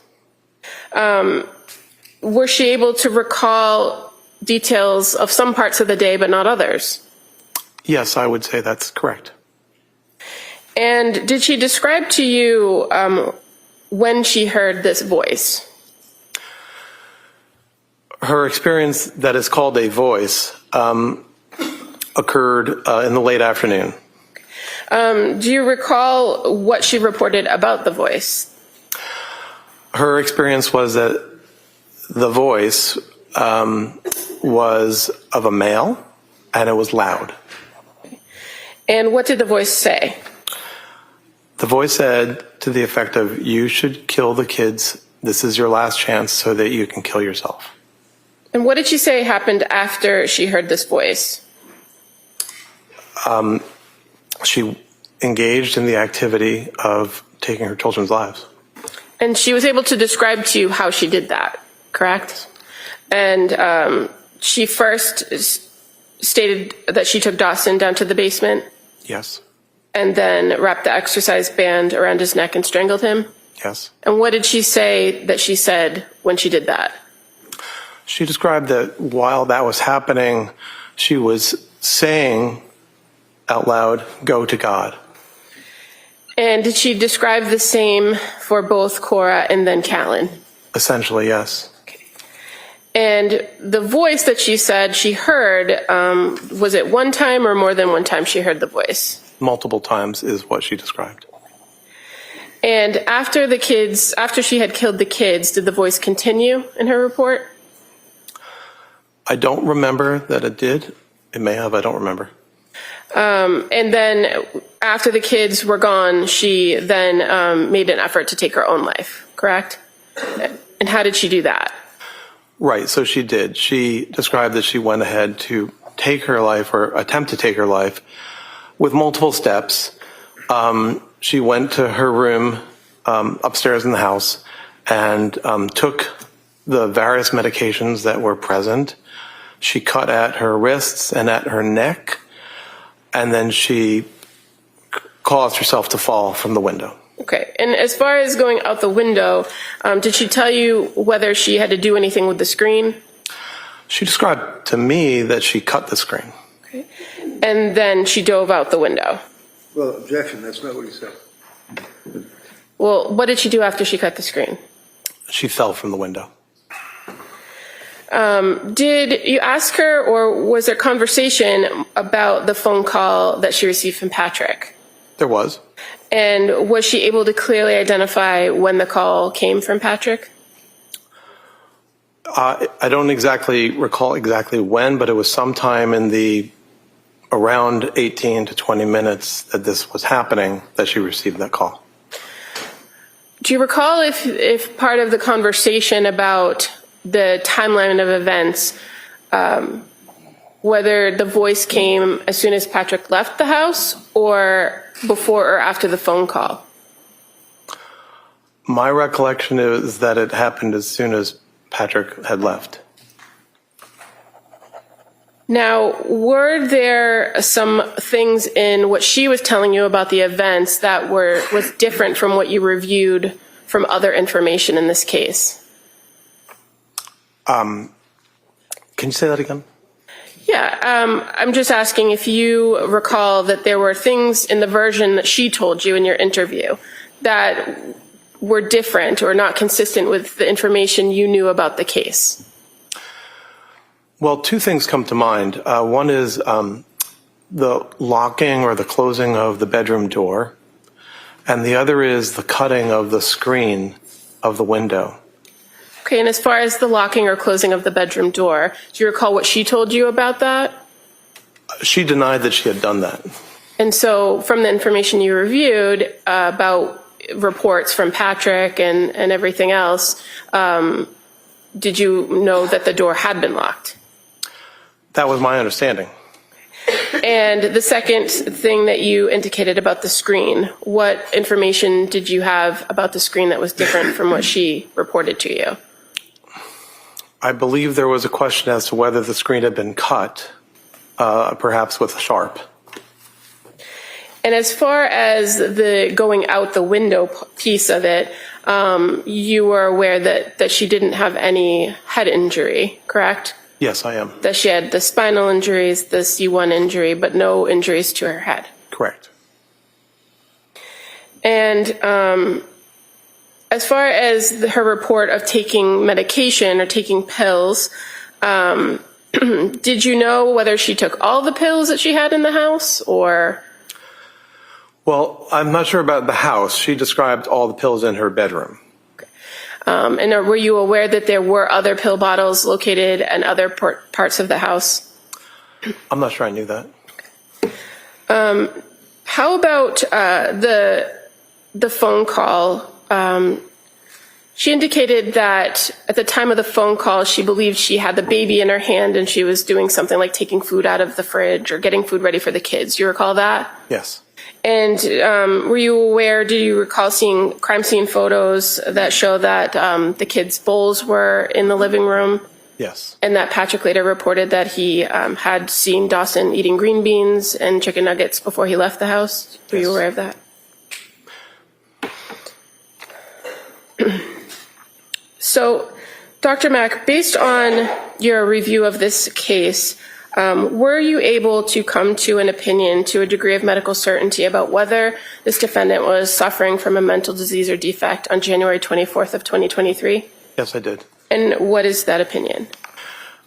Was she able to recall details of some parts of the day but not others? Yes, I would say that's correct. And did she describe to you when she heard this voice? Her experience that is called a voice occurred in the late afternoon. Do you recall what she reported about the voice? Her experience was that the voice was of a male and it was loud. And what did the voice say? The voice said to the effect of, "You should kill the kids. This is your last chance so that you can kill yourself." And what did she say happened after she heard this voice? She engaged in the activity of taking her children's lives. And she was able to describe to you how she did that, correct? And she first stated that she took Dawson down to the basement? Yes. And then wrapped the exercise band around his neck and strangled him? Yes. And what did she say that she said when she did that? She described that while that was happening, she was saying out loud, "Go to God." And did she describe the same for both Cora and then Callan? Essentially, yes. And the voice that she said she heard, was it one time or more than one time she heard the voice? Multiple times is what she described. And after she had killed the kids, did the voice continue in her report? I don't remember that it did. It may have, I don't remember. And then after the kids were gone, she then made an effort to take her own life, correct? And how did she do that? Right, so she did. She described that she went ahead to take her life or attempt to take her life with multiple steps. She went to her room upstairs in the house and took the various medications that were present. She cut at her wrists and at her neck, and then she caused herself to fall from the window. Okay, and as far as going out the window, did she tell you whether she had to do anything with the screen? She described to me that she cut the screen. Okay. And then she dove out the window. Well, objection, that's not what he said. Well, what did she do after she cut the screen? She fell from the window. Did you ask her, or was there conversation about the phone call that she received from Patrick? There was. And was she able to clearly identify when the call came from Patrick? I don't exactly recall exactly when, but it was sometime in the around 18 to 20 minutes that this was happening that she received that call. Do you recall if part of the conversation about the timeline of events, whether the voice came as soon as Patrick left the house or before or after the phone call? My recollection is that it happened as soon as Patrick had left. Now, were there some things in what she was telling you about the events that was different from what you reviewed from other information in this case? Can you say that again? Yeah, I'm just asking if you recall that there were things in the version that she told you in your interview that were different or not consistent with the information you knew about the case. Well, two things come to mind. One is the locking or the closing of the bedroom door, and the other is the cutting of the screen of the window. Okay, and as far as the locking or closing of the bedroom door, do you recall what she told you about that? She denied that she had done that. And so from the information you reviewed about reports from Patrick and everything else, did you know that the door had been locked? That was my understanding. And the second thing that you indicated about the screen, what information did you have about the screen that was different from what she reported to you? I believe there was a question as to whether the screen had been cut, perhaps with a sharp. And as far as the going out the window piece of it, you were aware that she didn't have any head injury, correct? Yes, I am. That she had the spinal injuries, the C1 injury, but no injuries to her head. Correct. And as far as her report of taking medication or taking pills, did you know whether she took all the pills that she had in the house or? Well, I'm not sure about the house. She described all the pills in her bedroom. And were you aware that there were other pill bottles located in other parts of the house? I'm not sure I knew that. How about the phone call? She indicated that at the time of the phone call, she believed she had the baby in her hand and she was doing something like taking food out of the fridge or getting food ready for the kids. Do you recall that? Yes. And were you aware, do you recall seeing crime scene photos that show that the kids' bowls were in the living room? Yes. And that Patrick later reported that he had seen Dawson eating green beans and chicken nuggets before he left the house? Were you aware of that? So, Dr. Mack, based on your review of this case, were you able to come to an opinion to a degree of medical certainty about whether this defendant was suffering from a mental disease or defect on January 24th of 2023? Yes, I did. And what is that opinion?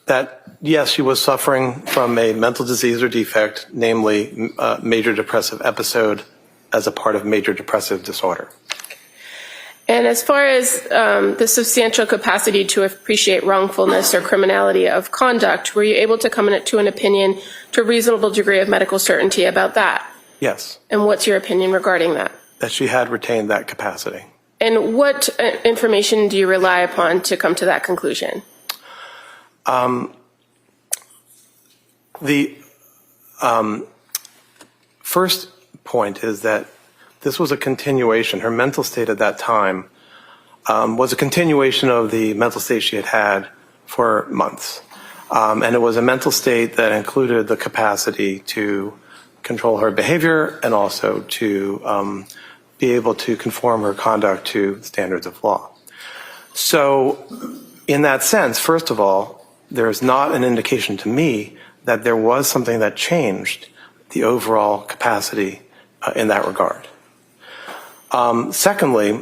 That, yes, she was suffering from a mental disease or defect, namely major depressive episode as a part of major depressive disorder. And as far as the substantial capacity to appreciate wrongfulness or criminality of conduct, were you able to come to an opinion to a reasonable degree of medical certainty about that? Yes. And what's your opinion regarding that? That she had retained that capacity. And what information do you rely upon to come to that conclusion? The first point is that this was a continuation. Her mental state at that time was a continuation of the mental state she had had for months. And it was a mental state that included the capacity to control her behavior and also to be able to conform her conduct to standards of law. So in that sense, first of all, there is not an indication to me that there was something that changed the overall capacity in that regard. Secondly,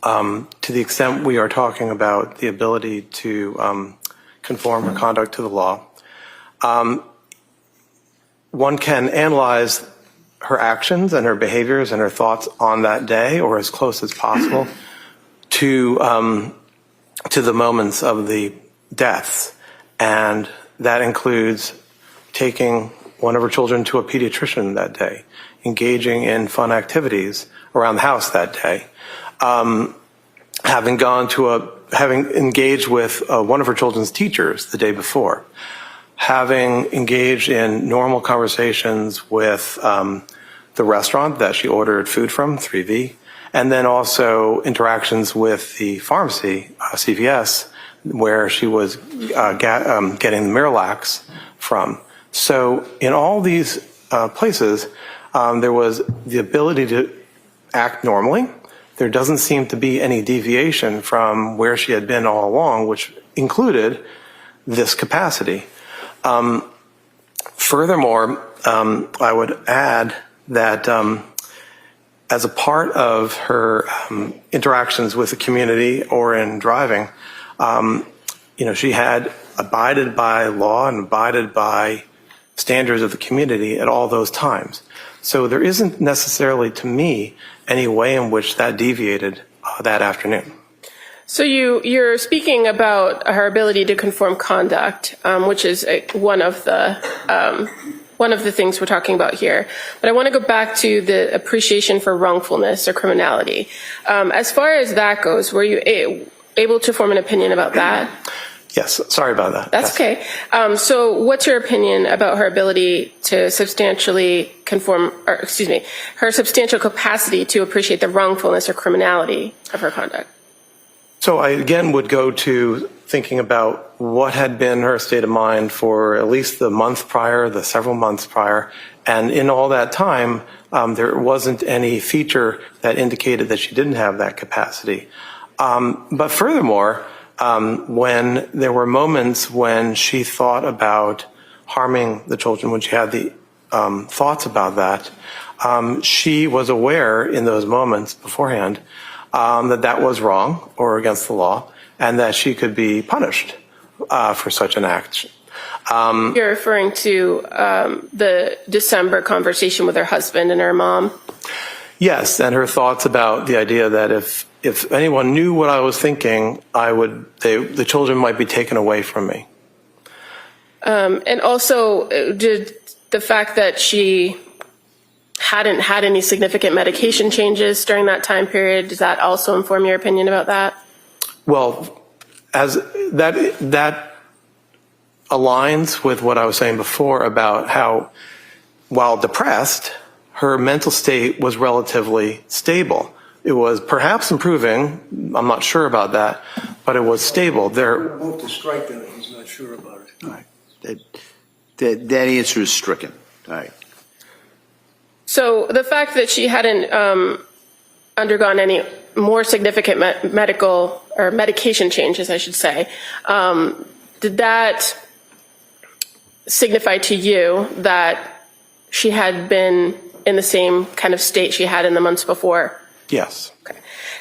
to the extent we are talking about the ability to conform her conduct to the law, one can analyze her actions and her behaviors and her thoughts on that day, or as close as possible to the moments of the deaths. And that includes taking one of her children to a pediatrician that day, engaging in fun activities around the house that day, having engaged with one of her children's teachers the day before, having engaged in normal conversations with the restaurant that she ordered food from, 3V, and then also interactions with the pharmacy, CVS, where she was getting the Miralax from. So in all these places, there was the ability to act normally. There doesn't seem to be any deviation from where she had been all along, which included this capacity. Furthermore, I would add that as a part of her interactions with the community or in driving, she had abided by law and abided by standards of the community at all those times. So there isn't necessarily, to me, any way in which that deviated that afternoon. So you're speaking about her ability to conform conduct, which is one of the things we're talking about here. But I want to go back to the appreciation for wrongfulness or criminality. As far as that goes, were you able to form an opinion about that? Yes, sorry about that. That's yes. Okay. So what's your opinion about her ability to substantially her substantial capacity to appreciate the wrongfulness or criminality of her conduct? So I again would go to thinking about what had been her state of mind for at least the month prior, the several months prior, and in all that time, there wasn't any feature that indicated that she didn't have that capacity. But furthermore, when there were moments when she thought about harming the children, when she had the thoughts about that, she was aware in those moments beforehand that was wrong or against the law, and that she could be punished for such an act. You're referring to the December conversation with her husband and her mom? Yes, and her thoughts about the idea that if anyone knew what I was thinking, the children might be taken away from me. And also, did the fact that she hadn't had any significant medication changes during that time period, does that also inform your opinion about that? Well, as that aligns with what I was saying before about how, while depressed, her mental state was relatively stable. It was perhaps improving. I'm not sure about that, but it was stable. Move to strike that. He's not sure about it. All right. That answer is stricken. All right. So the fact that she hadn't undergone any more significant medical or medication changes, I should say, did that signify to you that she had been in the same kind of state she had in the months before? Yes. Okay.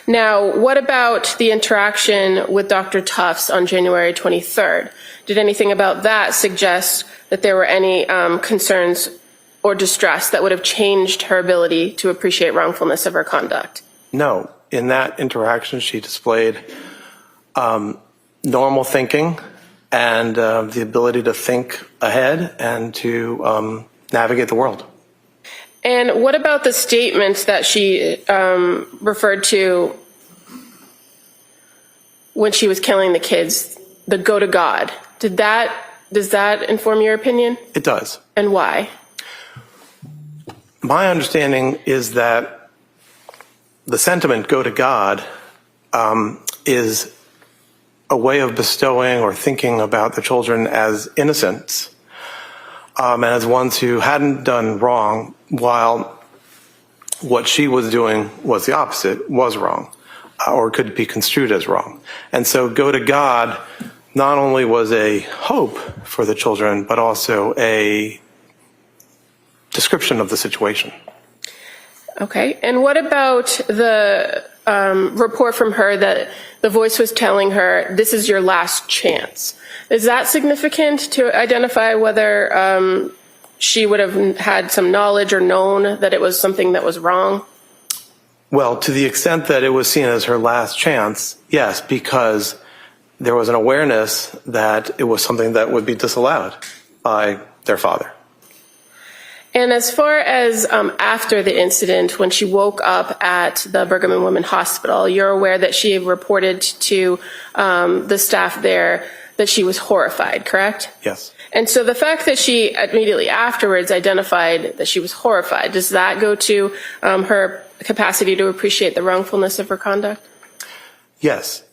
Now, what about the interaction with Dr. Tufts on January 23rd? Did anything about that suggest that there were any concerns or distress that would have changed her ability to appreciate wrongfulness of her conduct? No. In that interaction, she displayed normal thinking and the ability to think ahead and to navigate the world. And what about the statements that she referred to when she was killing the kids, the go to God? Does that inform your opinion? It does. And why? My understanding is that the sentiment go to God is a way of bestowing or thinking about the children as innocents and as ones who hadn't done wrong, while what she was doing was the opposite, was wrong, or could be construed as wrong. And so go to God not only was a hope for the children, but also a description of the situation. Okay. And what about the report from her that the voice was telling her, this is your last chance? Is that significant to identify whether she would have had some knowledge or known that it was something that was wrong? Well, to the extent that it was seen as her last chance, yes, because there was an awareness that it was something that would be disallowed by their father. And as far as after the incident, when she woke up at the Brigham and Women's Hospital, you're aware that she reported to the staff there that she was horrified, correct? Yes. And so the fact that she immediately afterwards identified that she was horrified, does that go to her capacity to appreciate the wrongfulness of her conduct? Yes.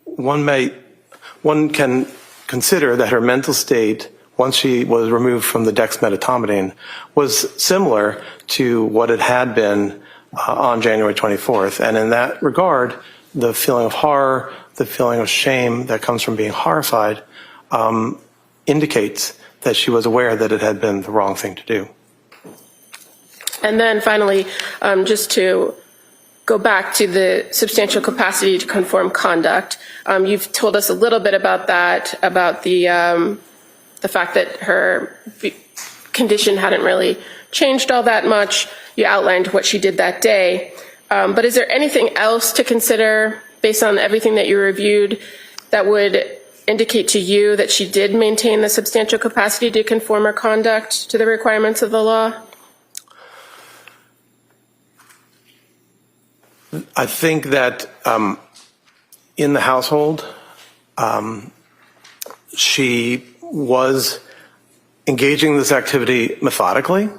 One can consider that her mental state, once she was removed from the dexmedetomidine, was similar to what it had been on January 24th. And in that regard, the feeling of horror, the feeling of shame that comes from being horrified, indicates that she was aware that it had been the wrong thing to do. And then finally, just to go back to the substantial capacity to conform conduct, you've told us a little bit about that, about the fact that her condition hadn't really changed all that much. You outlined what she did that day. But is there anything else to consider based on everything that you reviewed that would indicate to you that she did maintain the substantial capacity to conform her conduct to the requirements of the law? I think that in the household, she was engaging this activity methodically,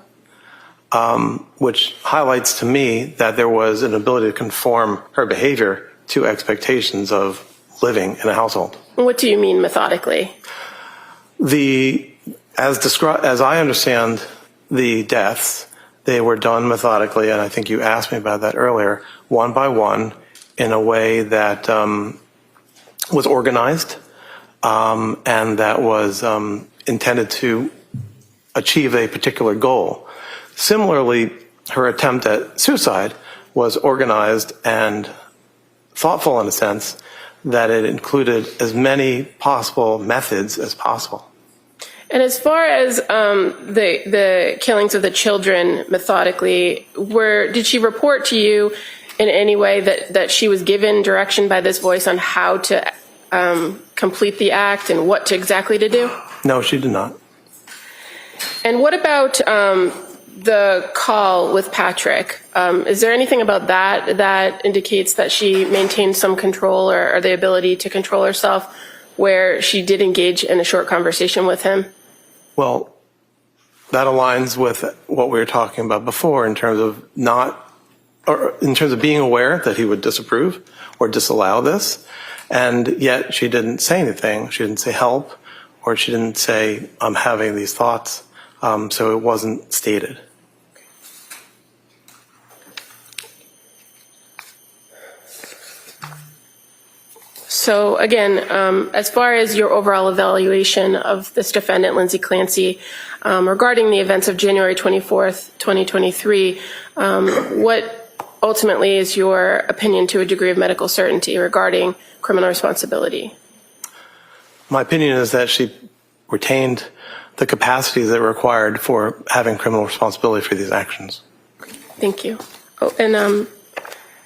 which highlights to me that there was an ability to conform her behavior to expectations of living in a household. What do you mean methodically? As I understand the deaths, they were done methodically, and I think you asked me about that earlier, one by one, in a way that was organized and that was intended to achieve a particular goal. Similarly, her attempt at suicide was organized and thoughtful in a sense that it included as many possible methods as possible. And as far as the killings of the children methodically, did she report to you in any way that she was given direction by this voice on how to complete the act and what exactly to do? No, she did not. And what about the call with Patrick? Is there anything about that indicates that she maintained some control or the ability to control herself where she did engage in a short conversation with him? Well, that aligns with what we were talking about before in terms of being aware that he would disapprove or disallow this, and yet she didn't say anything. She didn't say help, or she didn't say, I'm having these thoughts, so it wasn't stated. So again, as far as your overall evaluation of this defendant, Lindsay Clancy, regarding the events of January 24th, 2023, what ultimately is your opinion to a degree of medical certainty regarding criminal responsibility? My opinion is that she retained the capacities that were required for having criminal responsibility for these actions. Thank you. Oh, and I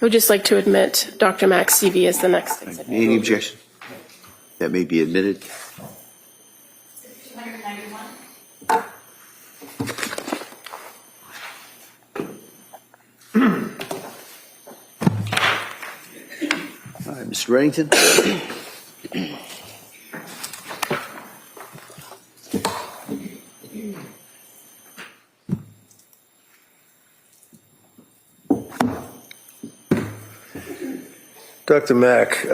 would just like to admit Dr. Max CV as the next exhibit. Any objection? That may be admitted. 291. All right, Mr. Reddington. Dr. Mack,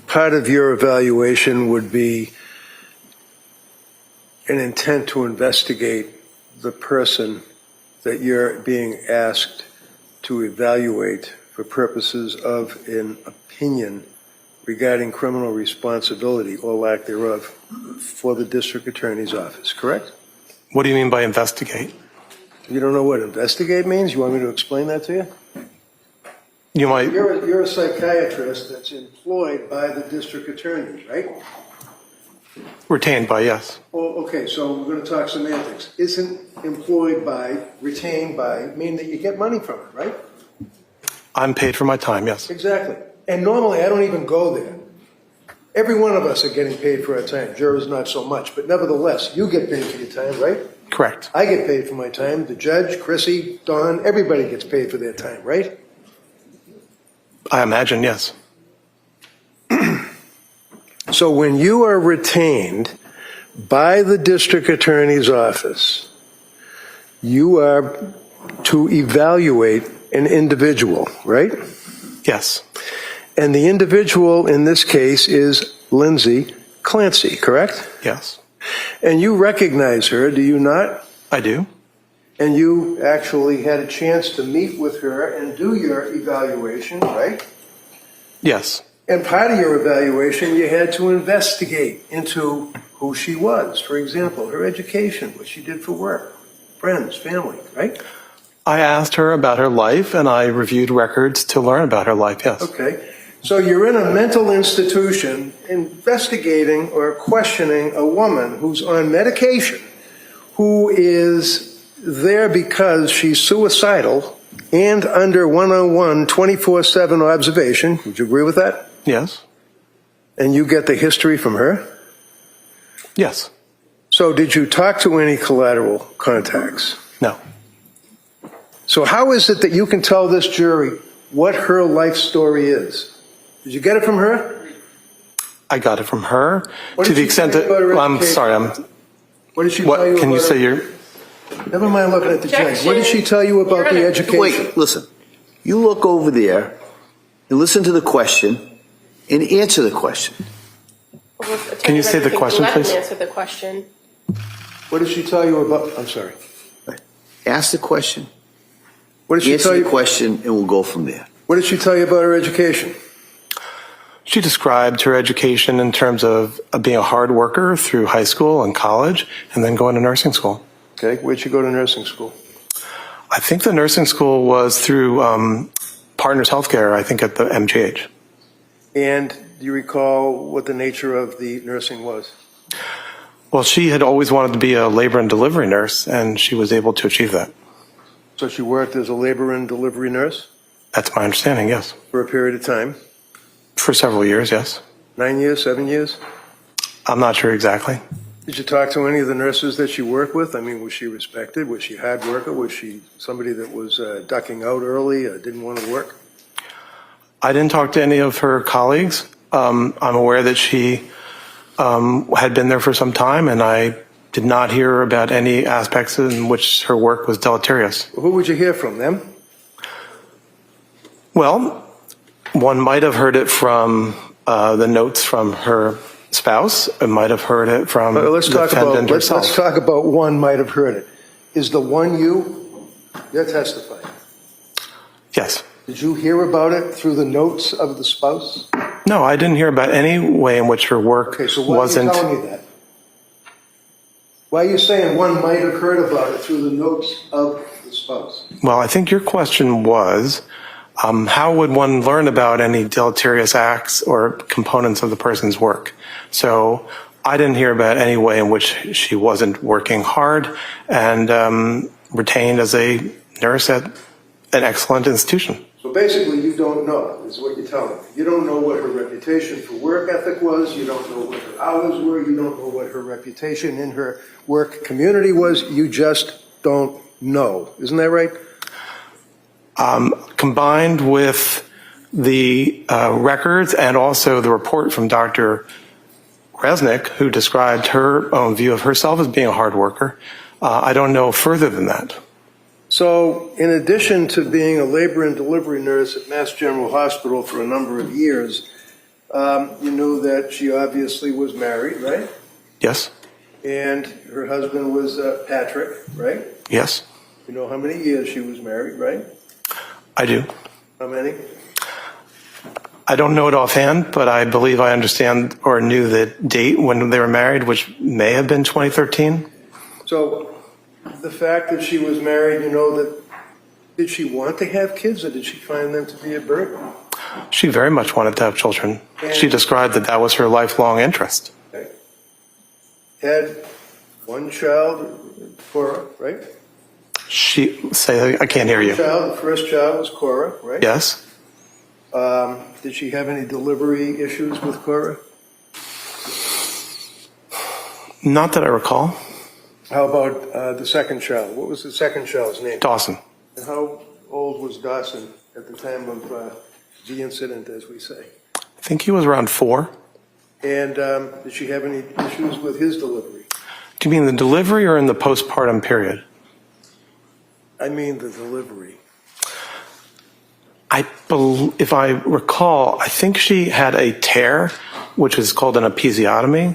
part of your evaluation would be an intent to investigate the person that you're being asked to evaluate for purposes of an opinion regarding criminal responsibility or lack thereof for the district attorney's office, correct? What do you mean by investigate? You don't know what investigate means? You want me to explain that to you? You might, You're a psychiatrist that's employed by the district attorneys, right? retained by, yes. Oh, okay, so we're going to talk semantics. Isn't employed by, retained by, mean that you get money from it, right? I'm paid for my time, yes. Exactly. And normally, I don't even go there. Every one of us are getting paid for our time. Jurors, not so much. But nevertheless, you get paid for your time, right? Correct. I get paid for my time. The judge, Chrissy, Don, everybody gets paid for their time, right? I imagine, yes. So when you are retained by the district attorney's office, you are to evaluate an individual, right? Yes. And the individual in this case is Lindsay Clancy, correct? Yes. And you recognize her, do you not? I do. And you actually had a chance to meet with her and do your evaluation, right? Yes. And part of your evaluation, you had to investigate into who she was. For example, her education, what she did for work, friends, family, right? I asked her about her life and I reviewed records to learn about her life, yes. Okay. So you're in a mental institution investigating or questioning a woman who's on medication, who is there because she's suicidal and under one-on-one 24/7 observation. Would you agree with that? Yes. And you get the history from her? Yes. So did you talk to any collateral contacts? No. So how is it that you can tell this jury what her life story is? Did you get it from her? I got it from her What to did the she extent tell you that, about her I'm education? sorry, What did she what, tell you can you about say her? your, Never mind looking at the judge. What did she tell you about the Your Honor. education? Wait, listen. You look over there and listen to the question and answer the question. Can you say the question, Let him please? answer the question. What did she tell you about? I'm sorry. Ask the question, What did she answer tell the you? question, and we'll go from there. What did she tell you about her education? She described her education in terms of being a hard worker through high school and college and then going to nursing school. Okay, where'd she go to nursing school? I think the nursing school was through Partners Healthcare, I think at the MGH. And do you recall what the nature of the nursing was? Well, she had always wanted to be a labor and delivery nurse, and she was able to achieve that. So she worked as a labor and delivery nurse That's my understanding, yes. for a period of time? For several years, yes. 9 years, 7 years? I'm not sure exactly. Did you talk to any of the nurses that she worked with? I mean, was she respected? Was she a hard worker? Was she somebody that was ducking out early, didn't want to work? I didn't talk to any of her colleagues. I'm aware that she had been there for some time, and I did not hear about any aspects in which her work was deleterious. Who would you hear from, them? Well, one might have heard it from the notes from her spouse. It might have heard it from the defendant herself. Let's talk about one might have heard it. Is the one you're testifying? Yes. Did you hear about it through the notes of the spouse? No, I didn't hear about any way in which her work Okay, so why wasn't. are you telling me that? Why are you saying one might have heard about it through the notes of the spouse? Well, I think your question was, how would one learn about any deleterious acts or components of the person's work? So I didn't hear about any way in which she wasn't working hard and retained as a nurse at an excellent institution. So basically, you don't know, is what you're telling me. You don't know what her reputation for work ethic was. You don't know what her hours were. You don't know what her reputation in her work community was. You just don't know. Isn't that right? Combined with the records and also the report from Dr. Resnick, who described her own view of herself as being a hard worker, I don't know further than that. So, in addition to being a labor and delivery nurse at Mass General Hospital for a number of years, you knew that she obviously was married, right? Yes? And her husband was Patrick, right? Yes? You know how many years she was married, right? I do. How many? I don't know it offhand, but I believe I understand or knew the date when they were married, which may have been 2013. So, the fact that she was married, you know, that did she want to have kids or did she find them to be a burden? She very much wanted to have children. She described that that was her lifelong interest. Okay. Had one child, Cora, right? I can't hear you. The first child was Cora, right? Yes. Did she have any delivery issues with Cora? Not that I recall. How about the second child? What was the second child's name? Dawson. And how old was Dawson at the time of the incident, as we say? I think he was around 4. And did she have any issues with his delivery? Do you mean the delivery or in the postpartum period? I mean the delivery. If I recall, I think she had a tear, which is called an episiotomy,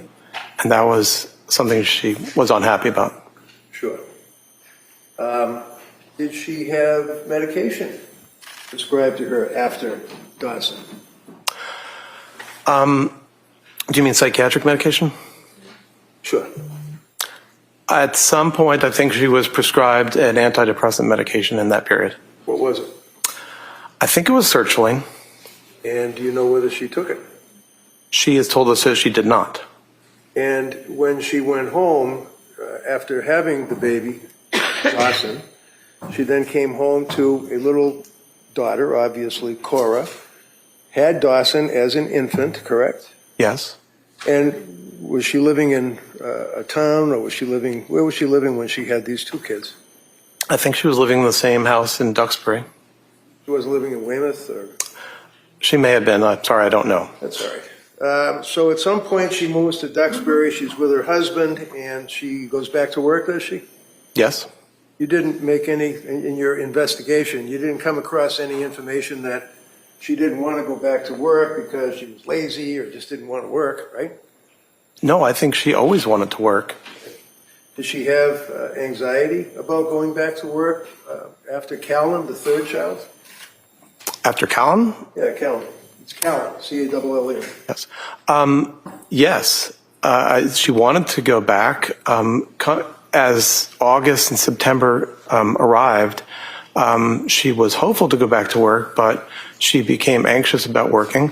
and that was something she was unhappy about. Sure. Did she have medication prescribed to her after Dawson? Do you mean psychiatric medication? Sure. At some point, I think she was prescribed an antidepressant medication in that period. What was it? I think it was sertraline. And do you know whether she took it? She has told us that she did not. And when she went home after having the baby, Dawson, she then came home to a little daughter, obviously Cora, had Dawson as an infant, correct? Yes. And was she living in a town, or where was she living when she had these 2 kids? I think she was living in the same house in Duxbury. She wasn't living in Weymouth, or? She may have been. I'm sorry, I don't know. That's all right. So at some point she moves to Duxbury, she's with her husband, and she goes back to work, does she? Yes. You didn't make any, in your investigation, you didn't come across any information that she didn't want to go back to work because she was lazy or just didn't want to work, right? No, I think she always wanted to work. Did she have anxiety about going back to work after Callan, the third child? After Callan? Yeah, Callan. It's Callan, C-A-L-L-E. Yes. Yes. She wanted to go back. As August and September arrived, she was hopeful to go back to work, but she became anxious about working.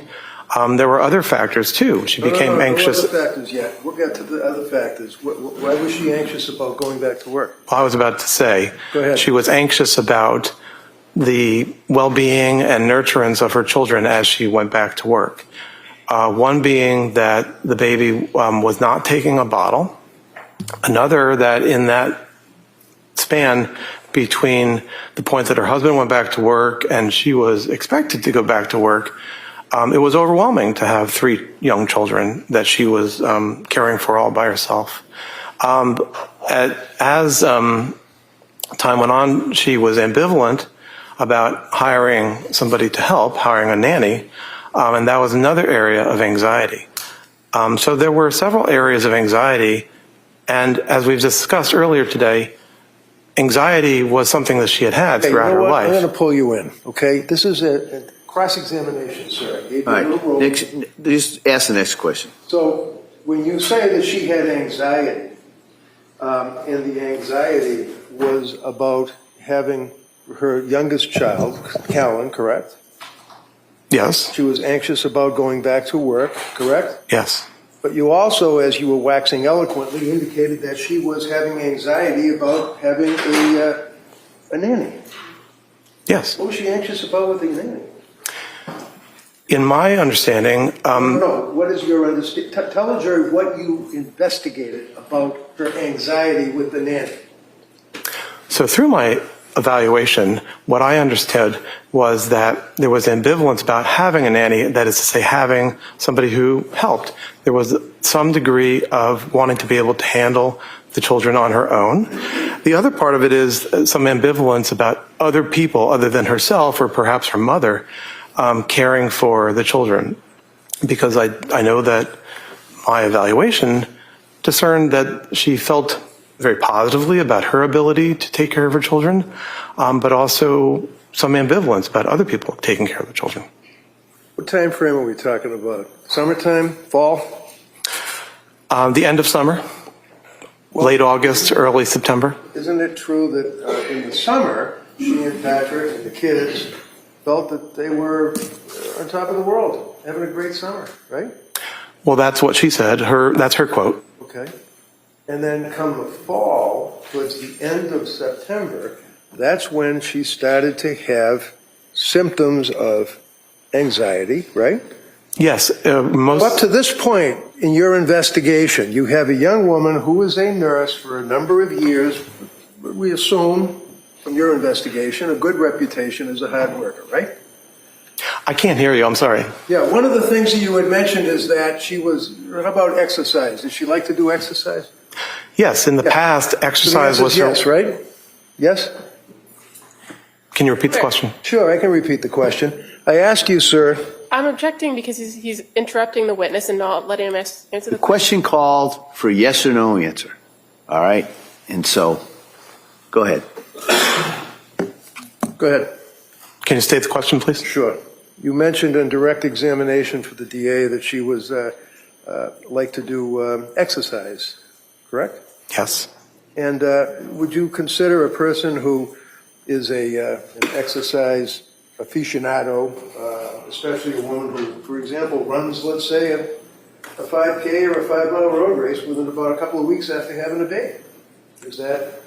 There were other factors, too. She became anxious. No other factors yet. We'll get to the other factors. Why was she anxious about going back to work? I was about to say, Go ahead. She was anxious about the well-being and nurturance of her children as she went back to work. One being that the baby was not taking a bottle. Another, that in that span between the point that her husband went back to work and she was expected to go back to work, it was overwhelming to have 3 young children that she was caring for all by herself. As time went on, she was ambivalent about hiring somebody to help, hiring a nanny, and that was another area of anxiety. So there were several areas of anxiety, and as we've discussed earlier today, anxiety was something that she had throughout her life. I'm going to pull you in, okay? This is a cross-examination, sir. I gave you All a little right, room. just ask the next question. So when you say that she had anxiety, and the anxiety was about having her youngest child, Callan, correct? Yes. She was anxious about going back to work, correct? Yes. But you also, as you were waxing eloquently, indicated that she was having anxiety about having a nanny. Yes. What was she anxious about with the nanny? In my understanding, No, what is your understanding? Tell the jury what you investigated about her anxiety with the nanny. so through my evaluation, what I understood was that there was ambivalence about having a nanny, that is to say, having somebody who helped. There was some degree of wanting to be able to handle the children on her own. The other part of it is some ambivalence about other people other than herself, or perhaps her mother, caring for the children. Because I know that my evaluation discerned that she felt very positively about her ability to take care of her children, but also some ambivalence about other people taking care of the children. What time frame are we talking about? Summertime? Fall? The end of summer. late August, early September. Isn't it true that in the summer, she and Patrick and the kids felt that they were on top of the world, having a great summer, right? Well, that's what she said. That's her quote. Okay. And then come the fall, towards the end of September, that's when she started to have symptoms of anxiety, right? Yes, Up to this point in your investigation, you have a young woman who was a nurse for a number of years, we assume from your investigation, a good reputation as a hard worker, right? I can't hear you. I'm sorry. Yeah, one of the things that you had mentioned is that she was, how about exercise? Did she like to do exercise? Yes, in the past, exercise was her. Yes, right? Yes? Can you repeat the question? Sure, I can repeat the question. I asked you, sir. I'm objecting because he's interrupting the witness and not letting him answer the The question called for a yes or no answer. All right? And so, go ahead. Go ahead. Can you state the question, please? Sure. You mentioned in direct examination for the DA that she was like to do exercise, correct? Yes. And would you consider a person who is an exercise aficionado, especially a woman who, for example, runs, let's say, a 5K or a 5-mile road race within about a couple of weeks after having a baby? Is that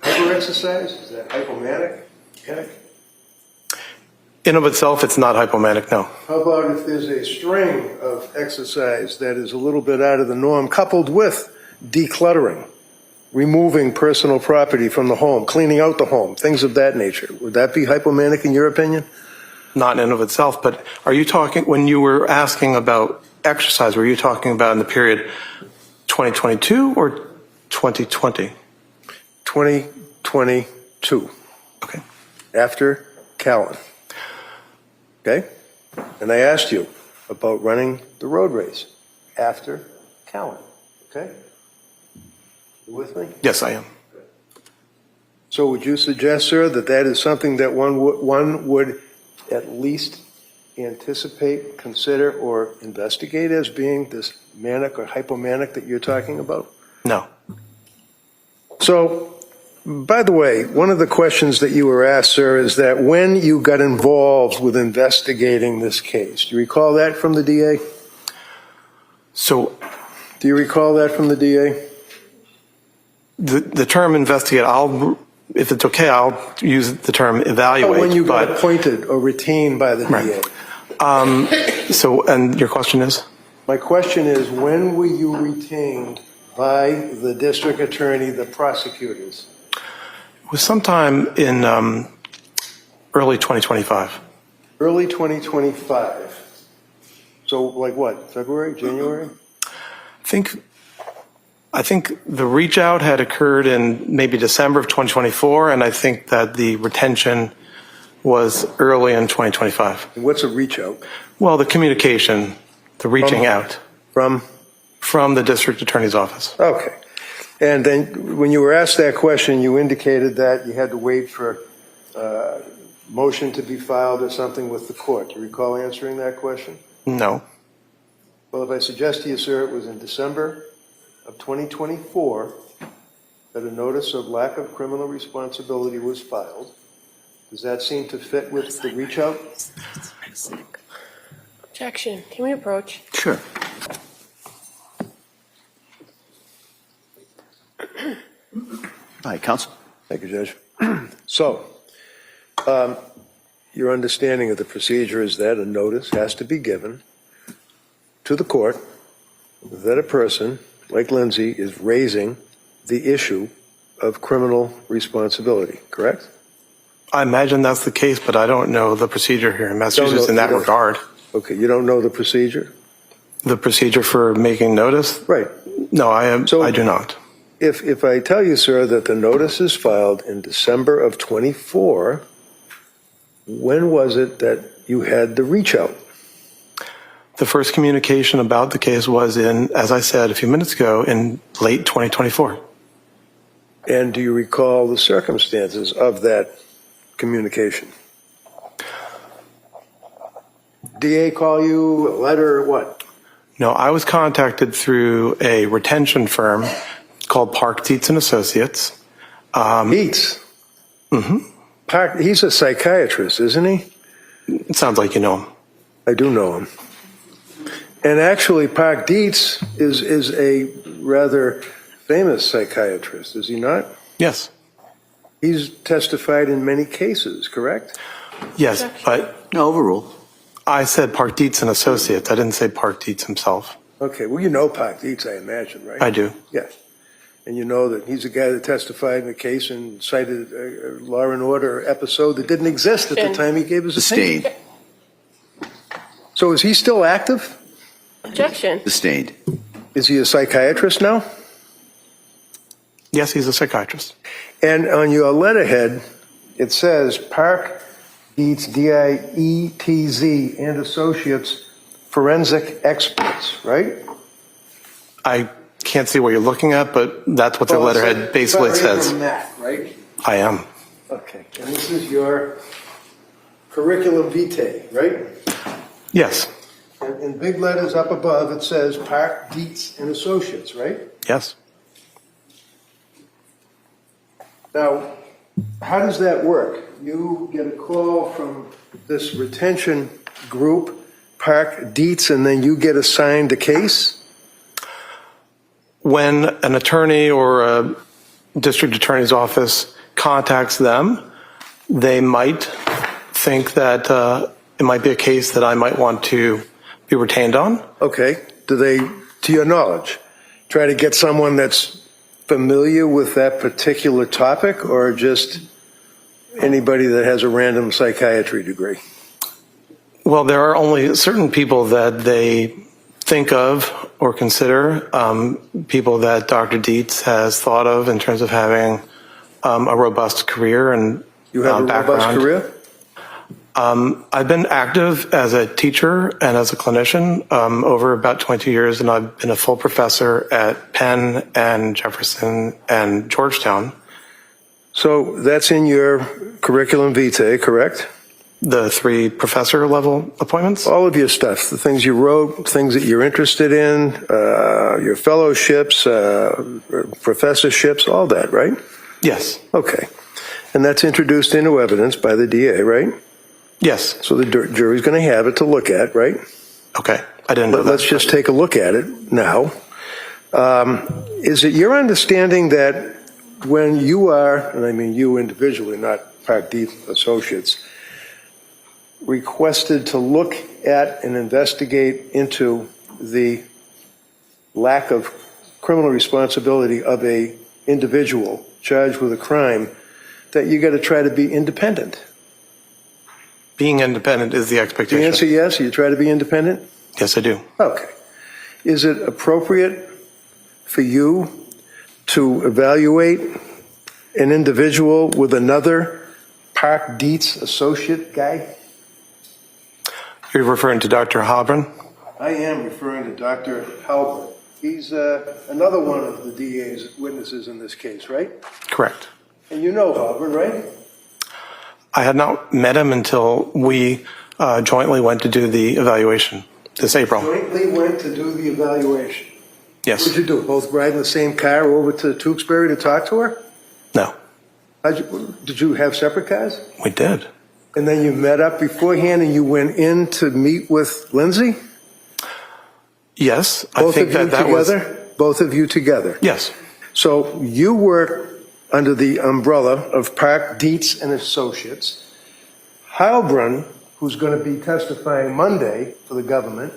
hyper-exercise? Is that hypomanic? Panic? In of itself, it's not hypomanic, no. How about if there's a string of exercise that is a little bit out of the norm, coupled with decluttering, removing personal property from the home, cleaning out the home, things of that nature? Would that be hypomanic in your opinion? Not in of itself, but are you talking, when you were asking about exercise, were you talking about in the period 2022 or 2020? 2022. Okay. After Callan. Okay? And I asked you about running the road race after Callan. Okay? You with me? Yes, I am. So would you suggest, sir, that that is something that one would at least anticipate, consider, or investigate as being this manic or hypomanic that you're talking about? No. So, by the way, one of the questions that you were asked, sir, is that when you got involved with investigating this case, do you recall that from the DA? So Do you recall that from the DA? the term investigate, if it's okay, I'll use the term evaluate. When you got but, appointed or retained by the Right. DA? and your question is? My question is, when were you retained by the district attorney, the prosecutors? It was sometime in early 2025. Early 2025. So like what, February, January? I think the reach out had occurred in maybe December of 2024, and I think that the retention was early in 2025. And what's a reach out? Well, the communication, the reaching out From? the district attorney's office. Okay. And then when you were asked that question, you indicated that you had to wait for a motion to be filed or something with the court. Do you recall answering that question? No. Well, if I suggest to you, sir, it was in December of 2024 that a notice of lack of criminal responsibility was filed. Does that seem to fit with the reach out? objection. Can we approach? Sure. All right, counsel. Thank you, Judge. So, your understanding of the procedure is that a notice has to be given to the court that a person, like Lindsay, is raising the issue of criminal responsibility, correct? I imagine that's the case, but I don't know the procedure here in Massachusetts in that regard. Okay, you don't know the procedure? The procedure for making notice? Right. No, I do not. If I tell you, sir, that the notice is filed in December of 24, when was it that you had the reach out? The first communication about the case was in, as I said a few minutes ago, in late 2024. And do you recall the circumstances of that communication? DA call you, a letter, what? No, I was contacted through a retention firm called Park Dietz and Associates. Dietz? Mm-hmm. He's a psychiatrist, isn't he? It sounds like you know him. I do know him. And actually, Park Dietz is a rather famous psychiatrist, is he not? Yes. He's testified in many cases, correct? Yes, but No, overruled. I said Park Dietz and Associates. I didn't say Park Dietz himself. Okay, well, you know Park Dietz, I imagine, right? I do. Yes. And you know that he's the guy that testified in the case and cited a Law and Order episode that didn't exist at the time he gave his opinion. Sustained. So is he still active? Objection. Sustained. Is he a psychiatrist now? Yes, he's a psychiatrist. And on your letterhead, it says Park Dietz, D-I-E-T-Z, and Associates, forensic experts, right? I can't see what you're looking at, but that's what the letterhead basically says. Right? I am. Okay. And this is your curriculum vitae, right? Yes. And in big letters up above, it says Park Dietz and Associates, right? Yes. Now, how does that work? You get a call from this retention group, Park Dietz, and then you get assigned a case? When an attorney or a district attorney's office contacts them, they might think that it might be a case that I might want to be retained on. Okay. Do they, to your knowledge, try to get someone that's familiar with that particular topic, or just anybody that has a random psychiatry degree? Well, there are only certain people that they think of or consider, people that Dr. Dietz has thought of in terms of having a robust career and You have a background. robust career? I've been active as a teacher and as a clinician over about 20 years, and I've been a full professor at Penn and Jefferson and Georgetown. So that's in your curriculum vitae, correct? The 3 professor level appointments? All of your stuff, the things you wrote, things that you're interested in, your fellowships, professorships, all that, right? Yes. Okay. And that's introduced into evidence by the DA, right? Yes. So the jury's going to have it to look at, right? Okay. I didn't know that. Let's just take a look at it now. Is it your understanding that when you are, and I mean you individually, not Park Dietz Associates, requested to look at and investigate into the lack of criminal responsibility of a individual charged with a crime, that you got to try to be independent? Being independent is the expectation. The answer yes, you try to be independent? Yes, I do. Okay. Is it appropriate for you to evaluate an individual with another Park Dietz associate guy? You're referring to Dr. Halbrin? I am referring to Dr. Halbert. He's another one of the DA's witnesses in this case, right? Correct. And you know Halbert, right? I had not met him until we jointly went to do the evaluation this April. Jointly went to do the evaluation. Yes. What did you do? Both ride in the same car over to Tewksbury to talk to her? No. Did you have separate cars? We did. And then you met up beforehand and you went in to meet with Lindsay? Yes. Both I think of you that was. together? Both of you together? Yes. So you work under the umbrella of Park Dietz and Associates. Heilbrunn, who's going to be testifying Monday for the government,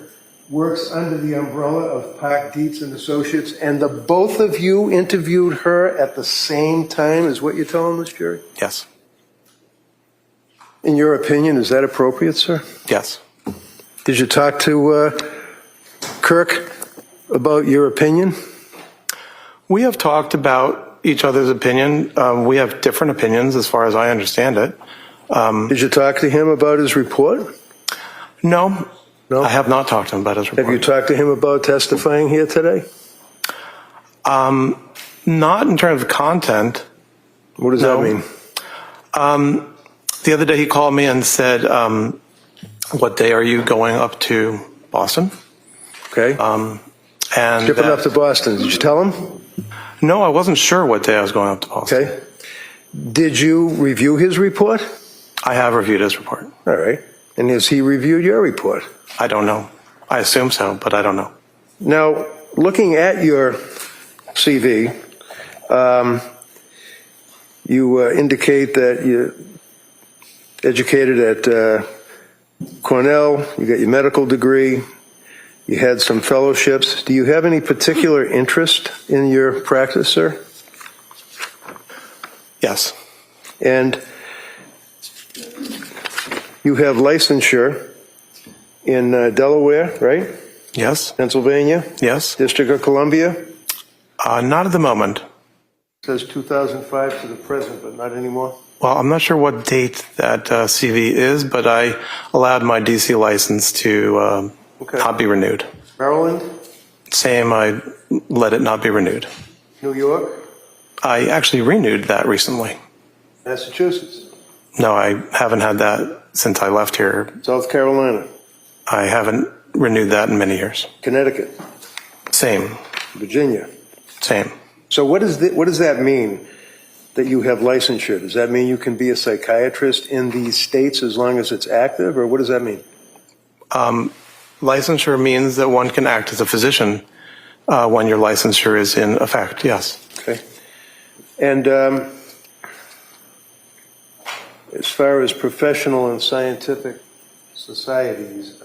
works under the umbrella of Park Dietz and Associates, and the both of you interviewed her at the same time, is what you're telling this jury? Yes. In your opinion, is that appropriate, sir? Yes. Did you talk to Kirk about your opinion? We have talked about each other's opinion. We have different opinions as far as I understand it. Did you talk to him about his report? No. No? I have not talked to him about his report. Have you talked to him about testifying here today? Not in terms of content. What does No. that mean? The other day he called me and said, what day are you going up to Boston? Okay. And Shipping that- up to Boston. Did you tell him? No, I wasn't sure what day I was going up to Boston. Okay. Did you review his report? I have reviewed his report. All right. And has he reviewed your report? I don't know. I assume so, but I don't know. Now, looking at your CV, you indicate that you're educated at Cornell, you got your medical degree, you had some fellowships. Do you have any particular interest in your practice, sir? Yes. And you have licensure in Delaware, right? Yes. Pennsylvania? Yes. District of Columbia? Not at the moment. It says 2005 to the present, but not anymore. Well, I'm not sure what date that CV is, but I allowed my DC license to not be renewed. Maryland? Same, I let it not be renewed. New York? I actually renewed that recently. Massachusetts? No, I haven't had that since I left here. South Carolina? I haven't renewed that in many years. Connecticut? Same, Virginia? same. So what does that mean, that you have licensure? Does that mean you can be a psychiatrist in these states as long as it's active, or what does that mean? Licensure means that one can act as a physician when your licensure is in effect, yes. Okay. And as far as professional and scientific societies,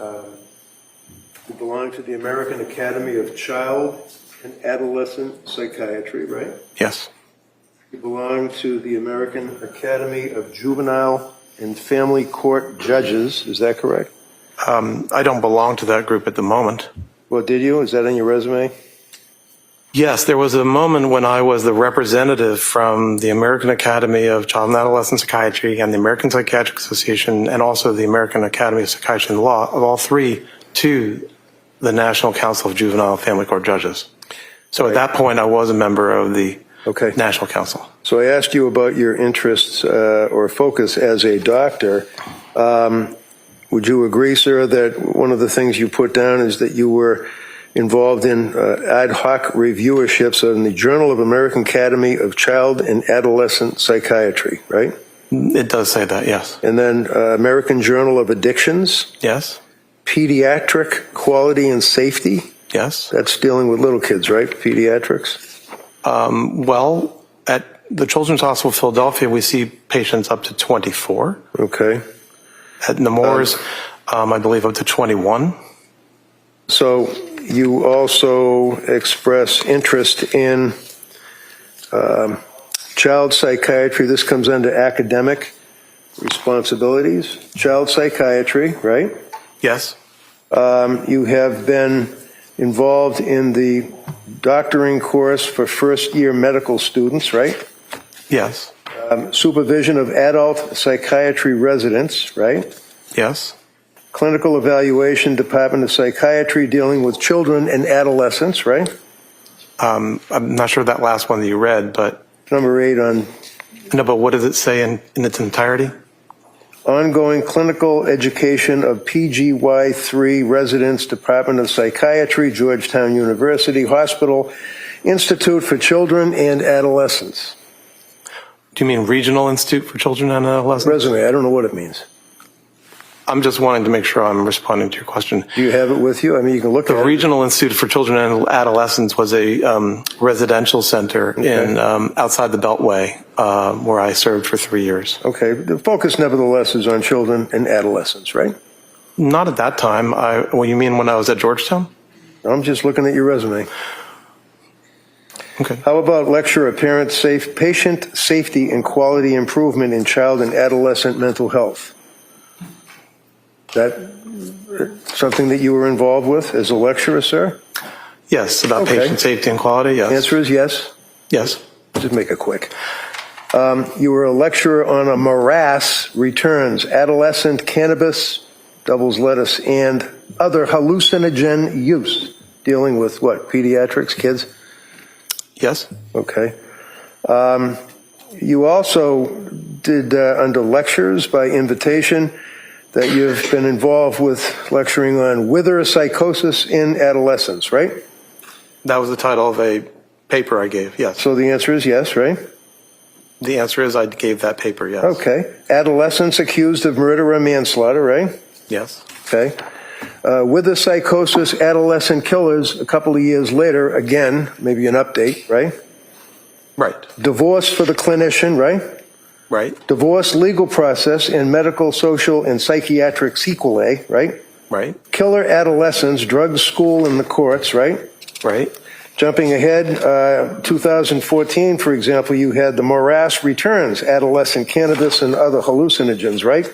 you belong to the American Academy of Child and Adolescent Psychiatry, right? Yes. You belong to the American Academy of Juvenile and Family Court Judges, is that correct? I don't belong to that group at the moment. Well, did you? Is that on your resume? Yes, there was a moment when I was the representative from the American Academy of Child and Adolescent Psychiatry and the American Psychiatric Association and also the American Academy of Psychiatry and Law, of all three, to the National Council of Juvenile and Family Court Judges. So at that point, I was a member of the National Council. So I asked you about your interests or focus as a doctor. Would you agree, sir, that one of the things you put down is that you were involved in ad hoc reviewerships in the Journal of American Academy of Child and Adolescent Psychiatry, right? It does say that, yes. And then American Journal of Addictions? Yes. Pediatric Quality and Safety? Yes. That's dealing with little kids, right? Pediatrics? Well, at the Children's Hospital of Philadelphia, we see patients up to 24. Okay. At Nemours, I believe up to 21. So you also express interest in child psychiatry. This comes under academic responsibilities. Child psychiatry, right? Yes. You have been involved in the doctoring course for first-year medical students, right? Yes. Supervision of adult psychiatry residents, right? Yes. Clinical evaluation, Department of Psychiatry, dealing with children and adolescents, right? I'm not sure that last one that you read, but... Number 8 on... No, but what does it say in its entirety? Ongoing clinical education of PGY3 residents, Department of Psychiatry, Georgetown University Hospital, Institute for Children and Adolescents. Do you mean Regional Institute for Children and Adolescents? Resume, I don't know what it means. I'm just wanting to make sure I'm responding to your question. Do you have it with you? I mean, you can look at it. The Regional Institute for Children and Adolescents was a residential center in outside the Beltway where I served for 3 years. Okay, the focus nevertheless is on children and adolescents, right? Not at that time. What you mean when I was at Georgetown? I'm just looking at your resume. Okay. How about lecture of patient safety and quality improvement in child and adolescent mental health? Is that something that you were involved with as a lecturer, sir? Yes, about Okay. patient safety and quality, yes. Answer is yes. Yes. Just make it quick. You were a lecturer on a morass returns, adolescent cannabis, doubles lettuce, and other hallucinogen use, dealing with what, pediatrics, kids? Yes. Okay. You also did, under lectures by invitation, that you've been involved with lecturing on wither psychosis in adolescents, right? That was the title of a paper I gave, yes. So the answer is yes, right? The answer is I gave that paper, yes. Okay. Adolescents accused of murder or manslaughter, right? Yes. Okay. With the psychosis, adolescent killers, a couple of years later, again, maybe an update, right? Right. Divorce for the clinician, right? Right. Divorce legal process and medical, social, and psychiatric sequelae, right? Right. Killer adolescents, drugs, school, and the courts, right? Right. Jumping ahead, 2014, for example, you had the morass returns, adolescent cannabis and other hallucinogens, right?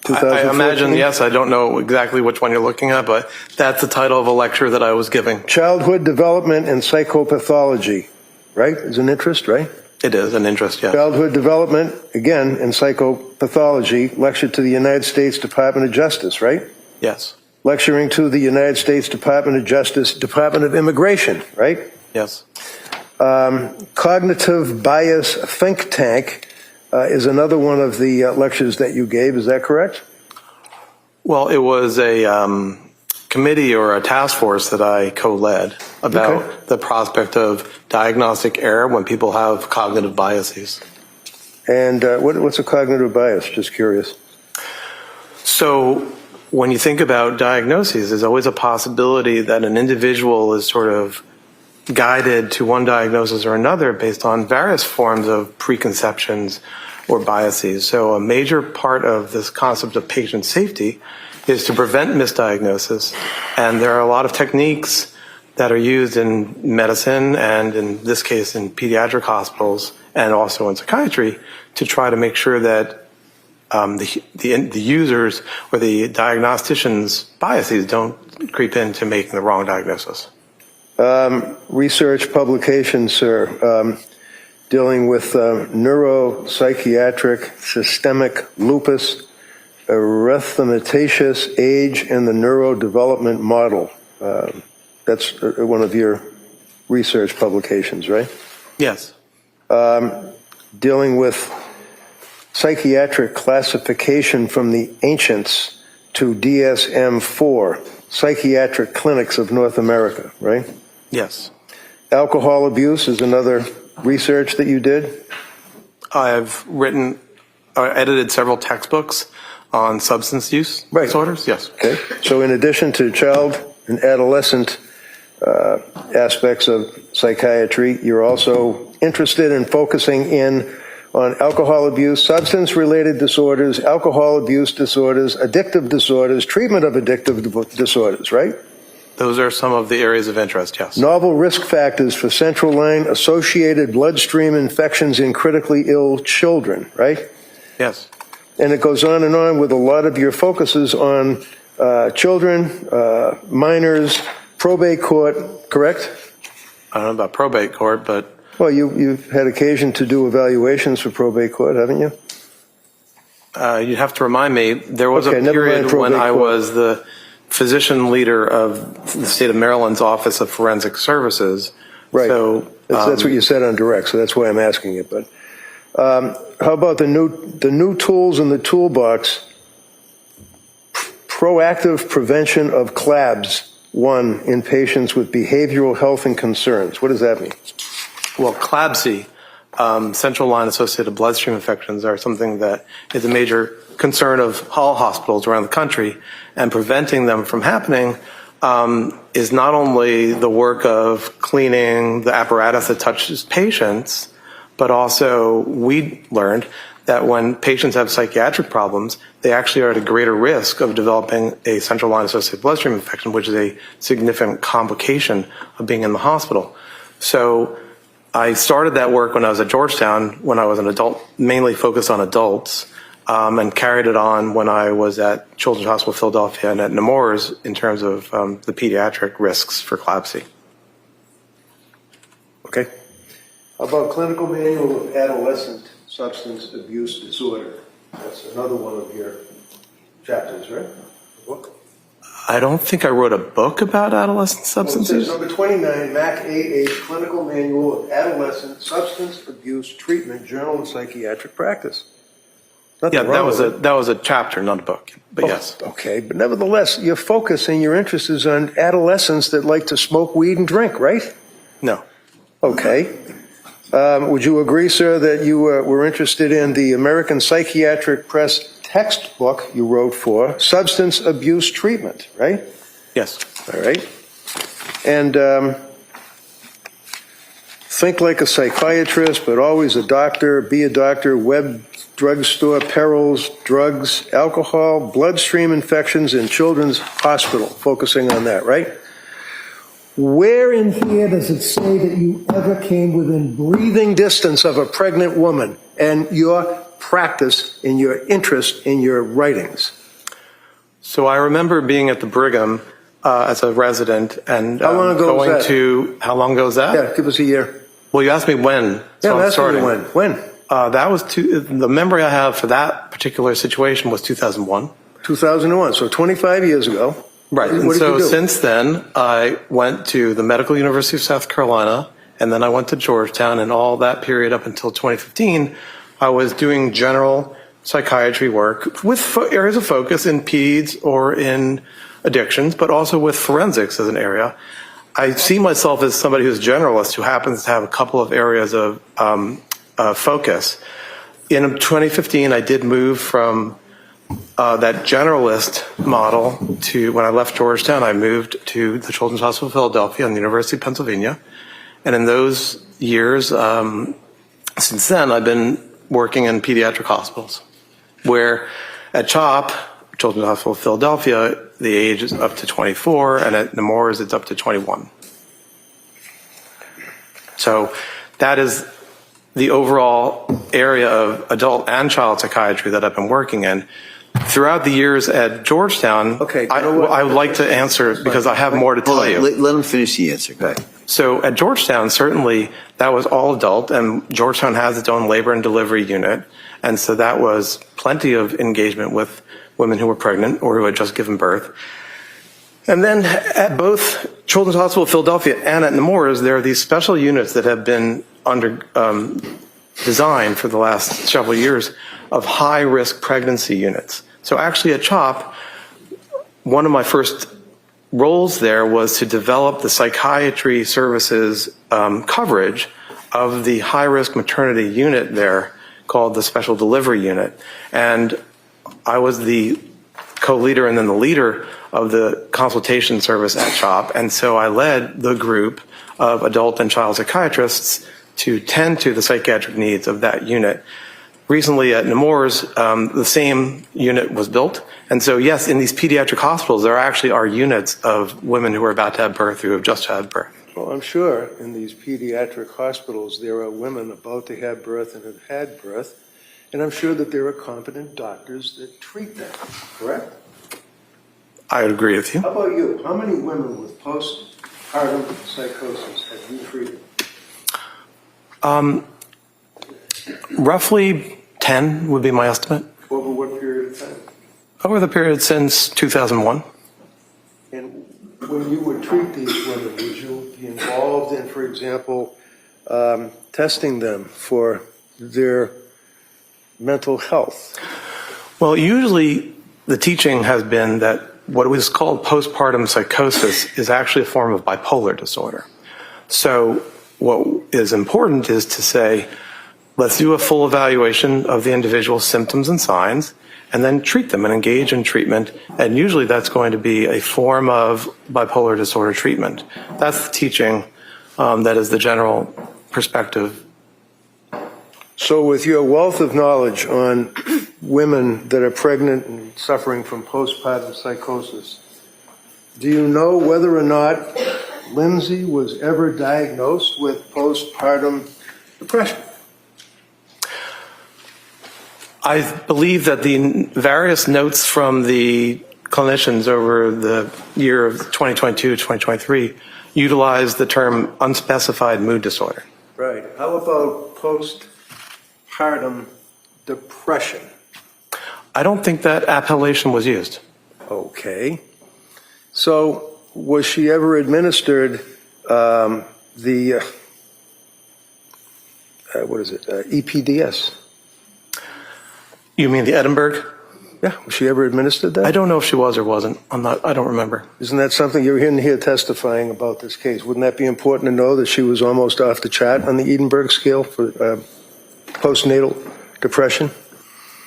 I imagine, yes, I don't know exactly which one you're looking at, but that's the title of a lecture that I was giving. Childhood development and psychopathology, right? Is an interest, right? It is an interest, yes. Childhood development, again, in psychopathology, lecture to the United States Department of Justice, right? Yes. Lecturing to the United States Department of Justice, Department of Immigration, right? Yes. Cognitive bias think tank is another one of the lectures that you gave. Is that correct? Well, it was a committee or a task force that I co-led about the prospect of diagnostic error when people have cognitive biases. And what's a cognitive bias? Just curious. So when you think about diagnoses, there's always a possibility that an individual is sort of guided to one diagnosis or another based on various forms of preconceptions or biases. So a major part of this concept of patient safety is to prevent misdiagnosis. And there are a lot of techniques that are used in medicine and in this case in pediatric hospitals and also in psychiatry to try to make sure that the users or the diagnosticians' biases don't creep into making the wrong diagnosis. Research publication, sir, dealing with neuropsychiatric systemic lupus, erythematosus, age, and the neurodevelopment model. That's one of your research publications, right? Yes. Dealing with psychiatric classification from the ancients to DSM-4, psychiatric clinics of North America, right? Yes. Alcohol abuse is another research that you did? I've written or edited several textbooks on substance use disorders. Yes. Okay. So in addition to child and adolescent aspects of psychiatry, you're also interested in focusing in on alcohol abuse, substance-related disorders, alcohol abuse disorders, addictive disorders, treatment of addictive disorders, right? Those are some of the areas of interest, yes. Novel risk factors for central line associated bloodstream infections in critically ill children, right? Yes. And it goes on and on with a lot of your focuses on children, minors, probate court, correct? I don't know about probate court, but... Well, you've had occasion to do evaluations for probate court, haven't you? You'd have to remind me. There was Okay, a never mind period probate when I court. was the physician leader of the state of Maryland's Office of Forensic Services. Right. So, that's what you said on direct, so that's why I'm asking it. But how about the new tools in the toolbox? Proactive prevention of CLABS, 1 in patients with behavioral health and concerns. What does that mean? Well, CLABSI, central line associated bloodstream infections, are something that is a major concern of all hospitals around the country, and preventing them from happening is not only the work of cleaning the apparatus that touches patients, but also we learned that when patients have psychiatric problems, they actually are at a greater risk of developing a central line associated bloodstream infection, which is a significant complication of being in the hospital. So I started that work when I was at Georgetown, when I was an adult, mainly focused on adults, and carried it on when I was at Children's Hospital Philadelphia and at Nemours in terms of the pediatric risks for CLABSI. Okay. How about clinical manual of adolescent substance abuse disorder? That's another one of your chapters, right? Book. I don't think I wrote a book about adolescent substance use. Number 29, MAC AA, Clinical Manual of Adolescent Substance Abuse Treatment, Journal of Psychiatric Practice. Nothing Yeah, wrong with it. that was a chapter, not a book. But yes. Okay, but nevertheless, your focus and your interest is on adolescents that like to smoke weed and drink, right? No. Okay. Would you agree, sir, that you were interested in the American Psychiatric Press textbook you wrote for substance abuse treatment, right? Yes. All right. And think like a psychiatrist, but always a doctor, be a doctor, web drugstore, perils, drugs, alcohol, bloodstream infections in children's hospital, focusing on that, right? Where in here does it say that you ever came within breathing distance of a pregnant woman and your practice and your interest in your writings? So I remember being at the Brigham as a resident and How long ago was going that? to, how long ago was that? Yeah, give us a year. Well, you asked me when. So Yeah, I'm that's starting. when. That was the memory I have for that particular situation was 2001. 2001, so 25 years ago. Right. What And did so you do? since then, I went to the Medical University of South Carolina, and then I went to Georgetown, and all that period up until 2015, I was doing general psychiatry work with areas of focus in peds or in addictions, but also with forensics as an area. I see myself as somebody who's generalist who happens to have a couple of areas of focus. In 2015, I did move from that generalist model to, when I left Georgetown, I moved to the Children's Hospital of Philadelphia and the University of Pennsylvania. And in those years, since then, I've been working in pediatric hospitals, where at CHOP, Children's Hospital of Philadelphia, the age is up to 24, and at Nemours, it's up to 21. So that is the overall area of adult and child psychiatry that I've been working in. Throughout the years at Georgetown, Okay, I would like to answer because I have more to tell you. Let him finish the answer. Go ahead. So at Georgetown, certainly that was all adult, and Georgetown has its own labor and delivery unit. And so that was plenty of engagement with women who were pregnant or who had just given birth. And then at both Children's Hospital of Philadelphia and at Nemours, there are these special units that have been designed for the last several years of high-risk pregnancy units. So actually at CHOP, one of my first roles there was to develop the psychiatry services coverage of the high-risk maternity unit there called the Special Delivery Unit. And I was the co-leader and then the leader of the consultation service at CHOP. And so I led the group of adult and child psychiatrists to tend to the psychiatric needs of that unit. Recently at Nemours, the same unit was built. And so, yes, in these pediatric hospitals, there actually are units of women who are about to have birth, who have just had birth. Well, I'm sure in these pediatric hospitals, there are women about to have birth and have had birth, and I'm sure that there are competent doctors that treat them, correct? I would agree with you. How about you? How many women with postpartum psychosis have you treated? Roughly 10 would be my estimate. Over what period of time? Over the period since 2001. And when you would treat these women, would you be involved in, for example, testing them for their mental health? Well, usually the teaching has been that what was called postpartum psychosis is actually a form of bipolar disorder. So what is important is to say, let's do a full evaluation of the individual's symptoms and signs, and then treat them and engage in treatment. And usually that's going to be a form of bipolar disorder treatment. That's the teaching that is the general perspective. So with your wealth of knowledge on women that are pregnant and suffering from postpartum psychosis, do you know whether or not Lindsay was ever diagnosed with postpartum depression? I believe that the various notes from the clinicians over the year of 2022 to 2023 utilize the term unspecified mood disorder. Right. How about postpartum depression? I don't think that appellation was used. Okay. So was she ever administered EPDS? You mean the Edinburgh? Yeah, was she ever administered that? I don't know if she was or wasn't. I don't remember. Isn't that something you're in here testifying about this case? Wouldn't that be important to know that she was almost off the chart on the Edinburgh scale for postnatal depression?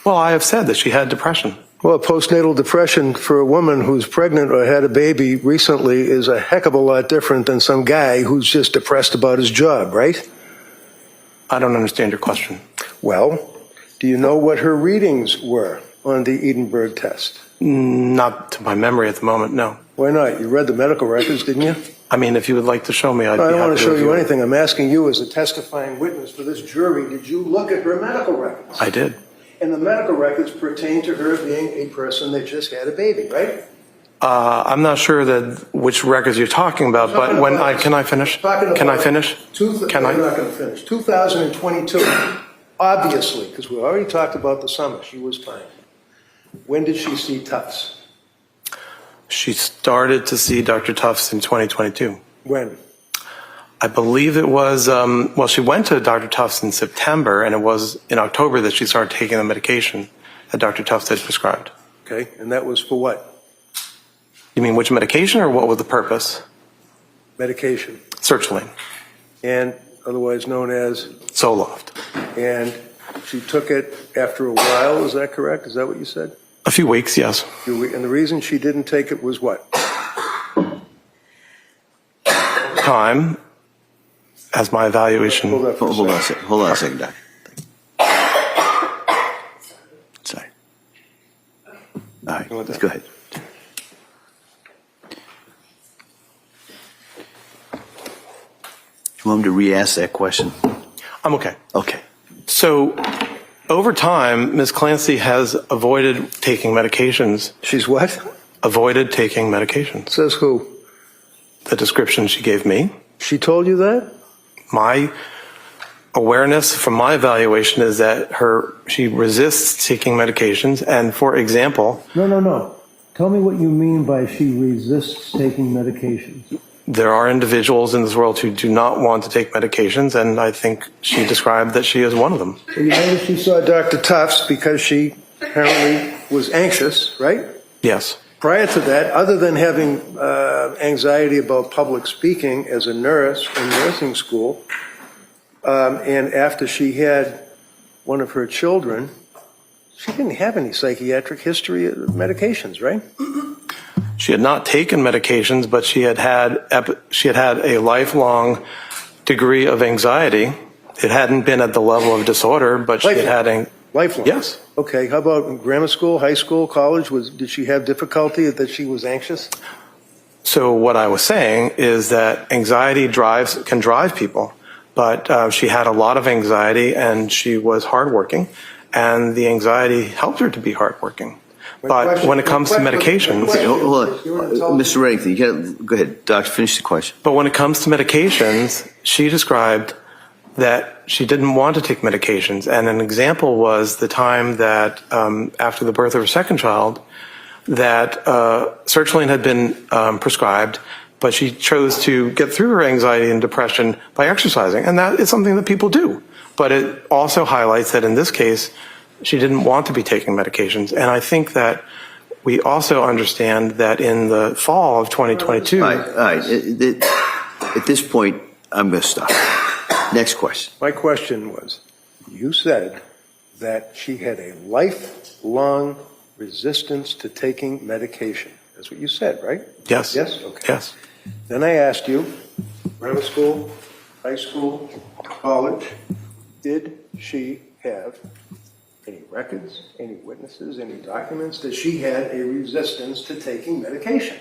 Well, I have said that she had depression. Well, postnatal depression for a woman who's pregnant or had a baby recently is a heck of a lot different than some guy who's just depressed about his job, right? I don't understand your question. Well, do you know what her readings were on the Edinburgh test? Not to my memory at the moment, no. Why not? You read the medical records, didn't you? I mean, if you would like to show me, I'd be I happy don't want to show you review it. anything. I'm asking you as a testifying witness for this jury, did you look at her medical records? I did. And the medical records pertain to her being a person that just had a baby, right? I'm not sure that which records you're talking about, but can I finish? Can I finish? Can I'm not I? going to finish. 2022, obviously, because we already talked about the summer, she was fine. When did she see Tufts? She started to see Dr. Tufts in 2022. When? I believe it was, well, she went to Dr. Tufts in September, and it was in October that she started taking the medication that Dr. Tufts had prescribed. Okay, and that was for what? You mean which medication, or what was the purpose? Medication. Sertraline. And otherwise known as? Zoloft. And she took it after a while, is that correct? Is that what you said? A few weeks, yes. And the reason she didn't take it was what? Time, as my evaluation. Hold up for a Hold on a second. second. Hold on a second, Doc. Sorry. All right, let's go ahead. You want him to re-ask that question? I'm okay. Okay. So, over time, Ms. Clancy has avoided taking medications. She's what? Avoided taking medications. Says who? The description she gave me. She told you that? My awareness from my evaluation is that she resists taking medications, and for example, No. Tell me what you mean by she resists taking medications. there are individuals in this world who do not want to take medications, and I think she described that she is one of them. So you know that she saw Dr. Tufts because she apparently was anxious, right? Yes. Prior to that, other than having anxiety about public speaking as a nurse in nursing school, and after she had one of her children, she didn't have any psychiatric history of medications, right? She had not taken medications, but she had had a lifelong degree of anxiety. It hadn't been at the level of disorder, but she had had Lifelong? Yes. Okay, how about in grammar school, high school, college? Did she have difficulty that she was anxious? So what I was saying is that anxiety can drive people, but she had a lot of anxiety and she was hardworking, and the anxiety helped her to be hardworking. But when it comes to medications, Okay, hold on. Mr. Reddington, you gotta, go ahead, Doctor, finish the question. but when it comes to medications, she described that she didn't want to take medications. And an example was the time that after the birth of her second child, that sertraline had been prescribed, but she chose to get through her anxiety and depression by exercising. And that is something that people do. But it also highlights that in this case, she didn't want to be taking medications. And I think that we also understand that in the fall of 2022. All right. At this point, I'm going to stop. Next question. My question was, you said that she had a lifelong resistance to taking medication. That's what you said, right? Yes. Yes? Okay. Yes. Then I asked you, grammar school, high school, college, did she have any records, any witnesses, any documents that she had a resistance to taking medication?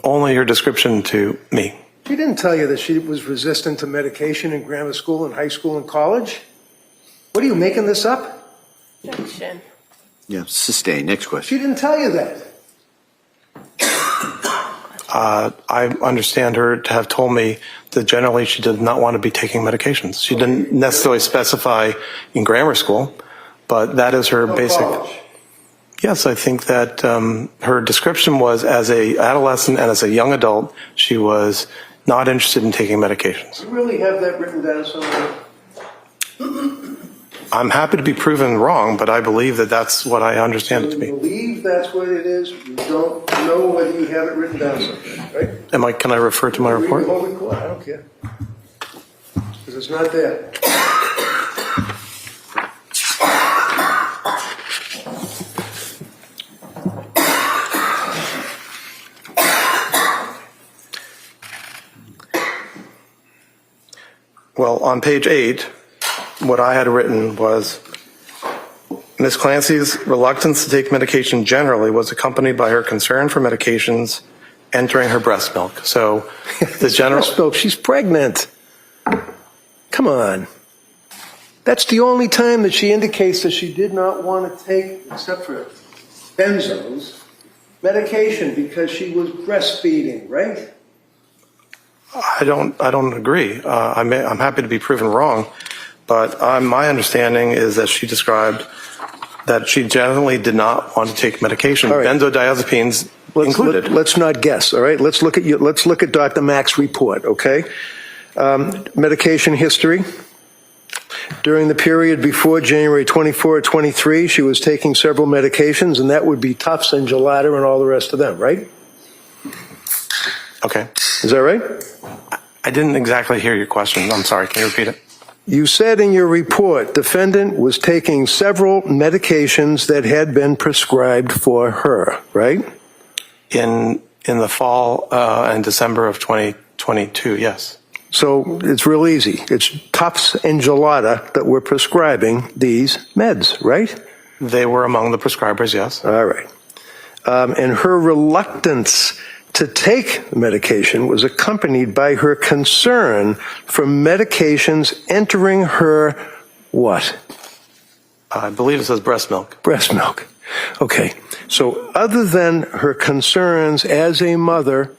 Only your description to me. She didn't tell you that she was resistant to medication in grammar school and high school and college? What are you, making this up? Objection. Yeah, sustain. Next question. She didn't tell you that. I understand her to have told me that generally she did not want to be taking medications. She didn't necessarily specify in grammar school, but that is her basic. College. Yes, I think that her description was as a adolescent and as a young adult, she was not interested in taking medications. You really have that written down somewhere? I'm happy to be proven wrong, but I believe that that's what I understand it to You be. believe that's what it is, you don't know whether you have it written down somewhere, right? Can I refer to my Read the report? whole report, I don't care. Because it's not there. Well, on page 8, what I had written was, Ms. Clancy's reluctance to take medication generally was accompanied by her concern for medications entering her breast milk. So the general... Breast milk, she's pregnant. Come on. That's the only time that she indicates that she did not want to take, except for benzos, medication because she was breastfeeding, right? I don't agree. I'm happy to be proven wrong, but my understanding is that she described that she generally did not want to take medication, All right. benzodiazepines included. Let's not guess, all right? Let's look at Dr. Mack's report, okay? Medication history. During the period before January 24 or 23, she was taking several medications, and that would be Tufts and Gelada and all the rest of them, right? Okay. Is that right? I didn't exactly hear your question. I'm sorry. Can you repeat it? You said in your report, defendant was taking several medications that had been prescribed for her, right? In the fall and December of 2022, yes. So it's real easy. It's Tufts and Gelada that were prescribing these meds, right? They were among the prescribers, yes. All right. And her reluctance to take medication was accompanied by her concern for medications entering her what? I believe it says breast milk. Breast milk. Okay. So other than her concerns as a mother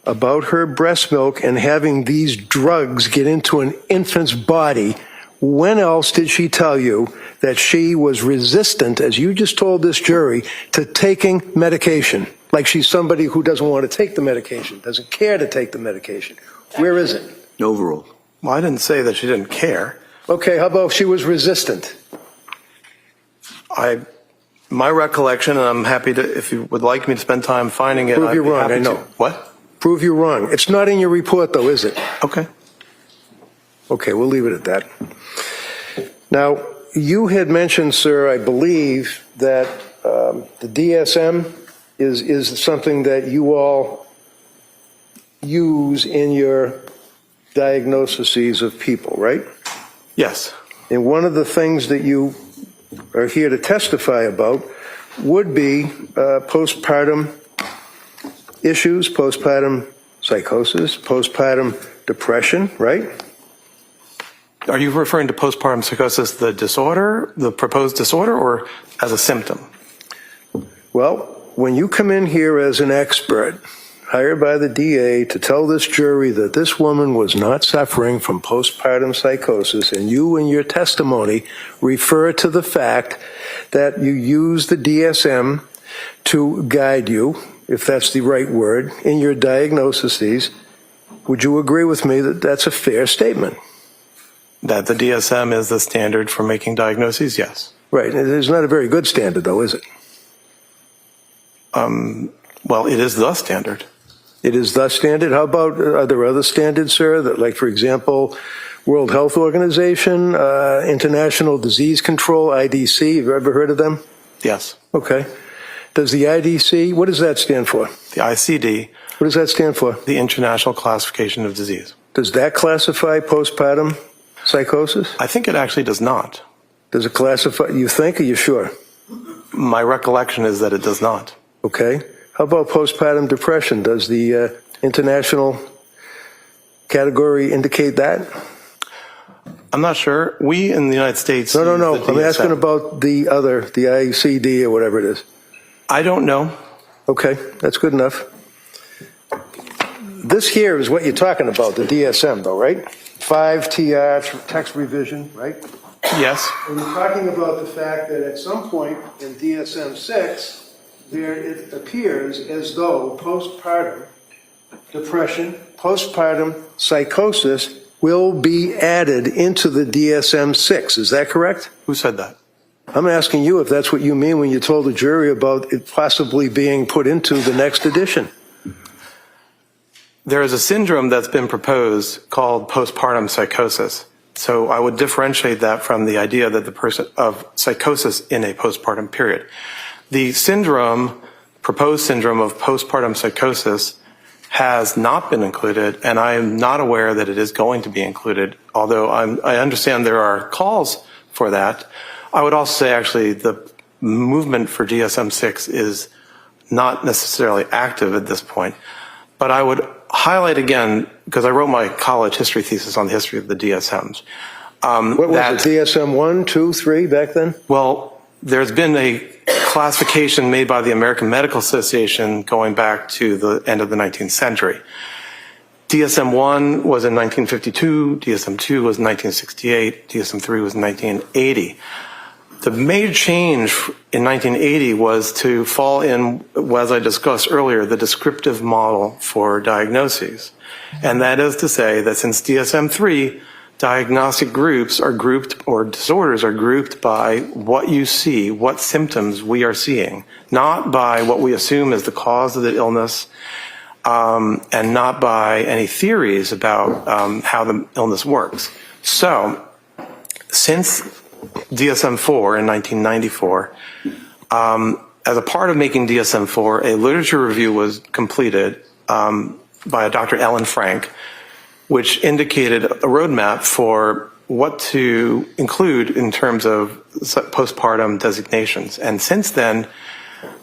about her breast milk and having these drugs get into an infant's body, when else did she tell you that she was resistant, as you just told this jury, to taking medication? Like she's somebody who doesn't want to take the medication, doesn't care to take the medication. Where is it? Overall. Well, I didn't say that she didn't care. Okay, how about she was resistant? My recollection, and I'm happy to, if you would like me to spend time finding it. Prove I'd you're be wrong, happy I to. know. What? Prove you're wrong. It's not in your report, though, is it? Okay. Okay, we'll leave it at that. Now, you had mentioned, sir, I believe, that the DSM is something that you all use in your diagnoses of people, right? Yes. And one of the things that you are here to testify about would be postpartum issues, postpartum psychosis, postpartum depression, right? Are you referring to postpartum psychosis, the disorder, the proposed disorder, or as a symptom? Well, when you come in here as an expert, hired by the DA to tell this jury that this woman was not suffering from postpartum psychosis, and you in your testimony refer to the fact that you use the DSM to guide you, if that's the right word, in your diagnoses, would you agree with me that that's a fair statement? That the DSM is the standard for making diagnoses? Yes. Right. It's not a very good standard, though, is it? Well, it is the standard. It is the standard. How about, are there other standards, sir, that, like, for example, World Health Organization, International Disease Control, IDC, have you ever heard of them? Yes. Okay. Does the IDC, what does that stand for? The ICD, What does that stand for? the International Classification of Disease. Does that classify postpartum psychosis? I think it actually does not. Does it classify, you think, or you sure? My recollection is that it does not. Okay. How about postpartum depression? Does the international category indicate that? I'm not sure. We in the United States. No. use the I'm asking DSM. about the other, the ICD or whatever it is. I don't know. Okay, that's good enough. This here is what you're talking about, the DSM, though, right? 5 TR, text revision, right? Yes. And you're talking about the fact that at some point in DSM-6, there it appears as though postpartum depression, postpartum psychosis will be added into the DSM-6. Is that correct? Who said that? I'm asking you if that's what you mean when you told the jury about it possibly being put into the next edition. There is a syndrome that's been proposed called postpartum psychosis. So I would differentiate that from the idea that the person of psychosis in a postpartum period. The syndrome, proposed syndrome of postpartum psychosis has not been included, and I am not aware that it is going to be included, although I understand there are calls for that. I would also say actually the movement for DSM-6 is not necessarily active at this point. But I would highlight again, because I wrote my college history thesis on the history of the DSMs. What was it, DSM 1, 2, 3 back then? Well, there's been a classification made by the American Medical Association going back to the end of the 19th century. DSM-1 was in 1952, DSM-2 was in 1968, DSM-3 was in 1980. The major change in 1980 was to fall in, as I discussed earlier, the descriptive model for diagnoses. And that is to say that since DSM-3, diagnostic groups are grouped, or disorders are grouped by what you see, what symptoms we are seeing, not by what we assume is the cause of the illness, and not by any theories about how the illness works. So, since DSM-4 in 1994, as a part of making DSM-4, a literature review was completed by a Dr. Ellen Frank, which indicated a roadmap for what to include in terms of postpartum designations. And since then,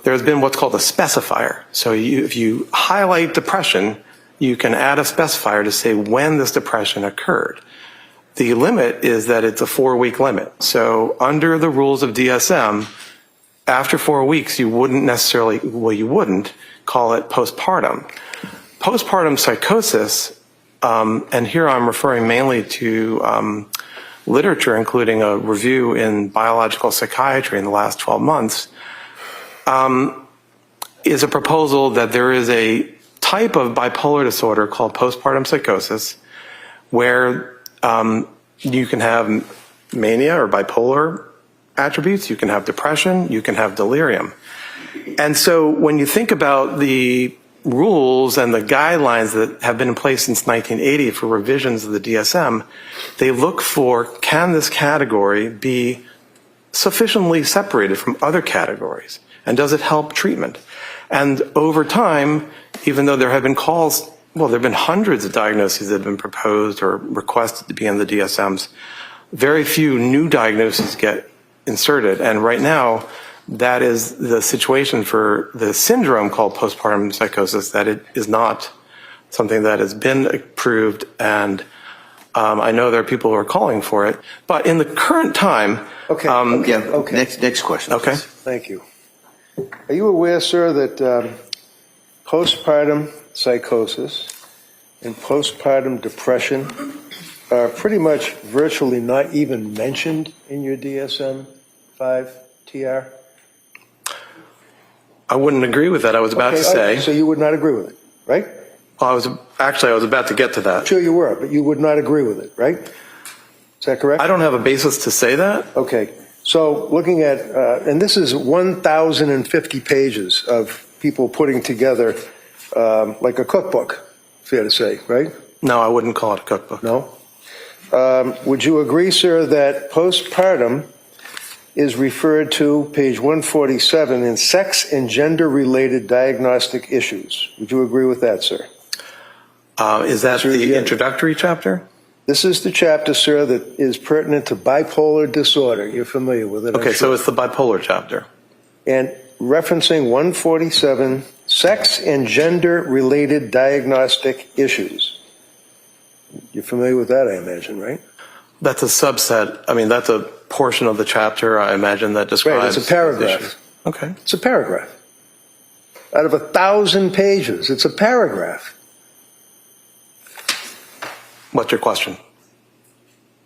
there's been what's called a specifier. So if you highlight depression, you can add a specifier to say when this depression occurred. The limit is that it's a 4-week limit. So under the rules of DSM, after 4 weeks, you wouldn't necessarily, well, you wouldn't call it postpartum. Postpartum psychosis, and here I'm referring mainly to literature, including a review in biological psychiatry in the last 12 months, is a proposal that there is a type of bipolar disorder called postpartum psychosis, where you can have mania or bipolar attributes, you can have depression, you can have delirium. And so when you think about the rules and the guidelines that have been in place since 1980 for revisions of the DSM, they look for, can this category be sufficiently separated from other categories? And does it help treatment? And over time, even though there have been calls, well, there have been hundreds of diagnoses that have been proposed or requested to be in the DSMs, very few new diagnoses get inserted. And right now, that is the situation for the syndrome called postpartum psychosis, that it is not something that has been approved. And I know there are people who are calling for it. But in the current time... Okay. Next question. Okay. Please. Thank you. Are you aware, sir, that postpartum psychosis and postpartum depression are pretty much virtually not even mentioned in your DSM-5 TR? I wouldn't agree with that. I was about to say. So you would not agree with it, right? Well, I was about to get to that. Sure you were, but you would not agree with it, right? Is that correct? I don't have a basis to say that. Okay. So looking at, and this is 1,050 pages of people putting together like a cookbook, fair to say, right? No, I wouldn't call it a cookbook. No? Would you agree, sir, that postpartum is referred to, page 147, in sex and gender-related diagnostic issues? Would you agree with that, sir? Is that the introductory chapter? This is the chapter, sir, that is pertinent to bipolar disorder. You're familiar with it, Okay, so it's the bipolar chapter. And referencing 147, sex and gender-related diagnostic issues. You're familiar with that, I imagine, right? That's a subset. I mean, that's a portion of the chapter, I imagine, that describes... Right, it's a paragraph. issues. Okay. It's a paragraph. Out of 1,000 pages, it's a paragraph. What's your question?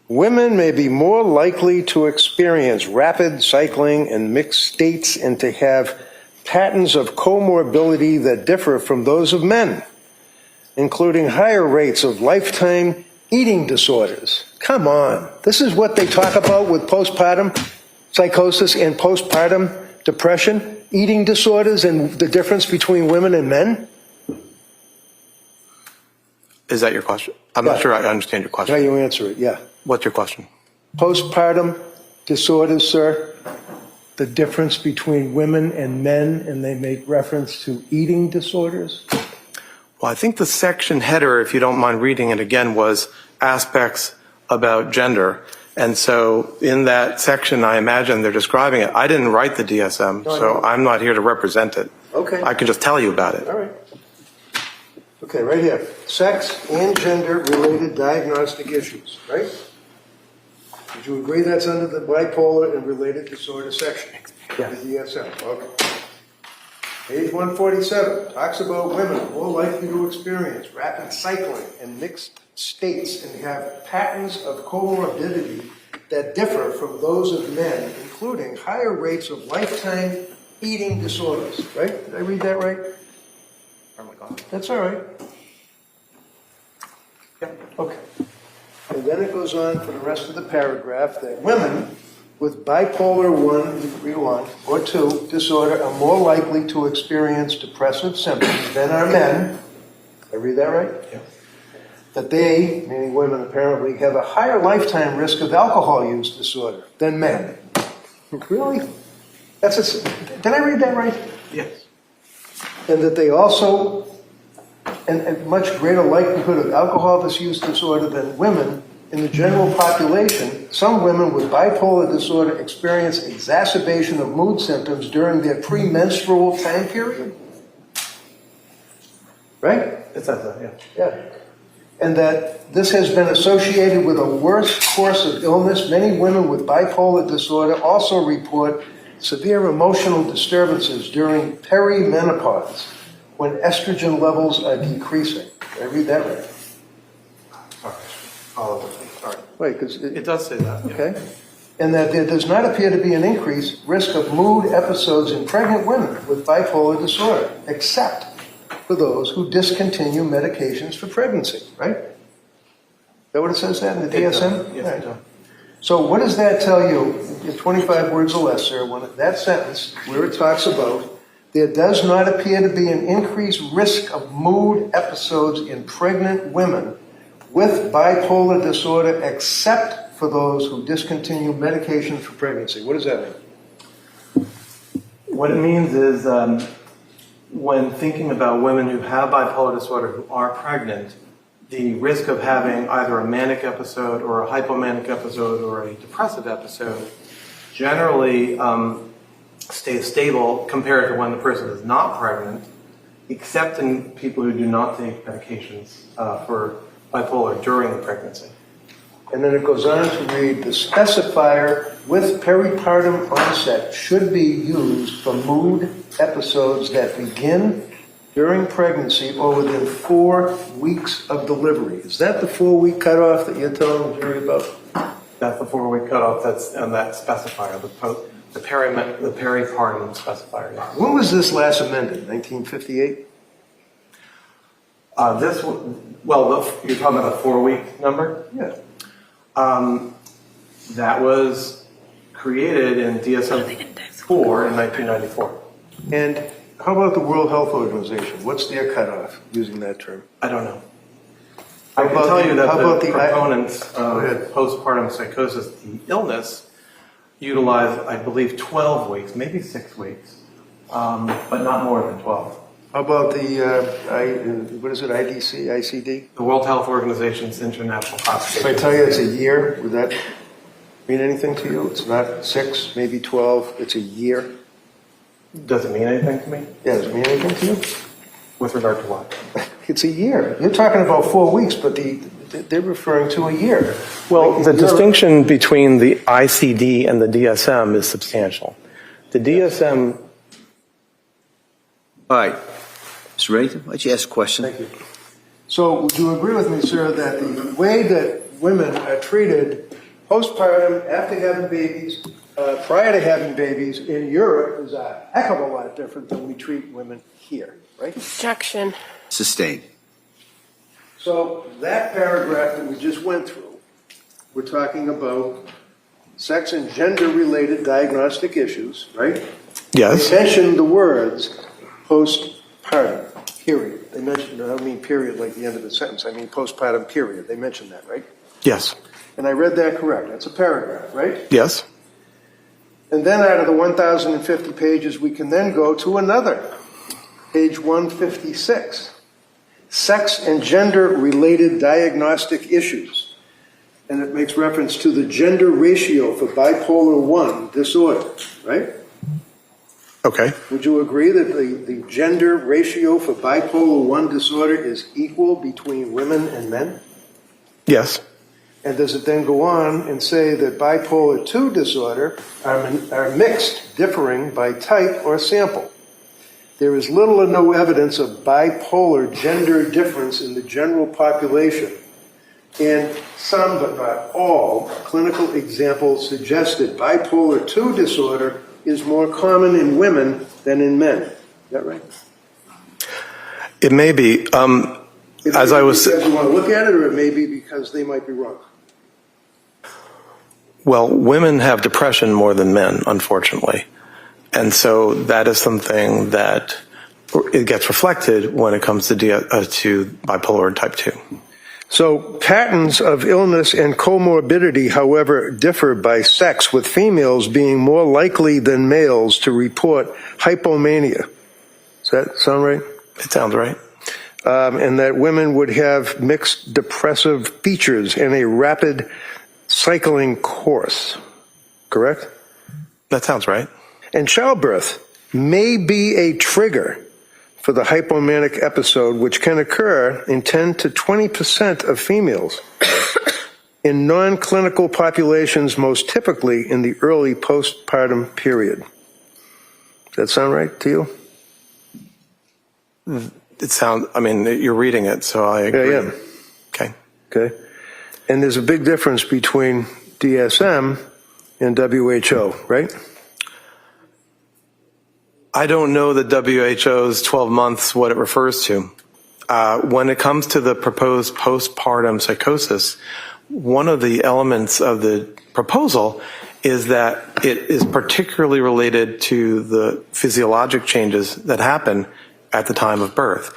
Women may be more likely to experience rapid cycling and mixed states and to have patterns of comorbidity that differ from those of men, including higher rates of lifetime Eating disorders. Come on. This is what they talk about with postpartum psychosis and postpartum depression? Eating disorders and the difference between women and men? Is that your question? I'm not sure I understand your How question. you answer it, yeah. What's your question? Postpartum disorders, sir, the difference between women and men, and they make reference to eating disorders? Well, I think the section header, if you don't mind reading it again, was aspects about gender. And so in that section, I imagine they're describing it. I didn't write the DSM, so I'm not here to represent it. Okay. I can just tell you about it. All right. Okay, right here. Sex and gender-related diagnostic issues, right? Would you agree that's under the bipolar and related disorder section? Yeah. The DSM, okay. Page 147 talks about women more likely to experience rapid cycling and mixed states and have patterns of comorbidity that differ from those of men, including higher rates of lifetime eating disorders, right? Did I read that right? Oh my God. That's all right. Yeah. Okay. And then it goes on for the rest of the paragraph that women with bipolar 1, degree 1, or 2 disorder are more likely to experience depressive symptoms than are men. Did I read that right? Yeah. That they, meaning women apparently, have a higher lifetime risk of alcohol use disorder than men. Really? Did I read that right? Yes. And that they also, and much greater likelihood of alcohol use disorder than women in the general population. Some women with bipolar disorder experience exacerbation of mood symptoms during their premenstrual time period. Right? It says that, yeah. Yeah. And that this has been associated with a worse course of illness. Many women with bipolar disorder also report severe emotional disturbances during perimenopause when estrogen levels are decreasing. Did I read that right? Sorry. Wait, because It does say that. Yeah. okay. And that there does not appear to be an increased risk of mood episodes in pregnant women with bipolar disorder, except for those who discontinue medications for pregnancy, right? Is that what it says that in the DSM? Yes, Right. it does. So what does that tell you, in 25 words or less, sir, when that sentence, where it talks about, there does not appear to be an increased risk of mood episodes in pregnant women with bipolar disorder, except for those who discontinue medication for pregnancy. What does that mean? What it means is when thinking about women who have bipolar disorder who are pregnant, the risk of having either a manic episode or a hypomanic episode or a depressive episode generally stays stable compared to when the person is not pregnant, except in people who do not take medications for bipolar during the pregnancy. And then it goes on to read, the specifier with peripartum onset should be used for mood episodes that begin during pregnancy or within 4 weeks of delivery. Is that the 4-week cutoff that you're telling the jury about? That's the 4-week cutoff that's on that specifier, the peripartum specifier. Yeah. When was this last amended? 1958? You're talking about the 4-week number? Yeah. That was created in DSM-4 in 1994. And how about the World Health Organization? What's their cutoff, using that term? I don't know. How I can about tell the- you that how the about the- proponents Go ahead. of postpartum psychosis, the illness, utilize, I believe, 12 weeks, maybe 6 weeks, but not more than 12. How about the, what is it, IDC, ICD? The World Health Organization's international If classification. I tell you it's a year, would that mean anything to you? It's not 6, maybe 12, it's a year. Does it mean anything to me? Yeah, does it mean anything to you? With regard to what? It's a year. You're talking about 4 weeks, but they're referring to a year. Well, Like, the you're- distinction between the ICD and the DSM is substantial. The DSM, All right. Mr. Reddington, why don't you ask a question? Thank you. So would you agree with me, sir, that the way that women are treated postpartum, after having babies, prior to having babies in Europe is a heck of a lot different than we treat women here, right? Objection. Sustained. So that paragraph that we just went through, we're talking about sex and gender-related diagnostic issues, right? Yes. They mentioned the words postpartum, period. They mentioned, I don't mean period like the end of the sentence, I mean postpartum, period. They mentioned that, right? Yes. And I read that correct. That's a paragraph, right? Yes. And then out of the 1,050 pages, we can then go to another, page 156. Sex and gender-related diagnostic issues. And it makes reference to the gender ratio for bipolar 1 disorder, right? Okay. Would you agree that the gender ratio for bipolar 1 disorder is equal between women and men? Yes. And does it then go on and say that bipolar 2 disorder are mixed, differing by type or sample? There is little or no evidence of bipolar gender difference in the general population, and some, but not all, clinical examples suggest that bipolar 2 disorder is more common in women than in men. Is that right? It may be. As I was, because you want to look at it, or it may be because they might be wrong. well, women have depression more than men, unfortunately. And so that is something that it gets reflected when it comes to bipolar type 2. So patterns of illness and comorbidity, however, differ by sex, with females being more likely than males to report hypomania. Does that sound right? It sounds right. And that women would have mixed depressive features and a rapid cycling course. Correct? That sounds right. And childbirth may be a trigger for the hypomanic episode, which can occur in 10 to 20% of females. In non-clinical populations, most typically in the early postpartum period. Does that sound right to you? It sounds, I mean, you're reading it, so I agree. Yeah. Okay. Okay. And there's a big difference between DSM and WHO, right? I don't know the WHO's 12 months, what it refers to. When it comes to the proposed postpartum psychosis, one of the elements of the proposal is that it is particularly related to the physiologic changes that happen at the time of birth.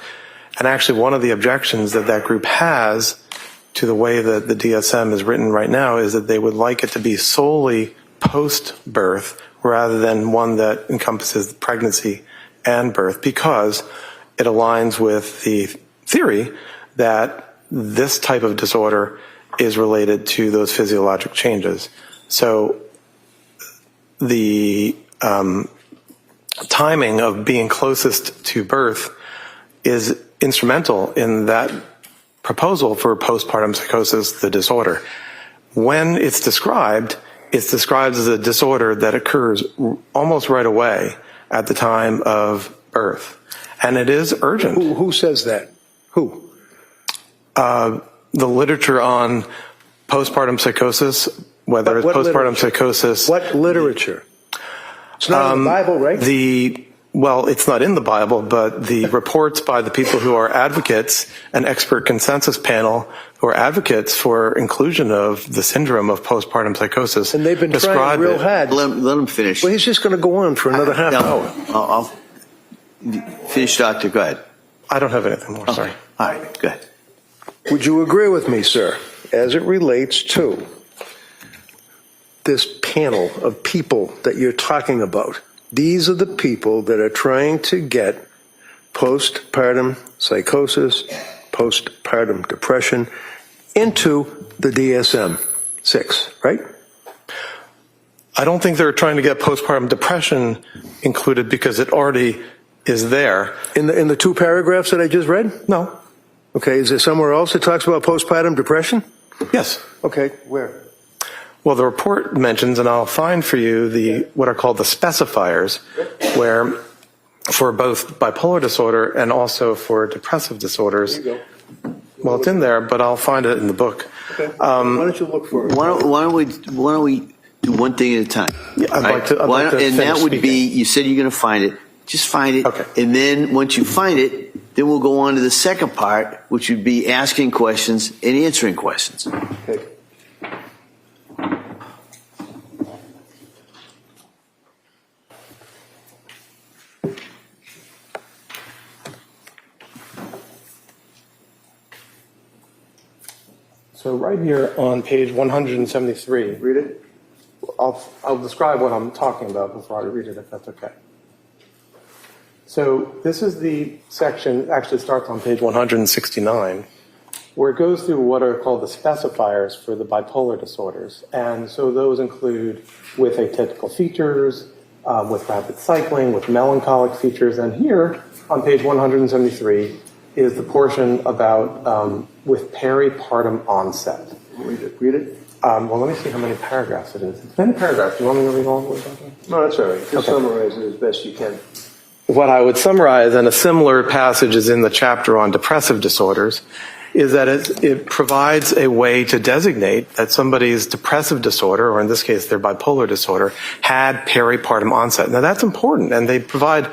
And actually, one of the objections that that group has to the way that the DSM is written right now is that they would like it to be solely post-birth rather than one that encompasses pregnancy and birth, because it aligns with the theory that this type of disorder is related to those physiologic changes. So the timing of being closest to birth is instrumental in that proposal for postpartum psychosis, the disorder. When it's described as a disorder that occurs almost right away at the time of birth. And it is urgent. Who says that? Who? The literature on postpartum psychosis, whether it's postpartum psychosis. What literature? It's not in the Bible, right? Well, it's not in the Bible, but the reports by the people who are advocates, an expert consensus panel who are advocates for inclusion of the syndrome of postpartum psychosis. And they've been trying real hard. Let him finish. Well, he's just going to go on for another half hour. I'll finish, Doctor. Go ahead. I don't have anything more, sorry. All right, go ahead. Would you agree with me, sir, as it relates to this panel of people that you're talking about? These are the people that are trying to get postpartum psychosis, postpartum depression into the DSM-6, right? I don't think they're trying to get postpartum depression included because it already is there. In the two paragraphs that I just read? No. Okay, is there somewhere else that talks about postpartum depression? Yes. Okay, where? Well, the report mentions, and I'll find for you what are called the specifiers, where for both bipolar disorder and also for depressive disorders. There you go. Well, it's in there, but I'll find it in the book. Okay. Why don't you look for it? Why don't we do one thing at a time? Yeah, I'd like to and finish that would speaking. be, you said you're going to find it. Just find it. Okay. And then once you find it, Then we'll go on to the second part, which would be asking questions and answering questions. Okay. So right here on page 173, Read it. I'll describe what I'm talking about before I read it, if that's okay. So this is the section, actually starts on page 169, where it goes through what are called the specifiers for the bipolar disorders. And so those include with atypical features, with rapid cycling, with melancholic features. And here on page 173 is the portion about with peripartum onset. Read it. Read it. Well, let me see how many paragraphs it is. It's many paragraphs. Do you want me to read all the way down? No, that's all right. Just Okay. summarize it as best you can. What I would summarize, and a similar passage is in the chapter on depressive disorders, is that it provides a way to designate that somebody's depressive disorder, or in this case their bipolar disorder, had peripartum onset. Now that's important, and they provide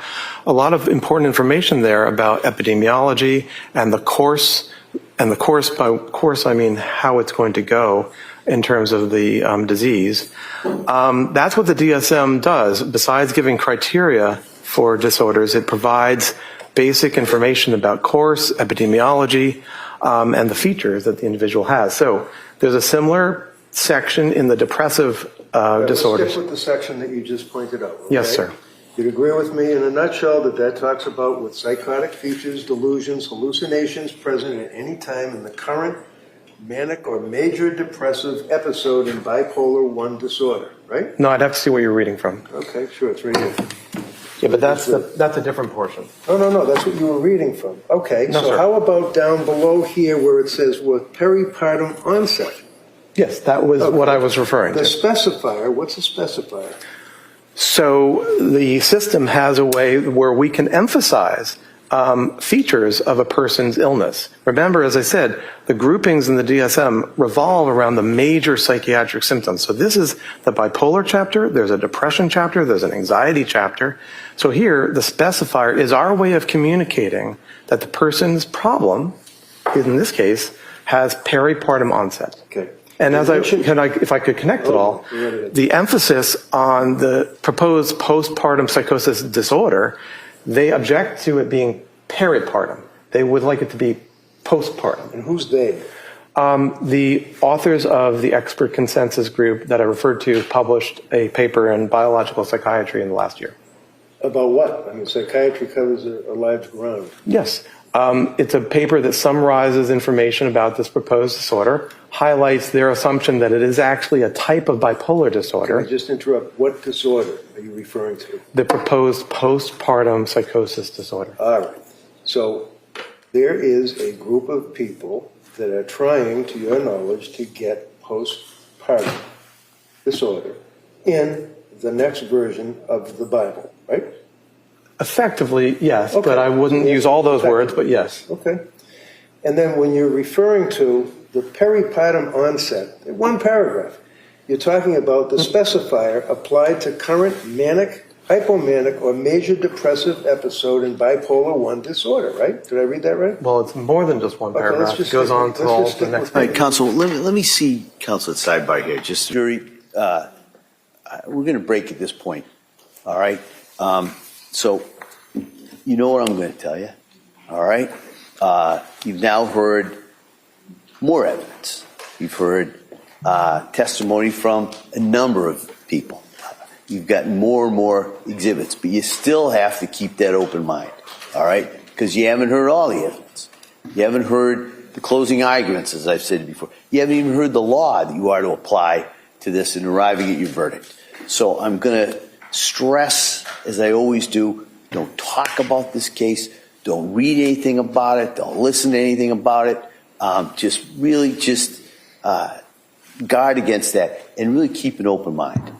a lot of important information there about epidemiology and the course, and the course, by course I mean how it's going to go in terms of the disease. That's what the DSM does. Besides giving criteria for disorders, it provides basic information about course, epidemiology, and the features that the individual has. So there's a similar section in the depressive disorders. Let's stick with the section that you just pointed out. Okay? Yes, sir. You'd agree with me in a nutshell that talks about with psychotic features, delusions, hallucinations present at any time in the current manic or major depressive episode in bipolar 1 disorder, right? No, I'd have to see where you're reading from. Okay, sure, it's right here. Yeah, but that's a different portion. No, that's what you were reading from. Okay, No, so sir. how about down below here where it says with peripartum onset? Yes, that was Okay. what I was referring The to. specifier, what's a specifier? So the system has a way where we can emphasize features of a person's illness. Remember, as I said, the groupings in the DSM revolve around the major psychiatric symptoms. So this is the bipolar chapter, there's a depression chapter, there's an anxiety chapter. So here, the specifier is our way of communicating that the person's problem, in this case, has peripartum onset. Okay. And as if I could connect it all, the emphasis on the proposed postpartum psychosis disorder, they object to it being peripartum. They would like it to be postpartum. And who's they? The authors of the expert consensus group that I referred to published a paper in Biological Psychiatry in the last year. About what? I mean, psychiatry covers a large ground. Yes. It's a paper that summarizes information about this proposed disorder, highlights their assumption that it is actually a type of bipolar disorder. Can I just interrupt? What disorder are you referring to? The proposed postpartum psychosis disorder. All right. So there is a group of people that are trying, to your knowledge, to get postpartum disorder in the next version of the Bible, right? Effectively, yes, Okay. but I wouldn't use all those words, but yes. Okay. And then when you're referring to the peripartum onset, in one paragraph, you're talking about the specifier applied to current manic, hypomanic, or major depressive episode in bipolar 1 disorder, right? Did I read that right? Well, it's more than just one Okay, let's paragraph. just It goes stick- on to let's all just the stick next with All page. right, Counsel, let me see Counsel at Sidebar here. Just very, we're going to break at this point. All right. So you know what I'm going to tell you. All right. You've now heard more evidence. You've heard testimony from a number of people. You've gotten more and more exhibits, but you still have to keep that open mind. All right, because you haven't heard all the evidence. You haven't heard the closing arguments, as I've said before. You haven't even heard the law that you are to apply to this in arriving at your verdict. So I'm going to stress, as I always do, don't talk about this case. Don't read anything about it. Don't listen to anything about it. Just guard against that and really keep an open mind.